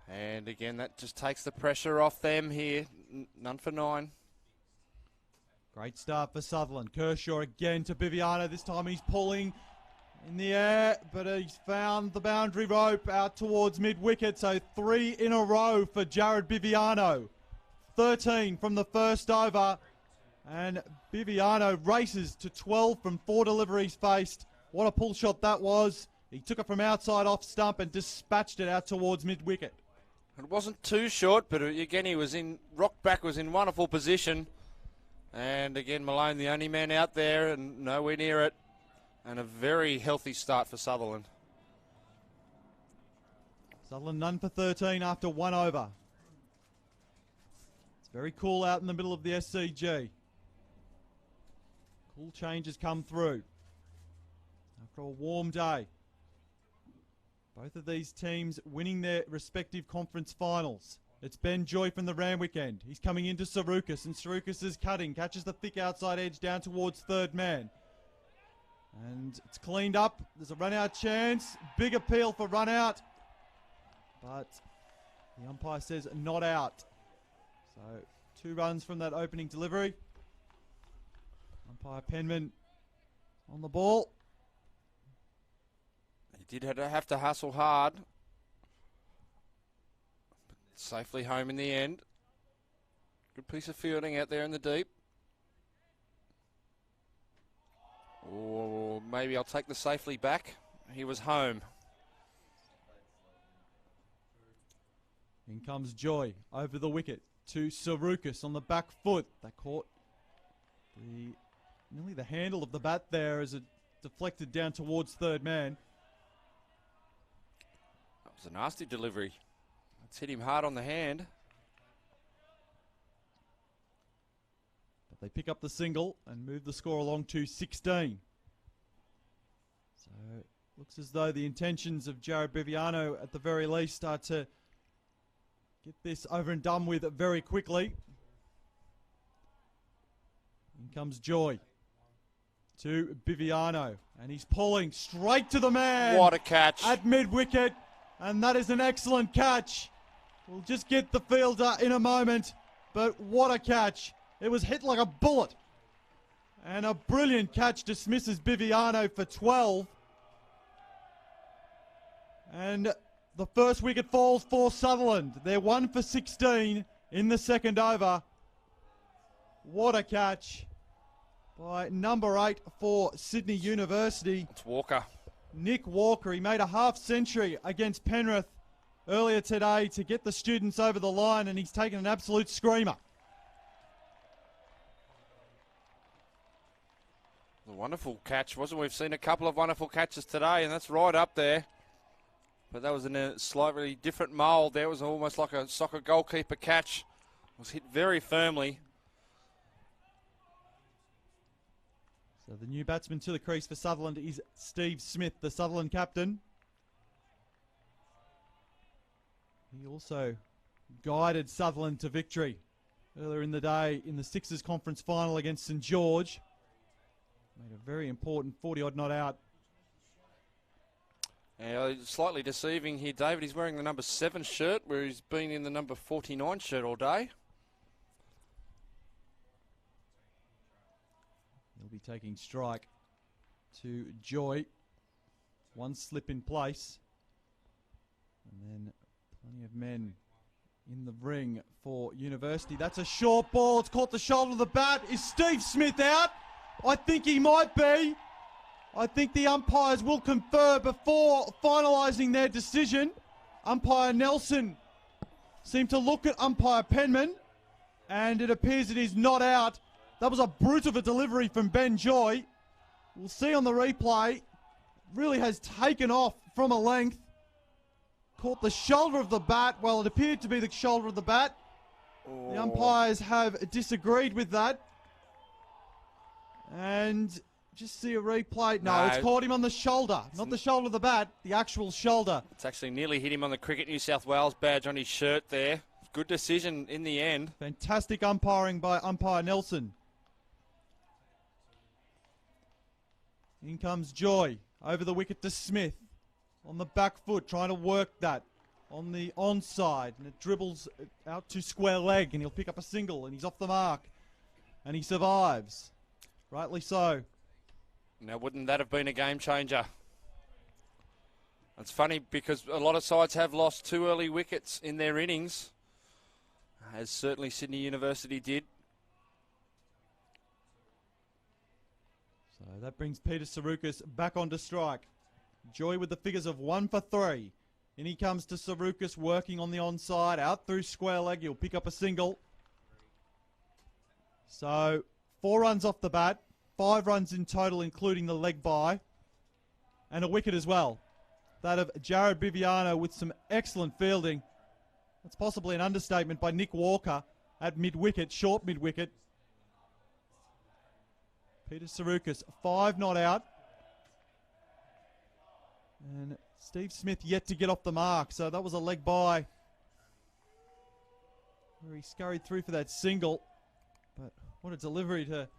Speaker 6: And again, that just takes the pressure off them here. None for 9.
Speaker 5: Great start for Sutherland. Kershaw again to Biviano. This time he's pulling in the air, but he's found the boundary rope out towards mid-wicket. So 3 in a row for Jared Biviano. 13 from the first over. And Biviano races to 12 from 4 deliveries faced. What a pull shot that was. He took it from outside off stump and dispatched it out towards mid-wicket.
Speaker 6: It wasn't too short, but again, he was in, rock back was in wonderful position. And again, Malone, the only man out there and nowhere near it. And a very healthy start for Sutherland.
Speaker 5: Sutherland none for 13 after 1 over. It's very cool out in the middle of the SCG. Cool changes come through after a warm day. Both of these teams winning their respective conference finals. It's Ben Joy from the Randwick end. He's coming into Sarukas, and Sarukas is cutting. Catches the thick outside edge down towards third man. And it's cleaned up. There's a run-out chance. Big appeal for run-out. But the umpire says not out. So 2 runs from that opening delivery. Umpire Penman on the ball.
Speaker 6: He did have to hustle hard. But safely home in the end. Good piece of fielding out there in the deep. Or maybe I'll take the safely back. He was home.
Speaker 5: In comes Joy over the wicket to Sarukas on the back foot. That caught nearly the handle of the bat there as it deflected down towards third man.
Speaker 6: That was a nasty delivery. It's hit him hard on the hand.
Speaker 5: But they pick up the single and move the score along to 16. So it looks as though the intentions of Jared Biviano at the very least start to get this over and done with very quickly. In comes Joy to Biviano, and he's pulling straight to the man.
Speaker 6: What a catch.
Speaker 5: At mid-wicket, and that is an excellent catch. We'll just get the fielder in a moment, but what a catch. It was hit like a bullet. And a brilliant catch dismisses Biviano for 12. And the first wicket falls for Sutherland. They're 1 for 16 in the second over. What a catch by number 8 for Sydney University.
Speaker 6: It's Walker.
Speaker 5: Nick Walker. He made a half century against Penrith earlier today to get the students over the line, and he's taken an absolute screamer.
Speaker 6: A wonderful catch, wasn't it? We've seen a couple of wonderful catches today, and that's right up there. But that was in a slightly different mould. There was almost like a soccer goalkeeper catch. It was hit very firmly.
Speaker 5: So the new batsman to the crease for Sutherland is Steve Smith, the Sutherland captain. He also guided Sutherland to victory earlier in the day in the Sixers conference final against St George. Made a very important 40-odd not out.
Speaker 6: Slightly deceiving here, David. He's wearing the number 7 shirt, where he's been in the number 49 shirt all day.
Speaker 5: He'll be taking strike to Joy. One slip in place. And then plenty of men in the ring for University. That's a short ball. It's caught the shoulder of the bat. Is Steve Smith out? I think he might be. I think the umpires will confer before finalising their decision. Umpire Nelson seemed to look at umpire Penman, and it appears it is not out. That was a brute of a delivery from Ben Joy. We'll see on the replay. Really has taken off from a length. Caught the shoulder of the bat. Well, it appeared to be the shoulder of the bat. The umpires have disagreed with that. And just see a replay. No, it's caught him on the shoulder. Not the shoulder of the bat, the actual shoulder.
Speaker 6: It's actually nearly hit him on the Cricket New South Wales badge on his shirt there. Good decision in the end.
Speaker 5: Fantastic umpiring by umpire Nelson. In comes Joy. Over the wicket to Smith. On the back foot, trying to work that. On the onside. And it dribbles out to square leg. And he'll pick up a single. And he's off the mark. And he survives. Rightly so.
Speaker 6: Now, wouldn't that have been a game changer? It's funny because a lot of sides have lost 2 early wickets in their innings, as certainly Sydney University did.
Speaker 5: So that brings Peter Sarukas back onto strike. Joy with the figures of 1 for 3. In he comes to Sarukas working on the onside, out through square leg. He'll pick up a single. So 4 runs off the bat. 5 runs in total, including the leg bye. And a wicket as well. That of Jared Biviano with some excellent fielding. That's possibly an understatement by Nick Walker at mid-wicket, short mid-wicket. Peter Sarukas, 5 not out. And Steve Smith yet to get off the mark, so that was a leg by where he scurried through for that single. But what a delivery to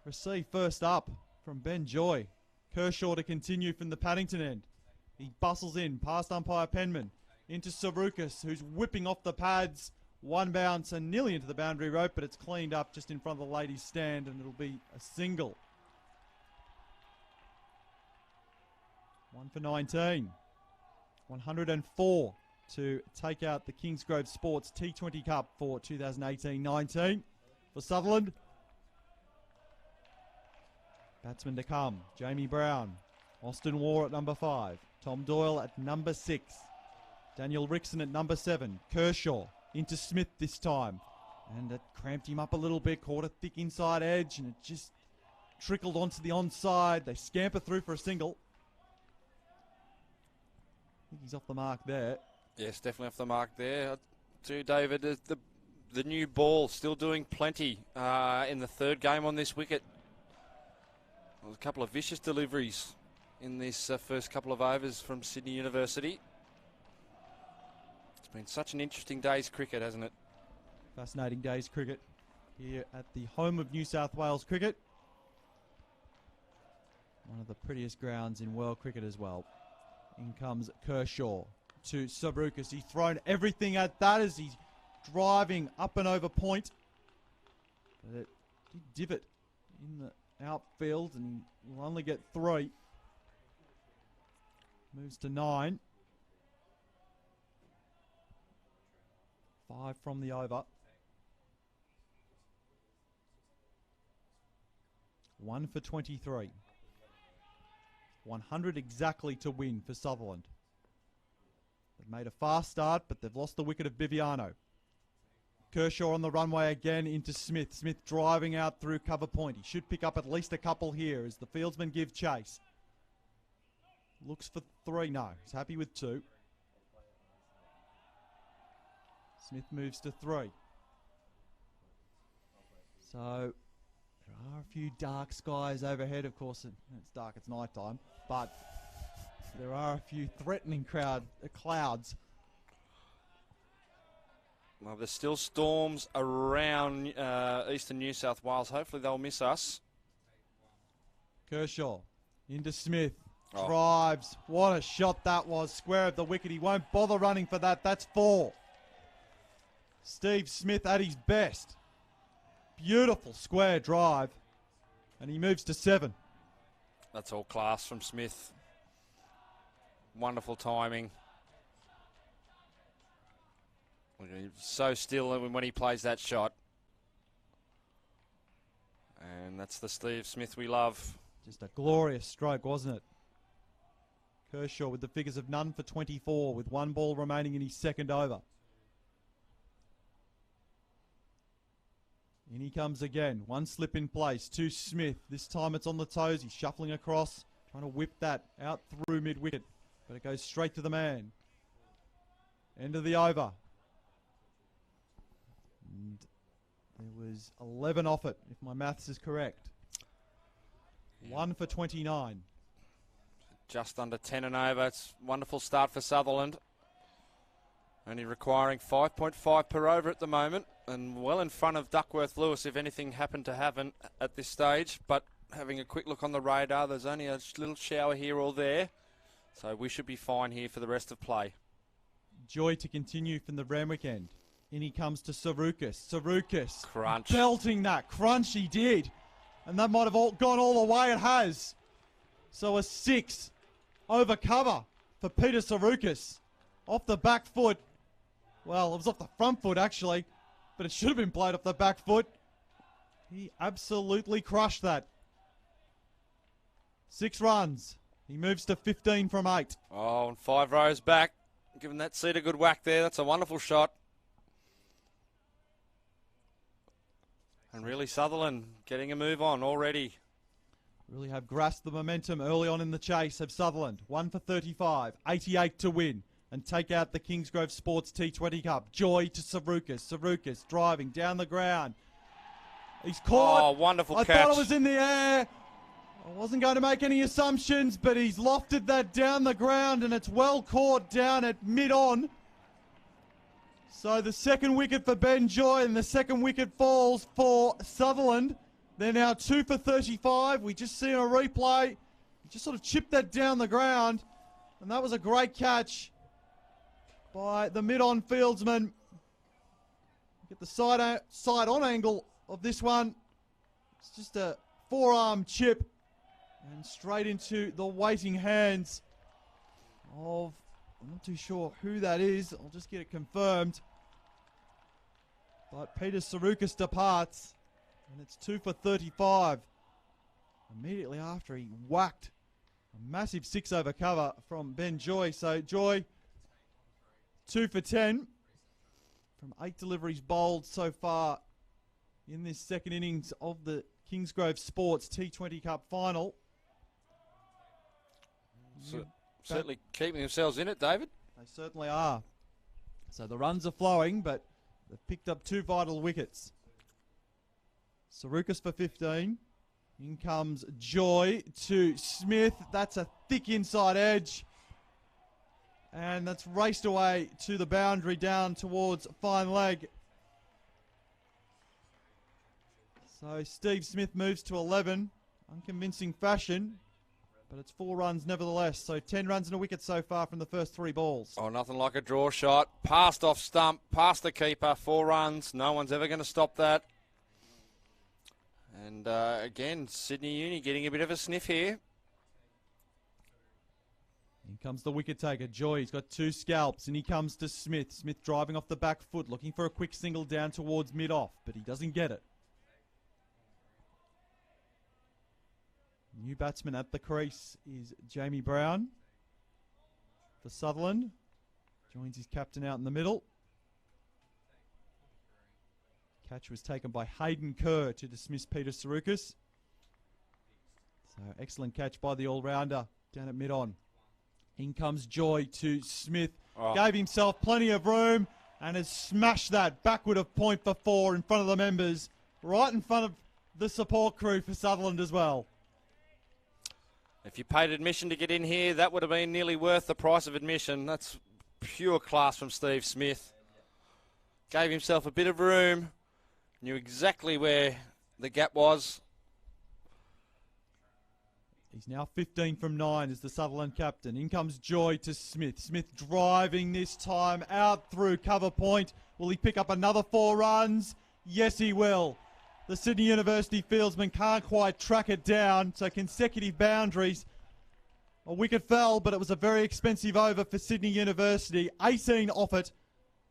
Speaker 5: receive first up from Ben Joy. Kershaw to continue from the Paddington end. He bustles in past umpire Penman into Sarukas, who's whipping off the pads. One bounce and nearly into the boundary rope, but it's cleaned up just in front of the ladies' stand, and it'll be a single. 1 for 19. 104 to take out the Kingsgrove Sports T20 Cup for 2018-19. For Sutherland, batsmen to come: Jamie Brown, Austin Waugh at number 5, Tom Doyle at number 6, Daniel Rickson at number 7, Kershaw into Smith this time, and it cramped him up a little bit, caught a thick inside edge, and it just trickled onto the onside. They scamper through for a single. I think he's off the mark there. Yes,
Speaker 6: definitely off the mark there. Too, David, the new ball still doing plenty in the third game on this wicket. There was a couple of vicious deliveries in this first couple of overs from Sydney University. It's been such an interesting day's cricket, hasn't it?
Speaker 5: Fascinating day's cricket here at the home of New South Wales cricket. One of the prettiest grounds in world cricket as well. In comes Kershaw to Sarukas. He's thrown everything at that as he's driving up and over point. But it did divot in the outfield, and he will only get 3. Moves to 9. 5 from the over. 1 for 23. 100 exactly to win for Sutherland. They've made a fast start, but they've lost the wicket of Viviano. Kershaw on the runway again into Smith. Smith driving out through cover point. He should pick up at least a couple here as the fieldsmen give chase. Looks for 3. No, he's happy with 2. Smith moves to 3. So there are a few dark skies overhead. Of course, it's dark, it's night time, but there are a few threatening clouds.
Speaker 6: Well, there's still storms around eastern New South Wales. Hopefully they'll miss us.
Speaker 5: Kershaw into Smith. Drives. What a shot that was. Square of the wicket. He won't bother running for that. That's 4. Steve Smith at his best. Beautiful square drive. And he moves to 7.
Speaker 6: That's all class from Smith. Wonderful timing. He's so still when he plays that shot. And that's the Steve Smith we love.
Speaker 5: Just a glorious stroke, wasn't it? Kershaw with the figures of none for 24 with 1 ball remaining in his second over. In he comes again. 1 slip in place to Smith. This time it's on the toes. He's shuffling across, trying to whip that out through mid-wicket. But it goes straight to the man. End of the over. And there was 11 off it, if my maths is correct. 1 for 29.
Speaker 6: Just under 10 and over. It's a wonderful start for Sutherland. Only requiring 5.5 per over at the moment, and well in front of Duckworth Lewis if anything happened to happen at this stage. But having a quick look on the radar, there's only a little shower here or there, so we should be fine here for the rest of play.
Speaker 5: Joy to continue from the Randwick end. In he comes to Sarukas. Sarukas
Speaker 6: crunch,
Speaker 5: belting that crunch he did, and that might have gone all the way. It has. So a 6 over cover for Peter Sarukas off the back foot. Well, it was off the front foot actually, but it should have been played off the back foot. He absolutely crushed that. 6 runs. He moves to 15 from 8.
Speaker 6: Oh, and 5 rows back. Giving that seat a good whack there. That's a wonderful shot. And really Sutherland getting a move on already.
Speaker 5: Really have grasped the momentum early on in the chase of Sutherland. 1 for 35, 88 to win and take out the Kingsgrove Sports T20 Cup. Joy to Sarukas. Sarukas driving down the ground. He's caught.
Speaker 6: Oh, wonderful catch.
Speaker 5: I thought it was in the air. I wasn't going to make any assumptions, but he's lofted that down the ground, and it's well caught down at mid-on. So the second wicket for Ben Joy, and the second wicket falls for Sutherland. They're now 2 for 35. We just see a replay. He just sort of chipped that down the ground, and that was a great catch by the mid-on fieldsman. Get the side-on angle of this one. It's just a forearm chip and straight into the waiting hands of, I'm not too sure who that is. I'll just get it confirmed. But Peter Sutherland departs, and it's 2 for 35. Immediately after he whacked a massive 6-over cover from Ben Joy. So Joy, 2 for 10 from 8 deliveries bowled so far in this second innings of the Kingsgrove Sports T20 Cup final.
Speaker 6: Certainly keeping themselves in it, David.
Speaker 5: They certainly are. So the runs are flowing, but they've picked up 2 vital wickets. Sutherland for 15. In comes Joy to Smith. That's a thick inside edge. And that's raced away to the boundary down towards fine leg. So Steve Smith moves to 11. Unconvincing fashion, but it's 4 runs nevertheless. So 10 runs and a wicket so far from the first 3 balls.
Speaker 6: Oh, nothing like a draw shot. Passed off stump, past the keeper, 4 runs. No one's ever going to stop that. And again, Sydney Uni getting a bit of a sniff here.
Speaker 5: In comes the wicket taker, Joy. He's got 2 scalps, and he comes to Smith. Smith driving off the back foot, looking for a quick single down towards mid-off, but he doesn't get it. New batsman at the crease is Jamie Brown for Sutherland. Joins his captain out in the middle. Catch was taken by Hayden Kerr to dismiss Peter Sutherland. So excellent catch by the all-rounder down at mid-on. In comes Joy to Smith.
Speaker 6: Oh.
Speaker 5: Gave himself plenty of room and has smashed that backward of point for 4 in front of the members. Right in front of the support crew for Sutherland as well.
Speaker 6: If you paid admission to get in here, that would have been nearly worth the price of admission. That's pure class from Steve Smith. Gave himself a bit of room. Knew exactly where the gap was.
Speaker 5: He's now 15 from 9 as the Sutherland captain. In comes Joy to Smith. Smith driving this time out through cover point. Will he pick up another 4 runs? Yes, he will. The Sydney University fieldsman can't quite track it down, so consecutive boundaries. A wicket fell, but it was a very expensive over for Sydney University. 18 off it,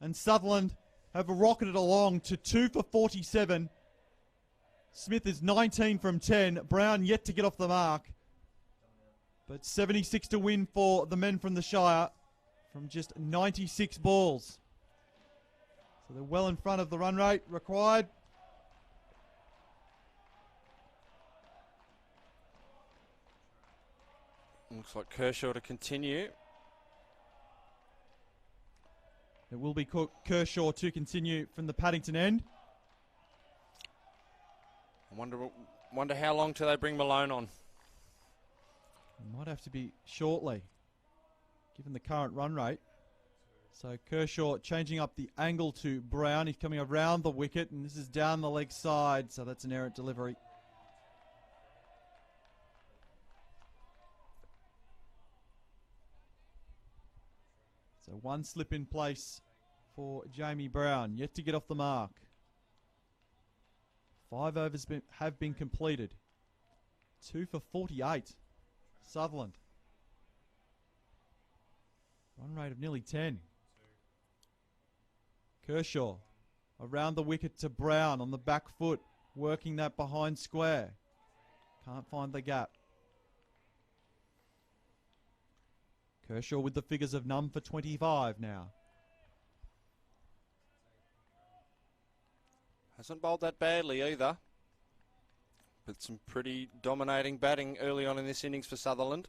Speaker 5: and Sutherland have rocketed along to 2 for 47. Smith is 19 from 10. Brown yet to get off the mark. But 76 to win for the men from the Shire from just 96 balls. So they're well in front of the run rate required.
Speaker 6: Looks like Kershaw to continue.
Speaker 5: It will be Kershaw to continue from the Paddington end.
Speaker 6: I wonder how long till they bring Malone on.
Speaker 5: It might have to be shortly, given the current run rate. So Kershaw changing up the angle to Brown. He's coming around the wicket, and this is down the leg side, so that's an errant delivery. So 1 slip in place for Jamie Brown, yet to get off the mark. 5 overs have been completed. 2 for 48. Sutherland. Run rate of nearly 10. Kershaw around the wicket to Brown on the back foot, working that behind square. Can't find the gap. Kershaw with the figures of none for 25 now.
Speaker 6: Hasn't bowled that badly either. But some pretty dominating batting early on in this innings for Sutherland.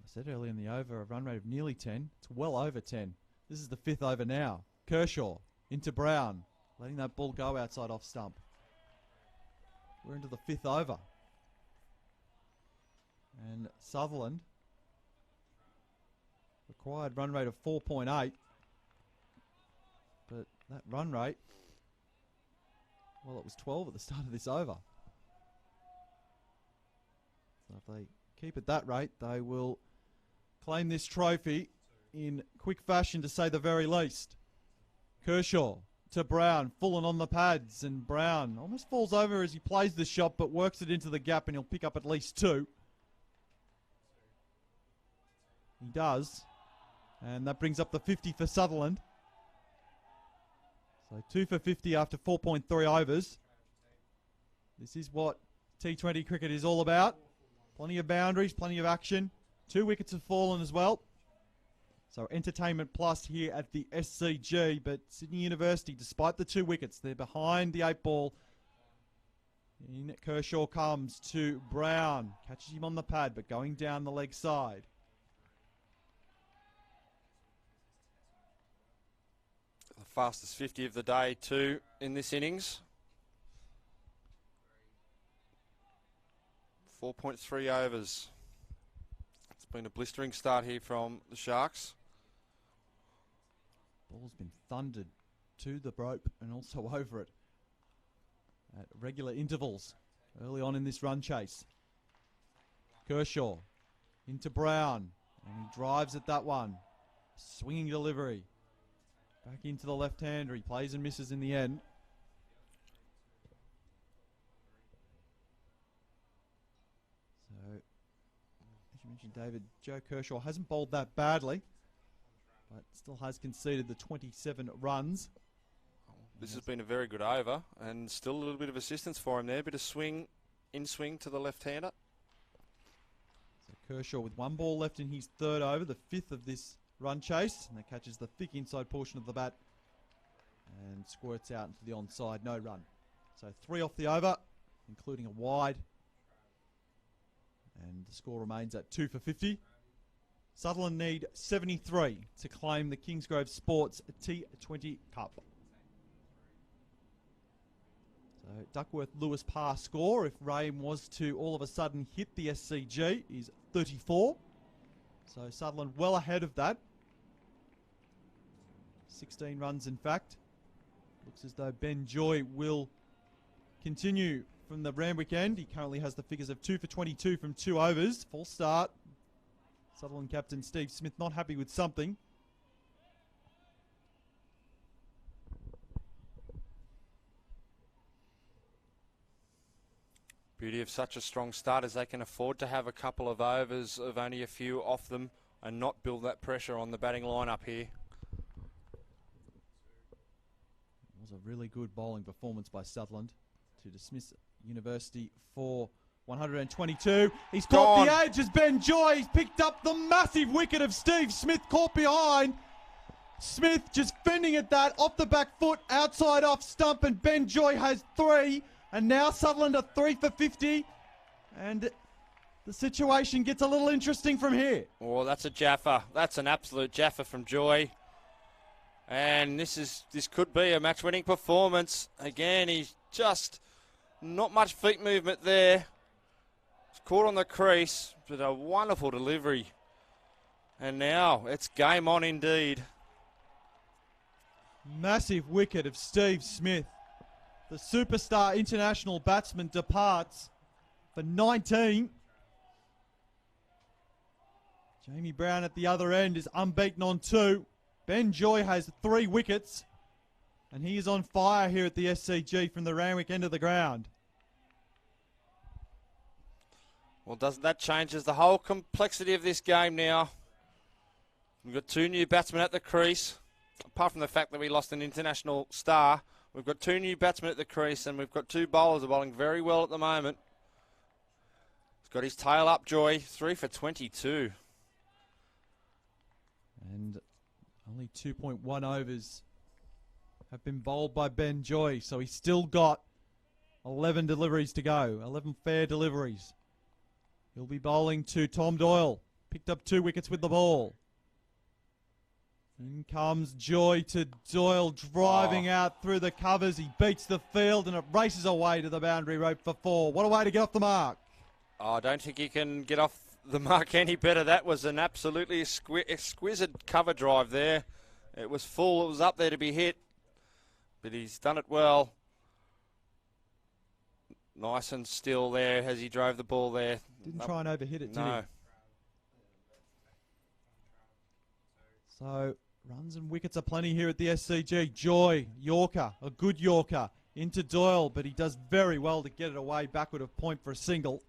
Speaker 5: I said earlier in the over, a run rate of nearly 10. It's well over 10. This is the 5th over now. Kershaw into Brown, letting that ball go outside off stump. We're into the 5th over. And Sutherland, required run rate of 4.8. But that run rate, well, it was 12 at the start of this over. So if they keep at that rate, they will claim this trophy in quick fashion, to say the very least. Kershaw to Brown, Fullen on the pads, and Brown almost falls over as he plays the shot, but works it into the gap, and he'll pick up at least 2. He does, and that brings up the 50 for Sutherland. So 2 for 50 after 4.3 overs. This is what T20 cricket is all about. Plenty of boundaries, plenty of action. 2 wickets have fallen as well. So entertainment plus here at the SCG. But Sydney University, despite the 2 wickets, they're behind the 8 ball. In Kershaw comes to Brown. Catches him on the pad, but going down the leg side.
Speaker 6: The fastest 50 of the day too in this innings. 4.3 overs. It's been a blistering start here from the Sharks.
Speaker 5: Ball's been thundered to the rope and also over it at regular intervals early on in this run chase. Kershaw into Brown, and he drives at that one. Swinging delivery. Back into the left-hander. He plays and misses in the end. So, as you mentioned, David, Joe Kershaw hasn't bowled that badly, but still has conceded the 27 runs.
Speaker 6: This has been a very good over, and still a little bit of assistance for him there. Bit of swing, in swing to the left-hander.
Speaker 5: So Kershaw with 1 ball left in his 3rd over, the 5th of this run chase, and that catches the thick inside portion of the bat and squirts out into the onside, no run. So 3 off the over, including a wide, and the score remains at 2 for 50. Sutherland need 73 to claim the Kingsgrove Sports T20 Cup. So Duckworth-Lewis par score, if rain was to all of a sudden hit the SCG, is 34. So Sutherland well ahead of that. 16 runs, in fact. Looks as though Ben Joy will continue from the Randwick end. He currently has the figures of 2 for 22 from 2 overs. Full start. Sutherland captain Steve Smith not happy with something.
Speaker 6: Beauty of such a strong start is they can afford to have a couple of overs of only a few off them and not build that pressure on the batting lineup here.
Speaker 5: It was a really good bowling performance by Sutherland to dismiss University for 122. He's caught the edge as Ben Joy. He's picked up the massive wicket of Steve Smith, caught behind. Smith just fending at that off the back foot, outside off stump, and Ben Joy has 3. And now Sutherland are 3 for 50. And the situation gets a little interesting from here.
Speaker 6: Oh, that's a jaffer. That's an absolute jaffer from Joy. And this could be a match-winning performance. Again, he's just not much feet movement there. He's caught on the crease, but a wonderful delivery. And now it's game on indeed.
Speaker 5: Massive wicket of Steve Smith. The superstar international batsman departs for 19. Jamie Brown at the other end is unbeaten on 2. Ben Joy has 3 wickets, and he is on fire here at the SCG from the Randwick end of the ground.
Speaker 6: Well, doesn't that changes the whole complexity of this game now? We've got 2 new batsmen at the crease. Apart from the fact that we lost an international star, we've got 2 new batsmen at the crease, and we've got 2 bowlers bowling very well at the moment. He's got his tail up, Joy, 3 for 22.
Speaker 5: And only 2.1 overs have been bowled by Ben Joy, so he's still got 11 deliveries to go, 11 fair deliveries. He'll be bowling to Tom Doyle, picked up 2 wickets with the ball. In comes Joy to Doyle, driving out through the covers. He beats the field and it races away to the boundary rope for 4. What a way to get off the mark.
Speaker 6: Oh, I don't think he can get off the mark any better. That was an absolutely exquisite cover drive there. It was full. It was up there to be hit. But he's done it well. Nice and still there as he drove the ball there.
Speaker 5: Didn't try and overhit it, did he?
Speaker 6: No.
Speaker 5: So, runs and wickets are plenty here at the SCG. Joy, Yorker, a good Yorker, into Doyle, but he does very well to get it away backward of point for a single.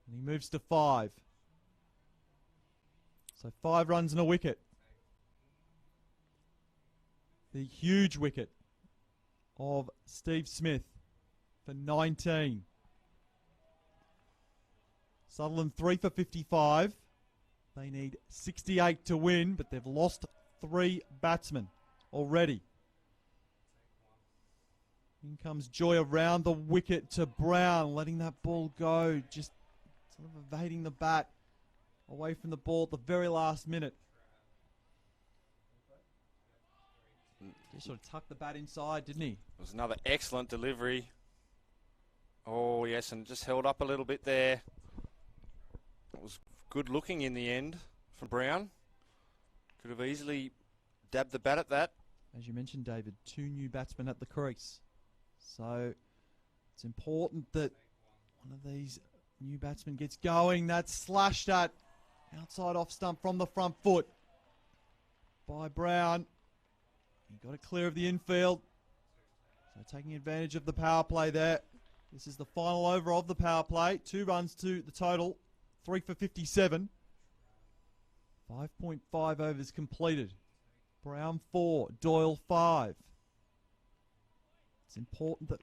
Speaker 5: And he moves to 5. So 5 runs and a wicket. The huge wicket of Steve Smith for 19. Sutherland 3 for 55. They need 68 to win, but they've lost 3 batsmen already. In comes Joy around the wicket to Brown, letting that ball go, just sort of evading the bat away from the ball at the very last minute. Just sort of tucked the bat inside, didn't he?
Speaker 6: It was another excellent delivery. Oh, yes, and just held up a little bit there. It was good looking in the end from Brown. Could have easily dabbed the bat at that.
Speaker 5: As you mentioned, David, 2 new batsmen at the crease. So it's important that one of these new batsmen gets going. That's slashed at outside off stump from the front foot by Brown. He got it clear of the infield. So taking advantage of the power play there. This is the final over of the power play. 2 runs to the total. 3 for 57. 5.5 overs completed. Brown 4, Doyle 5. It's important that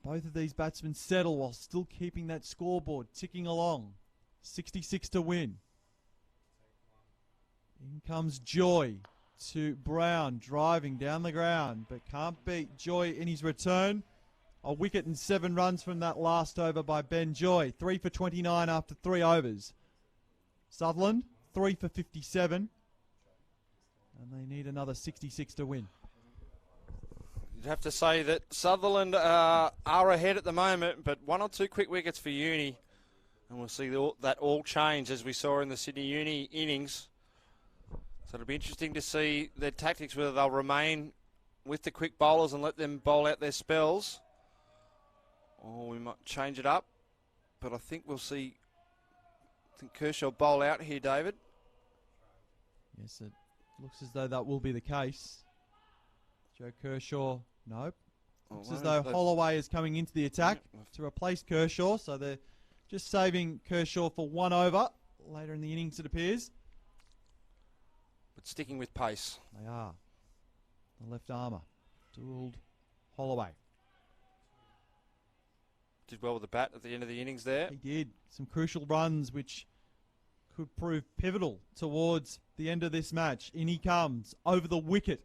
Speaker 5: both of these batsmen settle while still keeping that scoreboard ticking along. 66 to win. In comes Joy to Brown, driving down the ground, but can't beat Joy in his return. A wicket and 7 runs from that last over by Ben Joy. 3 for 29 after 3 overs. Sutherland, 3 for 57. And they need another 66 to win.
Speaker 6: You'd have to say that Sutherland are ahead at the moment, but 1 or 2 quick wickets for Uni. And we'll see that all change as we saw in the Sydney Uni innings. So it'll be interesting to see their tactics, whether they'll remain with the quick bowlers and let them bowl out their spells. Or we might change it up. But I think we'll see Kershaw bowl out here, David.
Speaker 5: Yes, it looks as though that will be the case. Joe Kershaw, nope. Looks as though Holloway is coming into the attack to replace Kershaw. So they're just saving Kershaw for 1 over later in the innings, it appears.
Speaker 6: But sticking with pace.
Speaker 5: They are. The left armour, Dould Holloway.
Speaker 6: Did well with the bat at the end of the innings there.
Speaker 5: He did. Some crucial runs which could prove pivotal towards the end of this match. In he comes, over the wicket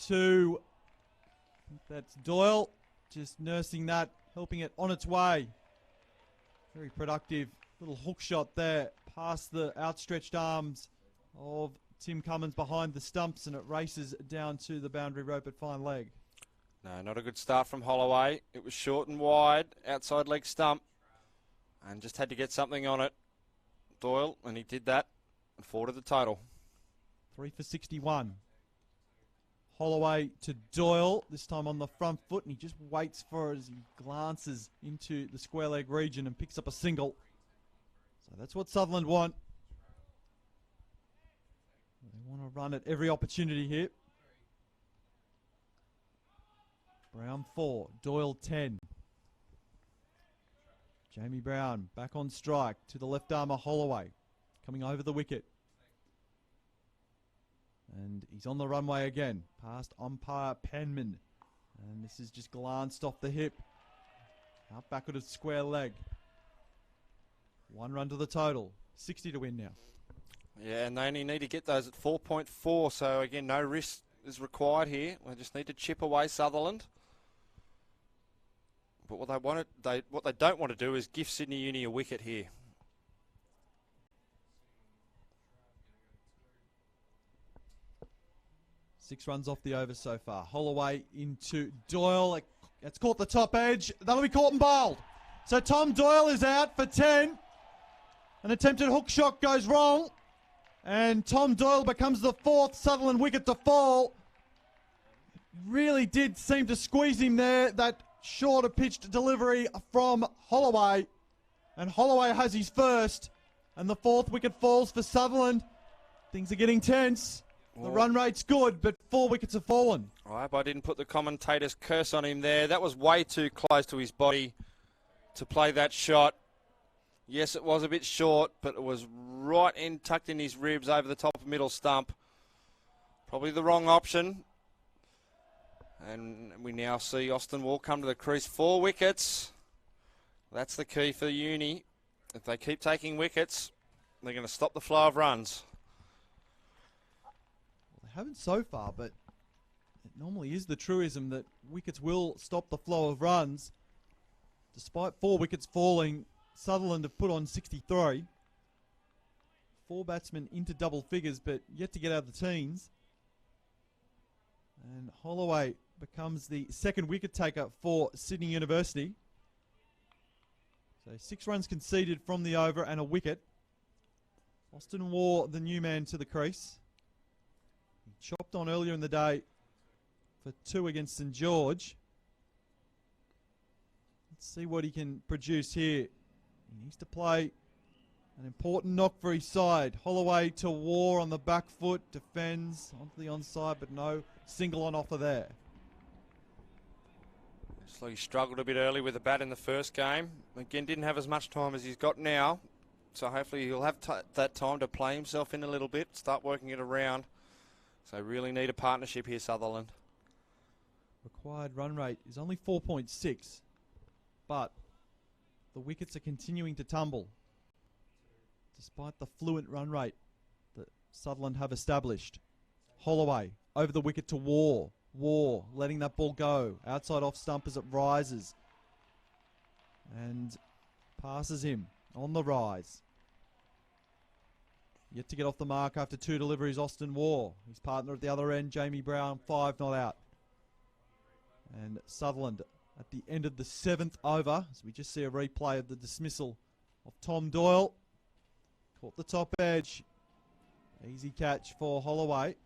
Speaker 5: to, that's Doyle, just nursing that, helping it on its way. Very productive little hook shot there, past the outstretched arms of Tim Cummins behind the stumps, and it races down to the boundary rope at fine leg.
Speaker 6: No, not a good start from Holloway. It was short and wide, outside leg stump, and just had to get something on it. Doyle, and he did that, and 4 to the total.
Speaker 5: 3 for 61. Holloway to Doyle, this time on the front foot, and he just waits for it as he glances into the square leg region and picks up a single. So that's what Sutherland want. They want to run at every opportunity here. Brown 4, Doyle 10. Jamie Brown back on strike to the left armour Holloway, coming over the wicket. And he's on the runway again, past umpire Penman. And this is just glanced off the hip. Out backward of square leg. 1 run to the total. 60 to win now.
Speaker 6: Yeah, and they only need to get those at 4.4. So again, no risk is required here. They just need to chip away Sutherland. But what they don't want to do is give Sydney Uni a wicket here.
Speaker 5: Six runs off the over so far. Holloway into Doyle. It's caught the top edge. That'll be caught and bowled. So Tom Doyle is out for 10. An attempted hook shot goes wrong. And Tom Doyle becomes the fourth Sutherland wicket to fall. Really did seem to squeeze him there. That shorter pitched delivery from Holloway. And Holloway has his first. And the fourth wicket falls for Sutherland. Things are getting tense. The run rate's good, but 4 wickets have fallen.
Speaker 6: I hope I didn't put the commentator's curse on him there. That was way too close to his body to play that shot. Yes, it was a bit short, but it was right in, tucked in his ribs over the top of middle stump. Probably the wrong option. And we now see Austin Wall come to the crease. 4 wickets. That's the key for Uni. If they keep taking wickets, they're going to stop the flow of runs.
Speaker 5: They haven't so far, but it normally is the truism that wickets will stop the flow of runs. Despite 4 wickets falling, Sutherland have put on 63. 4 batsmen into double figures, but yet to get out of the teens. And Holloway becomes the second wicket taker for Sydney University. So 6 runs conceded from the over and a wicket. Austin Waugh, the new man to the crease. He chopped on earlier in the day for 2 against St George. Let's see what he can produce here. He needs to play an important knock for his side. Holloway to Waugh on the back foot, defends onto the onside, but no single on offer there.
Speaker 6: Looks like he struggled a bit early with the bat in the first game. Again, didn't have as much time as he's got now. So hopefully he'll have that time to play himself in a little bit, start working it around. So really need a partnership here, Sutherland.
Speaker 5: Required run rate is only 4.6, but the wickets are continuing to tumble, despite the fluent run rate that Sutherland have established. Holloway over the wicket to Waugh. Waugh letting that ball go. Outside off stump as it rises. And passes him on the rise. Yet to get off the mark after 2 deliveries, Austin Waugh. His partner at the other end, Jamie Brown, 5 not out. And Sutherland at the end of the 7th over, as we just see a replay of the dismissal of Tom Doyle. Caught the top edge. Easy catch for Holloway.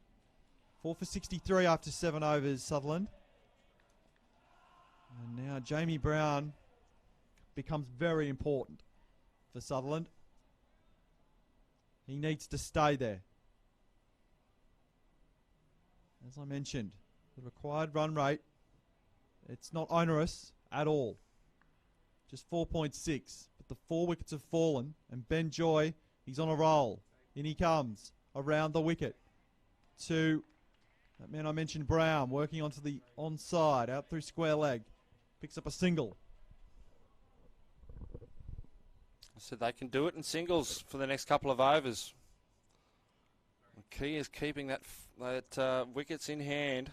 Speaker 5: 4 for 63 after 7 overs, Sutherland. And now Jamie Brown becomes very important for Sutherland. He needs to stay there. As I mentioned, the required run rate, it's not onerous at all. Just 4.6, but the 4 wickets have fallen, and Ben Joy, he's on a roll. In he comes, around the wicket, to that man I mentioned, Brown, working onto the onside, out through square leg, picks up a single.
Speaker 6: I said they can do it in singles for the next couple of overs. The key is keeping that wickets in hand.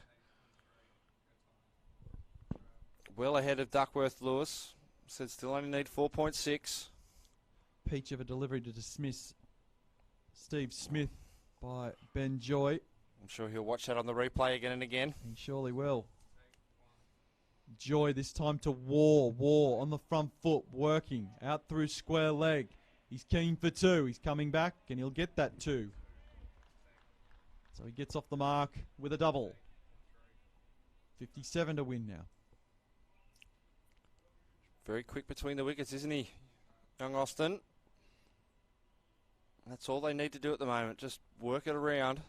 Speaker 6: Well ahead of Duckworth Lewis. Said still only need 4.6.
Speaker 5: Peach of a delivery to dismiss Steve Smith by Ben Joy.
Speaker 6: I'm sure he'll watch that on the replay again and again.
Speaker 5: He surely will. Joy this time to Waugh. Waugh on the front foot, working out through square leg. He's keen for 2. He's coming back and he'll get that 2. So he gets off the mark with a double. 57 to win now.
Speaker 6: Very quick between the wickets, isn't he, young Austin? That's all they need to do at the moment. Just work it around.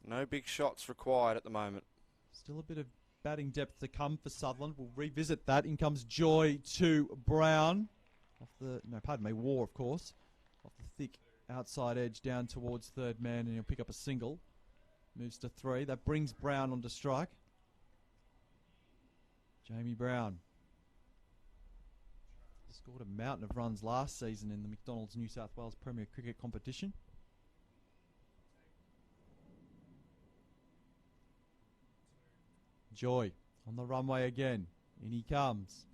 Speaker 6: No big shots required at the moment.
Speaker 5: Still a bit of batting depth to come for Sutherland. We'll revisit that. In comes Joy to Brown. Waugh, of course. Off the thick outside edge down towards third man, and he'll pick up a single. Moves to 3. That brings Brown onto strike. Jamie Brown scored a mountain of runs last season in the McDonald's New South Wales Premier Cricket competition. Joy on the runway again. In he comes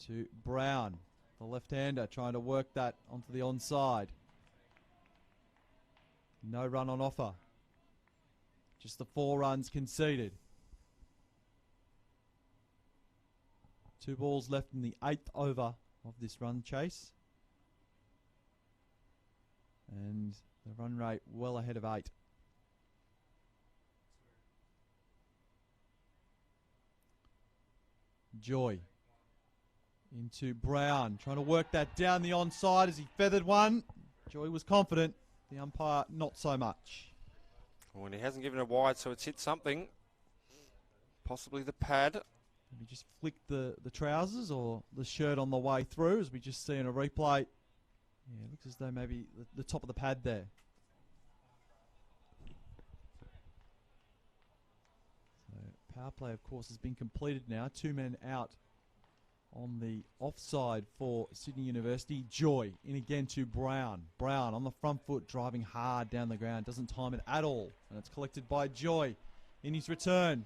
Speaker 5: to Brown, the left-hander, trying to work that onto the onside. No run on offer. Just the 4 runs conceded. 2 balls left in the 8th over of this run chase. And the run rate well ahead of 8. Joy into Brown, trying to work that down the onside as he feathered one. Joy was confident, the umpire not so much.
Speaker 6: Well, he hasn't given it wide, so it's hit something. Possibly the pad.
Speaker 5: Maybe just flick the trousers or the shirt on the way through, as we just see in a replay. Yeah, it looks as though maybe the top of the pad there. So power play, of course, has been completed now. 2 men out on the offside for Sydney University. Joy in again to Brown. Brown on the front foot, driving hard down the ground. Doesn't time it at all. And it's collected by Joy in his return.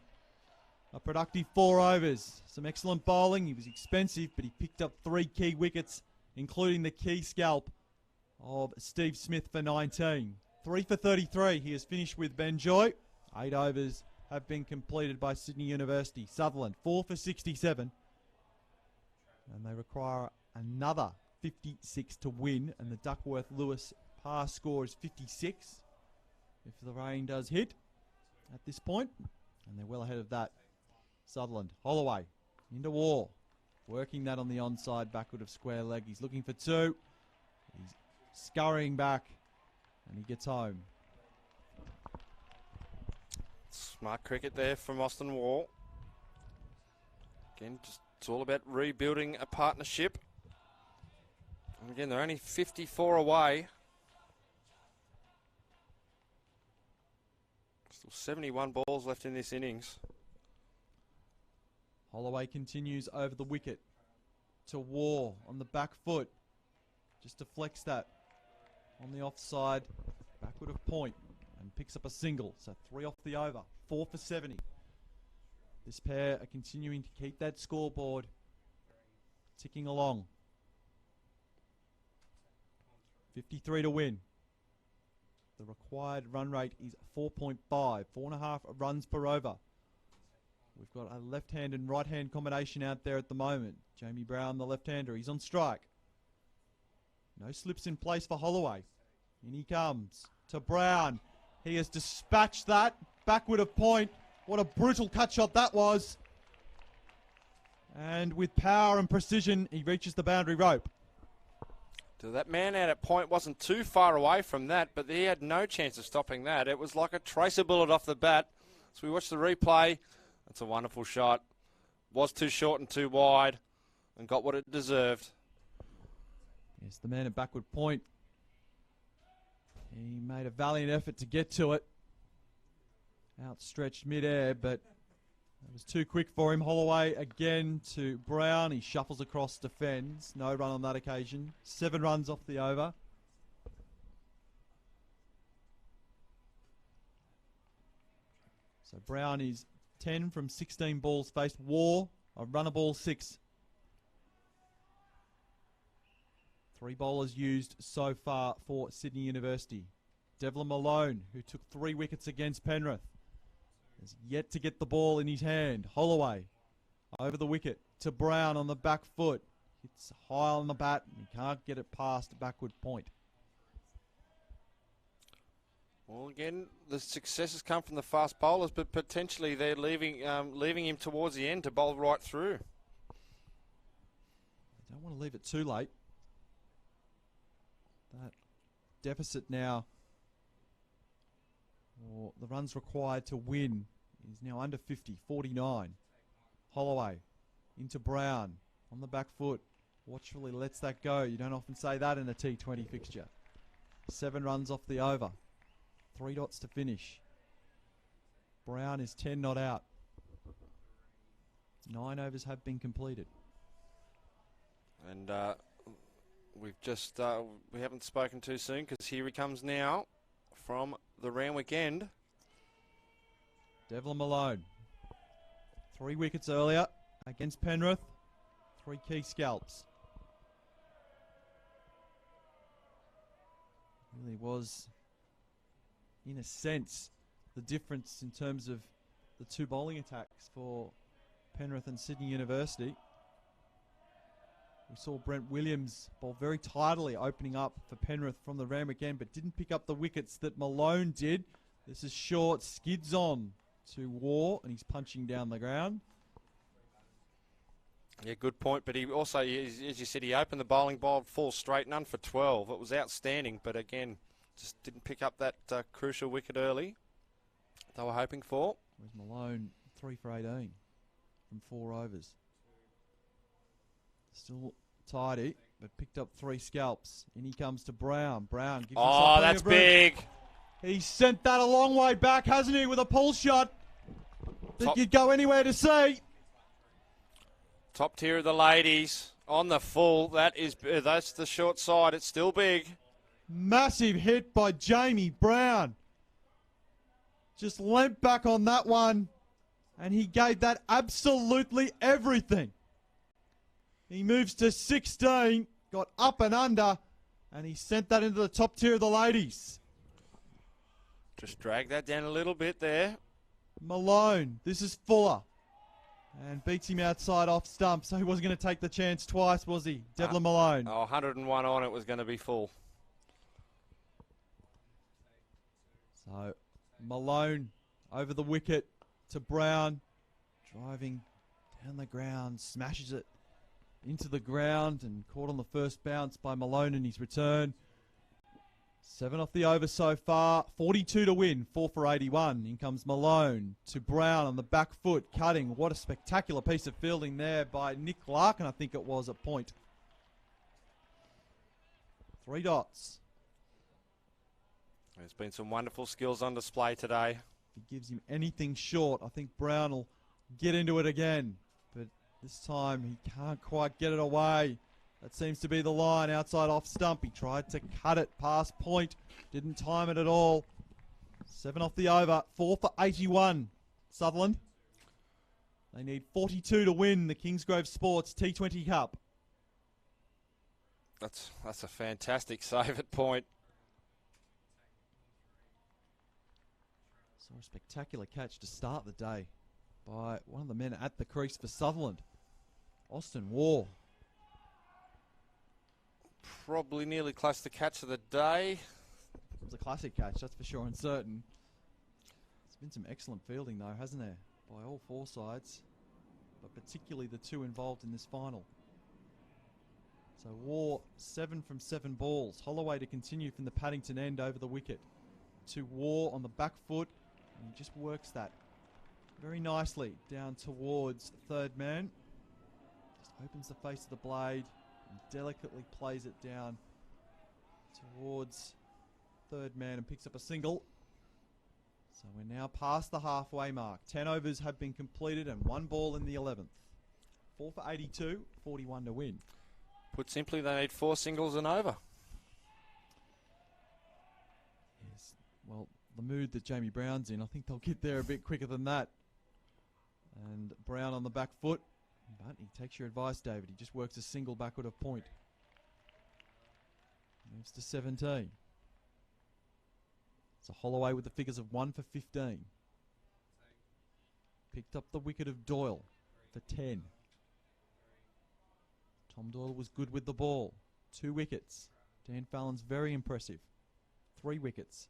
Speaker 5: A productive 4 overs. Some excellent bowling. He was expensive, but he picked up 3 key wickets, including the key scalp of Steve Smith for 19. 3 for 33. He has finished with Ben Joy. 8 overs have been completed by Sydney University. Sutherland, 4 for 67. And they require another 56 to win. And the Duckworth-Lewis par score is 56 if the rain does hit at this point. And they're well ahead of that. Sutherland, Holloway, into War. Working that on the onside, backward of square leg. He's looking for 2. He's scurrying back, and he gets home.
Speaker 6: Smart cricket there from Austin Wall. Again, just it's all about rebuilding a partnership. And again, they're only 54 away. Still 71 balls left in this innings.
Speaker 5: Holloway continues over the wicket to War on the back foot. Just deflects that on the offside, backward of point, and picks up a single. So 3 off the over, 4 for 70. This pair are continuing to keep that scoreboard ticking along. 53 to win. The required run rate is 4.5, 4.5 runs per over. We've got a left-hand and right-hand combination out there at the moment. Jamie Brown, the left-hander, he's on strike. No slips in place for Holloway. In he comes to Brown. He has dispatched that backward of point. What a brutal cut shot that was. And with power and precision, he reaches the boundary rope.
Speaker 6: So that man out at point wasn't too far away from that, but he had no chance of stopping that. It was like a tracer bullet off the bat. So we watched the replay. That's a wonderful shot. Was too short and too wide and got what it deserved.
Speaker 5: Yes, the man at backward point. He made a valiant effort to get to it. Outstretched mid-air, but it was too quick for him. Holloway again to Brown. He shuffles across, defends. No run on that occasion. 7 runs off the over. So Brown is 10 from 16 balls faced. War, a runner ball 6. 3 bowlers used so far for Sydney University. Devlin Malone, who took 3 wickets against Penrith, has yet to get the ball in his hand. Holloway over the wicket to Brown on the back foot. Hits high on the bat and he can't get it past backward point.
Speaker 6: Well, again, the successes come from the fast bowlers, but potentially they're leaving him towards the end to bowl right through.
Speaker 5: I don't want to leave it too late. That deficit now, or the runs required to win, is now under 50, 49. Holloway into Brown on the back foot. Watchfully lets that go. You don't often say that in a T20 fixture. 7 runs off the over. 3 dots to finish. Brown is 10 not out. 9 overs have been completed.
Speaker 6: And we've just we haven't spoken too soon because here he comes now from the Randwick end.
Speaker 5: Devlin Malone. 3 wickets earlier against Penrith. 3 key scalps. Really was, in a sense, the difference in terms of the 2 bowling attacks for Penrith and Sydney University. We saw Brent Williams bowl very tidily, opening up for Penrith from the ram again, but didn't pick up the wickets that Malone did. This is short, skids on to War, and he's punching down the ground.
Speaker 6: Yeah, good point. But he also, as you said, he opened the bowling ball full straight, none for 12. It was outstanding, but again, just didn't pick up that crucial wicket early they were hoping for.
Speaker 5: Where's Malone? 3 for 18 from 4 overs. Still tidy, but picked up 3 scalps. In he comes to Brown. Brown gives himself plenty
Speaker 6: that's
Speaker 5: of room.
Speaker 6: big.
Speaker 5: He sent that a long way back, hasn't he, with a pull shot. Think you'd go anywhere to see.
Speaker 6: Top tier of the ladies on the full. That's the short side. It's still big.
Speaker 5: Massive hit by Jamie Brown. Just leant back on that one, and he gave that absolutely everything. He moves to 16, got up and under, and he sent that into the top tier of the ladies.
Speaker 6: Just drag that down a little bit there.
Speaker 5: Malone, this is Fuller. And beats him outside off stump, so he wasn't going to take the chance twice, was he? Devlin Malone.
Speaker 6: 101 on it was going to be full.
Speaker 5: So Malone over the wicket to Brown, driving down the ground, smashes it into the ground and caught on the first bounce by Malone in his return. 7 off the over so far, 42 to win, 4 for 81. In comes Malone to Brown on the back foot, cutting. What a spectacular piece of fielding there by Nick Larkin, I think it was, at point. 3 dots.
Speaker 6: There's been some wonderful skills on display today.
Speaker 5: If he gives him anything short, I think Brown will get into it again. But this time he can't quite get it away. That seems to be the line outside off stump. He tried to cut it past point. Didn't time it at all. 7 off the over. 4 for 81. Sutherland. They need 42 to win the Kingsgrove Sports T20 Cup.
Speaker 6: That's a fantastic save at point.
Speaker 5: Saw a spectacular catch to start the day by one of the men at the crease for Sutherland. Austin Waugh.
Speaker 6: Probably nearly close to catch of the day.
Speaker 5: It was a classic catch, that's for sure and certain. There's been some excellent fielding though, hasn't there? By all 4 sides, but particularly the 2 involved in this final. So Waugh, 7 from 7 balls. Holloway to continue from the Paddington end over the wicket. To Waugh on the back foot, and he just works that very nicely down towards third man. Just opens the face of the blade and delicately plays it down towards third man and picks up a single. So we're now past the halfway mark. 10 overs have been completed and 1 ball in the 11th. 4 for 82, 41 to win.
Speaker 6: Put simply, they need 4 singles and over.
Speaker 5: Yes, well, the mood that Jamie Brown's in, I think they'll get there a bit quicker than that. And Brown on the back foot. But he takes your advice, David. He just works a single backward of point. Moves to 17. So Holloway with the figures of 1 for 15. Picked up the wicket of Doyle for 10. Tom Doyle was good with the ball. 2 wickets. Dan Fallon's very impressive. 3 wickets.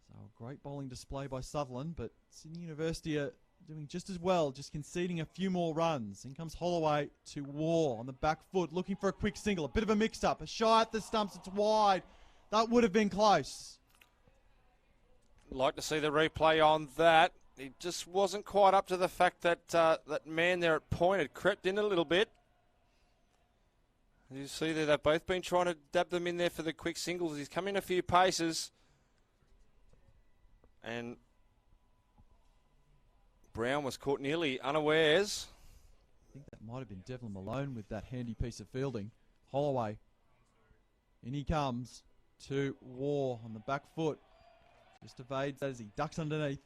Speaker 5: So a great bowling display by Sutherland, but Sydney University are doing just as well, just conceding a few more runs. In comes Holloway to Waugh on the back foot, looking for a quick single. A bit of a mix-up. A shy at the stumps, it's wide. That would have been close.
Speaker 6: Like to see the replay on that. He just wasn't quite up to the fact that that man there at point had crept in a little bit. You see there, they've both been trying to dab them in there for the quick singles. He's come in a few paces. And Brown was caught nearly unawares.
Speaker 5: I think that might have been Devlin Malone with that handy piece of fielding. Holloway. In he comes to Waugh on the back foot. Just evades that as he ducks underneath.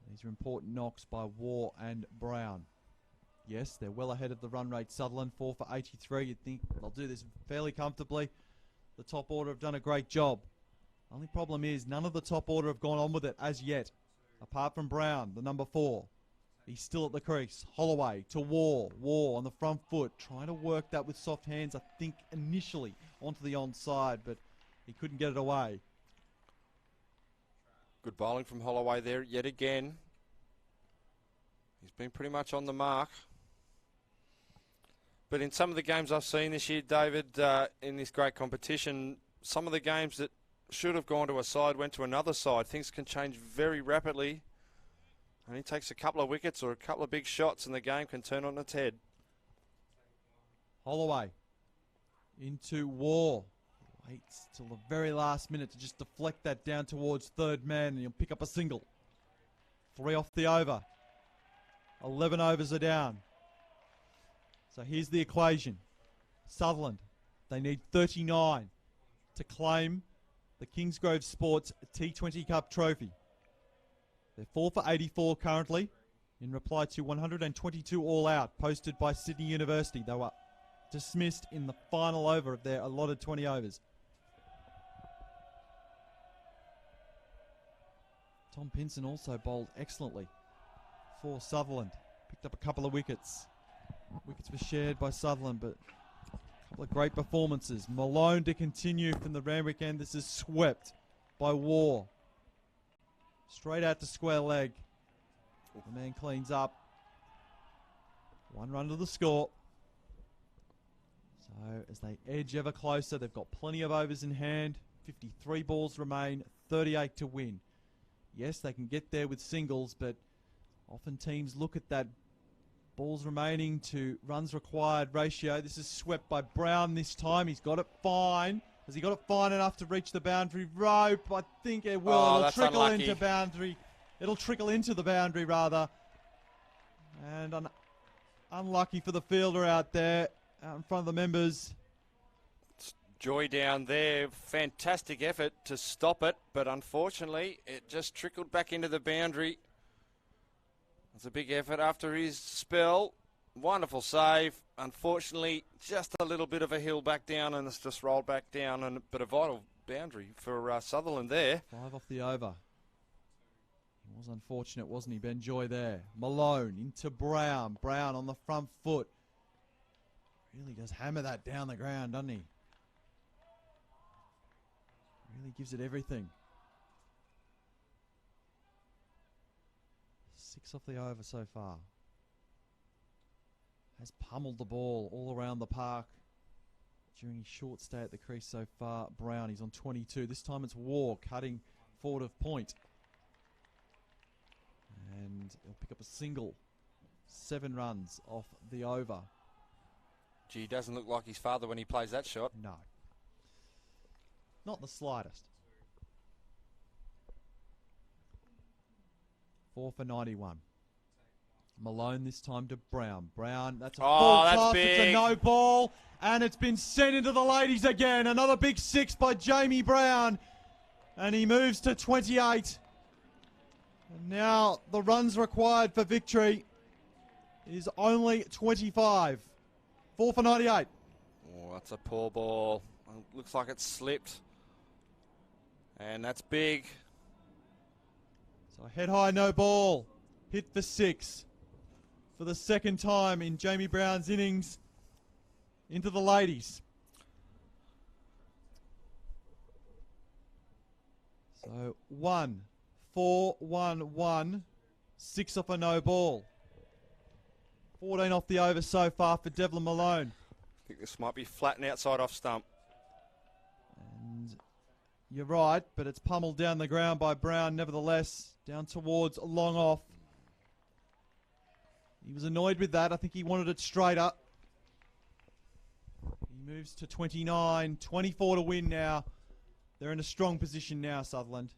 Speaker 5: These are important knocks by Waugh and Brown. Yes, they're well ahead of the run rate. Sutherland 4 for 83. You'd think they'll do this fairly comfortably. The top order have done a great job. Only problem is none of the top order have gone on with it as yet. apart from Brown, the number 4. He's still at the crease. Holloway to War. War on the front foot, trying to work that with soft hands, I think, initially onto the onside, but he couldn't get it away.
Speaker 6: Good bowling from Holloway there yet again. He's been pretty much on the mark. But in some of the games I've seen this year, David, in this great competition, some of the games that should have gone to a side went to another side. Things can change very rapidly. And he takes a couple of wickets or a couple of big shots and the game can turn on its head.
Speaker 5: Holloway into War. Waits till the very last minute to just deflect that down towards third man and he'll pick up a single. 3 off the over. 11 overs are down. So here's the equation. Sutherland, they need 39 to claim the Kingsgrove Sports T20 Cup trophy. They're 4 for 84 currently in reply to 122 all out posted by Sydney University. They were dismissed in the final over of their allotted 20 overs. Tom Pinson also bowled excellently for Sutherland. Picked up a couple of wickets. Wickets were shared by Sutherland, but a couple of great performances. Malone to continue from the Randwick end. This is swept by War. Straight out to square leg. The man cleans up. 1 run to the score. So as they edge ever closer, they've got plenty of overs in hand. 53 balls remain, 38 to win. Yes, they can get there with singles, but often teams look at that balls remaining to runs required ratio. This is swept by Brown this time. He's got it fine. Has he got it fine enough to reach the boundary rope? I think it will.
Speaker 6: Oh,
Speaker 5: It'll trickle
Speaker 6: unlucky.
Speaker 5: into boundary. It'll trickle into the boundary rather. And unlucky for the fielder out there, out in front of the members.
Speaker 6: Joy down there. Fantastic effort to stop it, but unfortunately it just trickled back into the boundary. It's a big effort after his spell. Wonderful save. Unfortunately, just a little bit of a hill back down and it's just rolled back down, but a vital boundary for Sutherland there.
Speaker 5: 5 off the over. He was unfortunate, wasn't he, Ben Joy there. Malone into Brown. Brown on the front foot. Really does hammer that down the ground, doesn't he? Really gives it everything. 6 off the over so far. Has pummeled the ball all around the park during his short stay at the crease so far. Brown, he's on 22. This time it's War cutting forward of point. And he'll pick up a single. 7 runs off the over.
Speaker 6: Gee, he doesn't look like his father when he plays that shot.
Speaker 5: No. Not the slightest. 4 for 91. Malone this time to Brown. Brown, that's a full toss.
Speaker 6: Big.
Speaker 5: It's a no ball. And it's been sent into the ladies again. Another big 6 by Jamie Brown. And he moves to 28. And now the runs required for victory is only 25. 4 for 98.
Speaker 6: Oh, that's a poor ball. Looks like it slipped. And that's big.
Speaker 5: So head high, no ball. Hit for 6. For the second time in Jamie Brown's innings. Into the ladies. So 1, 4, 1, 1. 6 off a no ball. 14 off the over so far for Devlin Malone.
Speaker 6: I think this might be flat and outside off stump.
Speaker 5: And you're right, but it's pummeled down the ground by Brown nevertheless. Down towards long off. He was annoyed with that. I think he wanted it straight up. He moves to 29. 24 to win now. They're in a strong position now, Sutherland.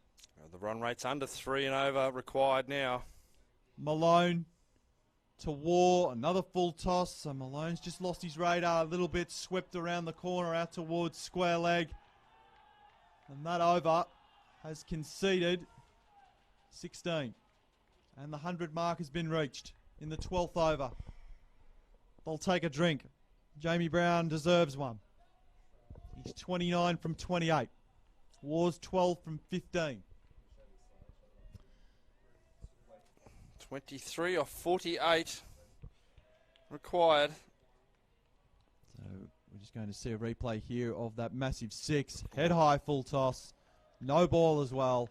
Speaker 6: The run rate's under 3 and over required now.
Speaker 5: Malone to War. Another full toss. So Malone's just lost his radar a little bit. Swept around the corner out towards square leg. And that over has conceded 16. And the 100 mark has been reached in the 12th over. They'll take a drink. Jamie Brown deserves one. He's 29 from 28. War's 12 from 15.
Speaker 6: 23 off 48 required.
Speaker 5: So we're just going to see a replay here of that massive 6. Head high full toss. No ball as well.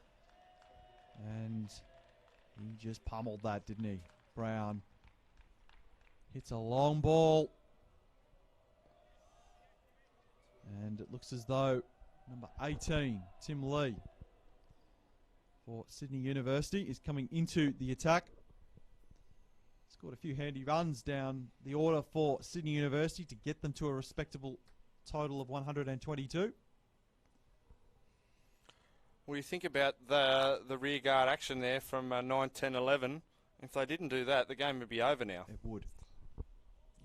Speaker 5: And he just pummeled that, didn't he? Brown hits a long ball. And it looks as though number 18, Tim Lee, for Sydney University, is coming into the attack. Scored a few handy runs down the order for Sydney University to get them to a respectable total of 122.
Speaker 6: Well, you think about the rear guard action there from 9, 10, 11. If they didn't do that, the game would be over now.
Speaker 5: It would.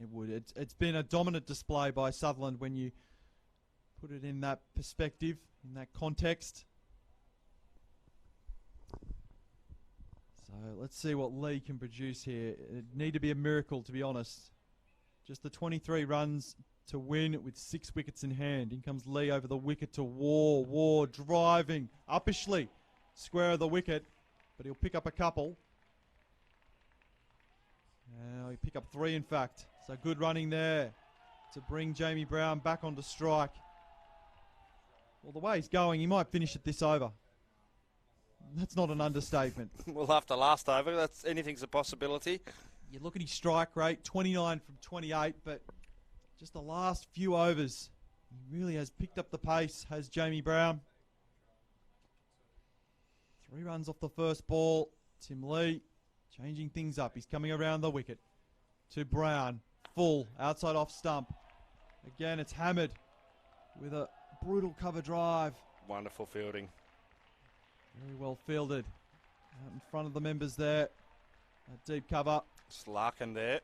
Speaker 5: It would. It's been a dominant display by Sutherland when you put it in that perspective, in that context. So let's see what Lee can produce here. It need to be a miracle, to be honest. Just the 23 runs to win with 6 wickets in hand. In comes Lee over the wicket to War. War driving uppishly. Square of the wicket, but he'll pick up a couple. He'll pick up 3, in fact. So good running there to bring Jamie Brown back onto strike. Well, the way he's going, he might finish at this over. That's not an understatement.
Speaker 6: Well, after last over, anything's a possibility.
Speaker 5: You look at his strike rate, 29 from 28, but just the last few overs, he really has picked up the pace, has Jamie Brown. 3 runs off the first ball. Tim Lee changing things up. He's coming around the wicket to Brown. Full, outside off stump. Again, it's hammered with a brutal cover drive.
Speaker 6: Wonderful fielding.
Speaker 5: Very well fielded. Out in front of the members there. A deep cover.
Speaker 6: Slarkin there.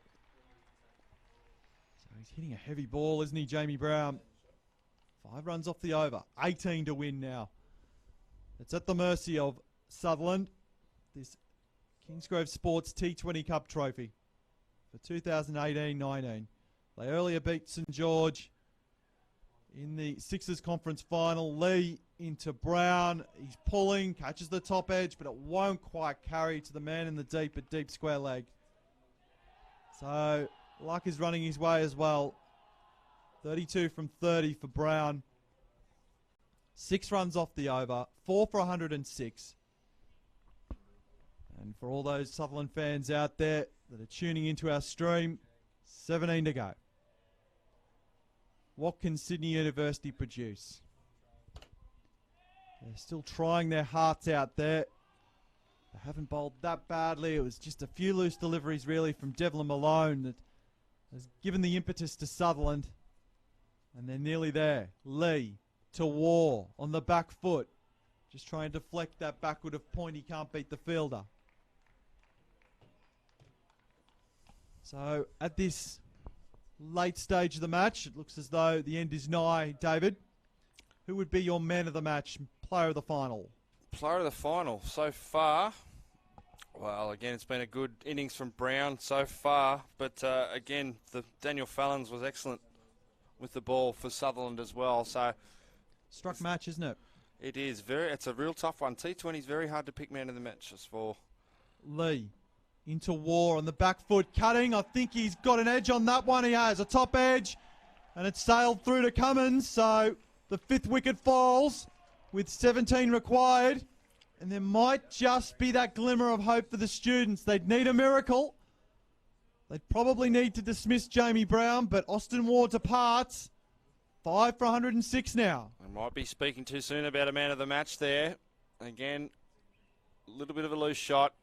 Speaker 5: So he's hitting a heavy ball, isn't he, Jamie Brown? 5 runs off the over. 18 to win now. It's at the mercy of Sutherland. This Kingsgrove Sports T20 Cup trophy for 2018-19. They earlier beat St George in the Sixers Conference Final. Lee into Brown. He's pulling, catches the top edge, but it won't quite carry to the man in the deep at deep square leg. So luck is running his way as well. 32 from 30 for Brown. 6 runs off the over. 4 for 106. And for all those Sutherland fans out there that are tuning into our stream, 17 to go. What can Sydney University produce? They're still trying their hearts out there. They haven't bowled that badly. It was just a few loose deliveries really from Devlin Malone that has given the impetus to Sutherland. And they're nearly there. Lee to War on the back foot. Just trying to deflect that backward of point. He can't beat the fielder. So at this late stage of the match, it looks as though the end is nigh. David, who would be your man of the match, player of the final?
Speaker 6: Player of the final so far. Well, again, it's been a good innings from Brown so far. But again, the Daniel Fallons was excellent with the ball for Sutherland as well. So
Speaker 5: struck match, isn't it?
Speaker 6: It is. It's a real tough one. T20 is very hard to pick man of the match as for.
Speaker 5: Lee into War on the back foot, cutting. I think he's got an edge on that one. He has a top edge, and it sailed through to Cummins. So the 5th wicket falls with 17 required, and there might just be that glimmer of hope for the students. They'd need a miracle. They'd probably need to dismiss Jamie Brown, but Austin War departs. 5 for 106 now.
Speaker 6: I might be speaking too soon about a man of the match there. Again, a little bit of a loose shot.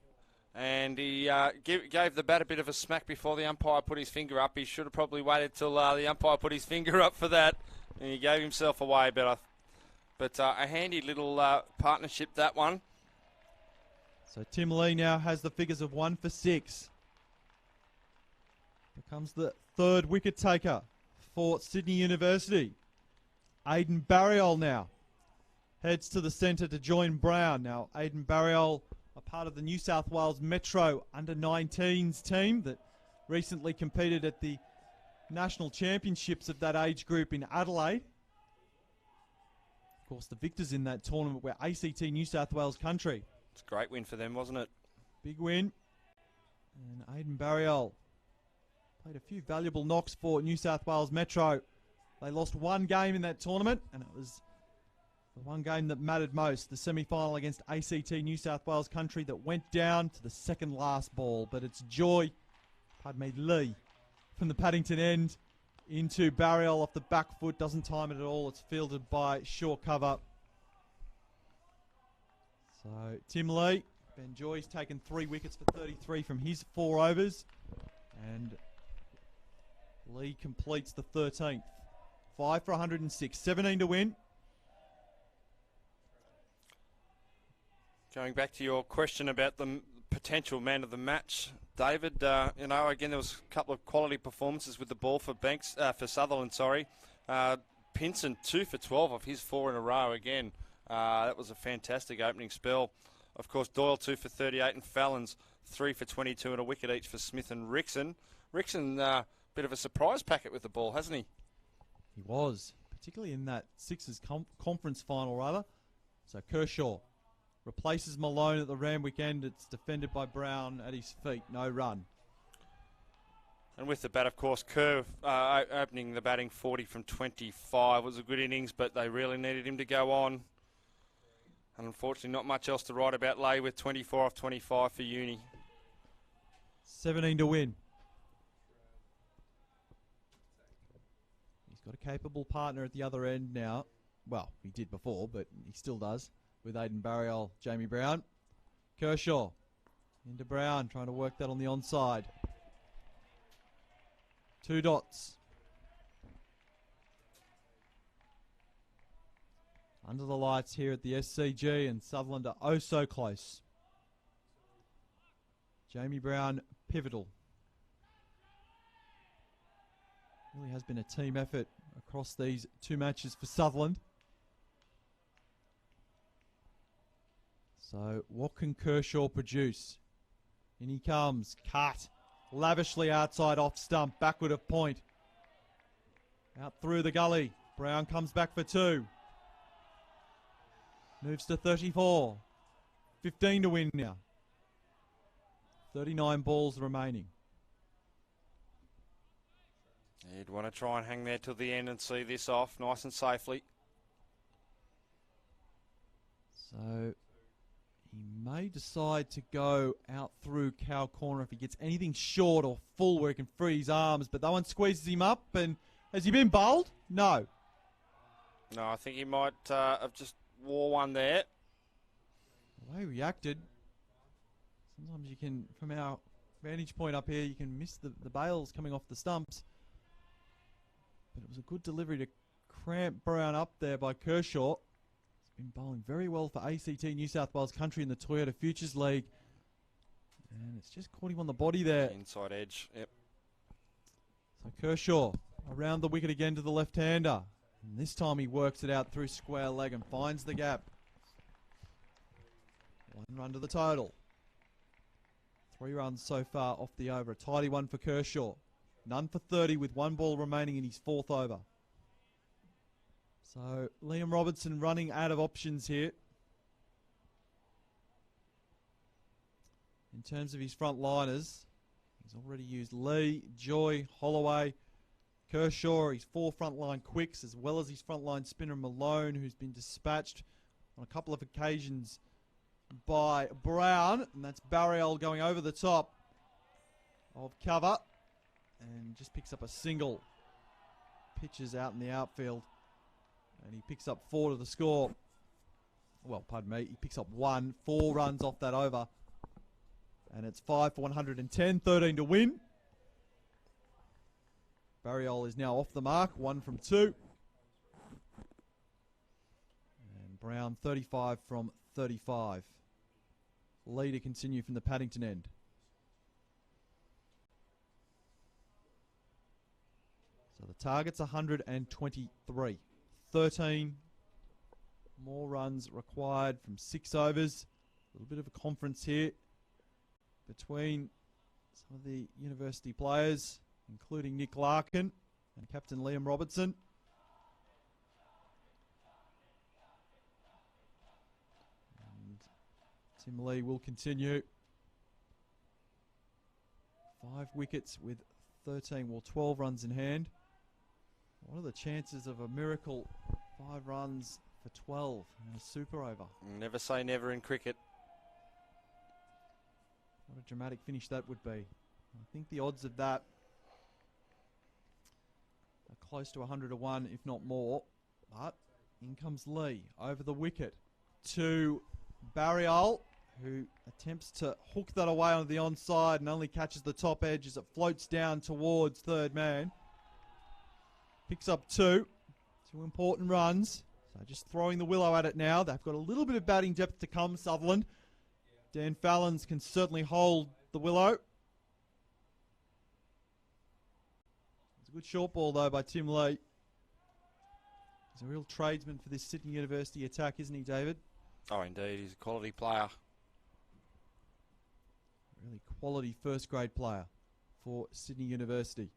Speaker 6: And he gave the bat a bit of a smack before the umpire put his finger up. He should have probably waited till the umpire put his finger up for that. And he gave himself away. But a handy little partnership, that one.
Speaker 5: So Tim Lee now has the figures of 1 for 6. Becomes the 3rd wicket taker for Sydney University. Aidan Barriol now heads to the centre to join Brown. Now Aidan Barriol, a part of the New South Wales Metro under-19s team that recently competed at the national championships of that age group in Adelaide. Of course, the victors in that tournament were ACT New South Wales country.
Speaker 6: It's a great win for them, wasn't it?
Speaker 5: Big win. And Aidan Barriol played a few valuable knocks for New South Wales Metro. They lost one game in that tournament, and it was the one game that mattered most, the semi-final against ACT New South Wales Country that went down to the second last ball. But it's Lee, from the Paddington end into Barriol off the back foot. Doesn't time it at all. It's fielded by short cover. So Tim Lee, Ben Joy's taken 3 wickets for 33 from his 4 overs. And Lee completes the 13th. 5 for 106, 17 to win.
Speaker 6: Going back to your question about the potential man of the match, David, again, there was a couple of quality performances with the ball for Sutherland, Pinson, 2 for 12 of his 4 in a row again. That was a fantastic opening spell. Of course, Doyle 2 for 38 and Fallon's 3 for 22 and a wicket each for Smith and Rickson. Rickson, bit of a surprise packet with the ball, hasn't he?
Speaker 5: He was, particularly in that Sixers conference final, rather. So Kershaw replaces Malone at the Randwick end. It's defended by Brown at his feet. No run.
Speaker 6: And with the bat, of course, Kerr opening the batting 40 from 25 was a good innings, but they really needed him to go on. And unfortunately, not much else to write about Lay with 24 off 25 for Uni.
Speaker 5: 17 to win. He's got a capable partner at the other end now. Well, he did before, but he still does. With Aidan Barriol, Jamie Brown. Kershaw into Brown, trying to work that on the onside. 2 dots. Under the lights here at the SCG, and Sutherland are oh so close. Jamie Brown, pivotal. Really has been a team effort across these 2 matches for Sutherland. So what can Kershaw produce? In he comes, cut, lavishly outside off stump, backward of point. Out through the gully, Brown comes back for 2. Moves to 34. 15 to win now. 39 balls remaining.
Speaker 6: You'd want to try and hang there till the end and see this off nice and safely.
Speaker 5: So he may decide to go out through cow corner if he gets anything short or full where he can free his arms, but that one squeezes him up. And has he been bowled? No.
Speaker 6: No, I think he might have just wore one there.
Speaker 5: The way he reacted, sometimes you can, from our vantage point up here, you can miss the bails coming off the stumps. But it was a good delivery to cramp Brown up there by Kershaw. He's been bowling very well for ACT New South Wales Country in the Toyota Futures League. And it's just caught him on the body there.
Speaker 6: Inside edge, yep.
Speaker 5: So Kershaw around the wicket again to the left-hander. And this time he works it out through square leg and finds the gap. 1 run to the total. 3 runs so far off the over. A tidy one for Kershaw. None for 30 with 1 ball remaining in his 4th over. So Liam Robertson running out of options here. In terms of his front liners, he's already used Lee, Joy, Holloway, Kershaw, his 4 frontline quicks, as well as his frontline spinner Malone, who's been dispatched on a couple of occasions by Brown. And that's Barriol going over the top of cover. And just picks up a single. Pitches out in the outfield. And he picks up 4 to the score. Well, pardon me. He picks up 1. 4 runs off that over. And it's 5 for 110. 13 to win. Barriol is now off the mark. 1 from 2. And Brown 35 from 35. Lee to continue from the Paddington end. So the target's 123. 13 more runs required from 6 overs. A little bit of a conference here between some of the university players, including Nick Larkin and Captain Liam Robertson. And Tim Lee will continue. 5 wickets with 12 runs in hand. What are the chances of a miracle 5 runs for 12 in a super over?
Speaker 6: Never say never in cricket.
Speaker 5: What a dramatic finish that would be. I think the odds of that are close to 100 to 1, if not more. But in comes Lee over the wicket to Barriol, who attempts to hook that away onto the onside and only catches the top edge as it floats down towards third man. Picks up 2 important runs. So just throwing the willow at it now. They've got a little bit of batting depth to come, Sutherland. Dan Fallons can certainly hold the willow. It's a good short ball, though, by Tim Lee. He's a real tradesman for this Sydney University attack, isn't he, David?
Speaker 6: Oh, indeed. He's a quality player.
Speaker 5: Really quality first-grade player for Sydney University.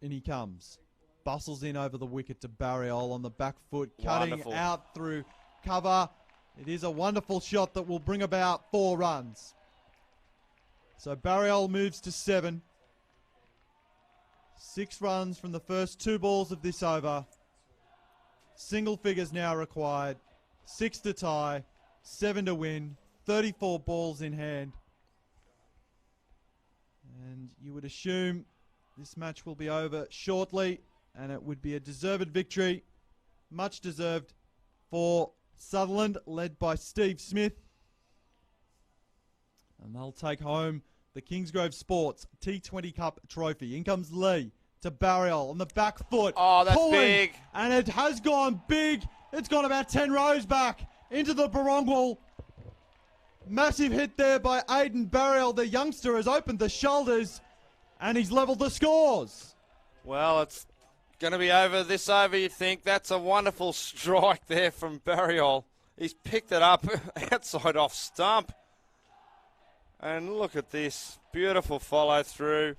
Speaker 5: In he comes. Bustles in over the wicket to Barriol on the back foot. Cutting
Speaker 6: Wonderful.
Speaker 5: out through cover. It is a wonderful shot that will bring about 4 runs. So Barriol moves to 7. 6 runs from the first 2 balls of this over. Single figures now required. 6 to tie. 7 to win. 34 balls in hand. And you would assume this match will be over shortly, and it would be a deserved victory, much deserved, for Sutherland, led by Steve Smith. And they'll take home the Kingsgrove Sports T20 Cup trophy. In comes Lee to Barriol on the back foot.
Speaker 6: Oh, that's
Speaker 5: pulling,
Speaker 6: big.
Speaker 5: And it has gone big. It's gone about 10 rows back into the barongwal. Massive hit there by Aidan Barriol. The youngster has opened the shoulders and he's levelled the scores.
Speaker 6: Well, it's going to be over this over, you'd think. That's a wonderful strike there from Barriol. He's picked it up outside off stump. And look at this. Beautiful follow through.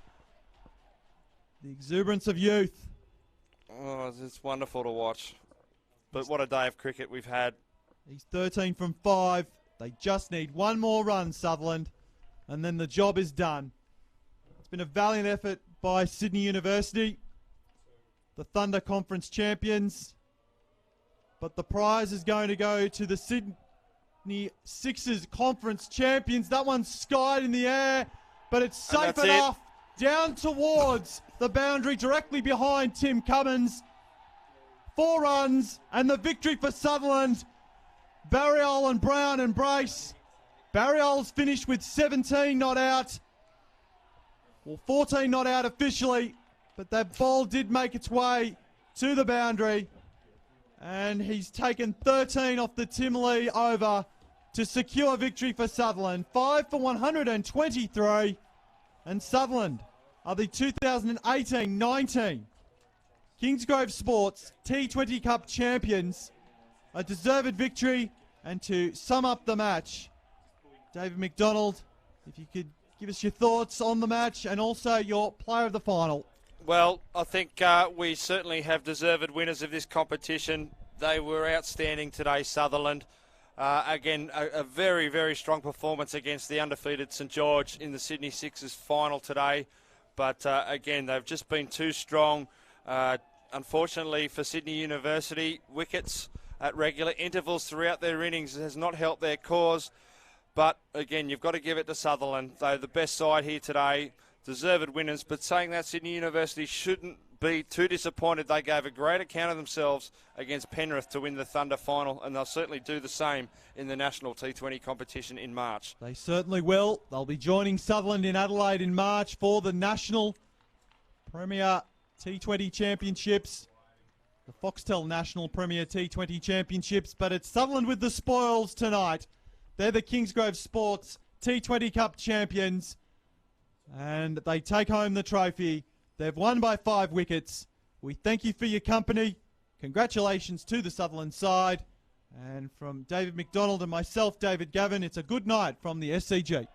Speaker 5: The exuberance of youth.
Speaker 6: Oh, it's wonderful to watch. But what a day of cricket we've had.
Speaker 5: He's 13 from 5. They just need 1 more run, Sutherland, and then the job is done. It's been a valiant effort by Sydney University, the Thunder Conference champions. But the prize is going to go to the Sydney Sixers Conference champions. That one's skied in the air, but it's safe enough. Down towards the boundary, directly behind Tim Cummins. 4 runs, and the victory for Sutherland. Barriol and Brown embrace. Barriol's finished with 17 not out. Well, 14 not out officially, but that ball did make its way to the boundary. And he's taken 13 off the Tim Lee over to secure victory for Sutherland. 5 for 123. And Sutherland are the 2018-19 Kingsgrove Sports T20 Cup champions. A deserved victory, and to sum up the match, David McDonald, if you could give us your thoughts on the match and also your player of the final.
Speaker 6: Well, I think we certainly have deserved winners of this competition. They were outstanding today, Sutherland. Again, a very, very strong performance against the undefeated St George in the Sydney Sixers final today. But again, they've just been too strong. Unfortunately for Sydney University, wickets at regular intervals throughout their innings has not helped their cause. But again, you've got to give it to Sutherland. They're the best side here today, deserved winners. But saying that, Sydney University shouldn't be too disappointed. They gave a great account of themselves against Penrith to win the Thunder final, and they'll certainly do the same in the national T20 competition in March.
Speaker 5: They certainly will. They'll be joining Sutherland in Adelaide in March for the National Premier T20 Championships, the Foxtel National Premier T20 Championships, but it's Sutherland with the spoils tonight. They're the Kingsgrove Sports T20 Cup champions, and they take home the trophy. They've won by 5 wickets. We thank you for your company. Congratulations to the Sutherland side. And from David McDonald and myself, David Gavin, it's a good night from the SCG.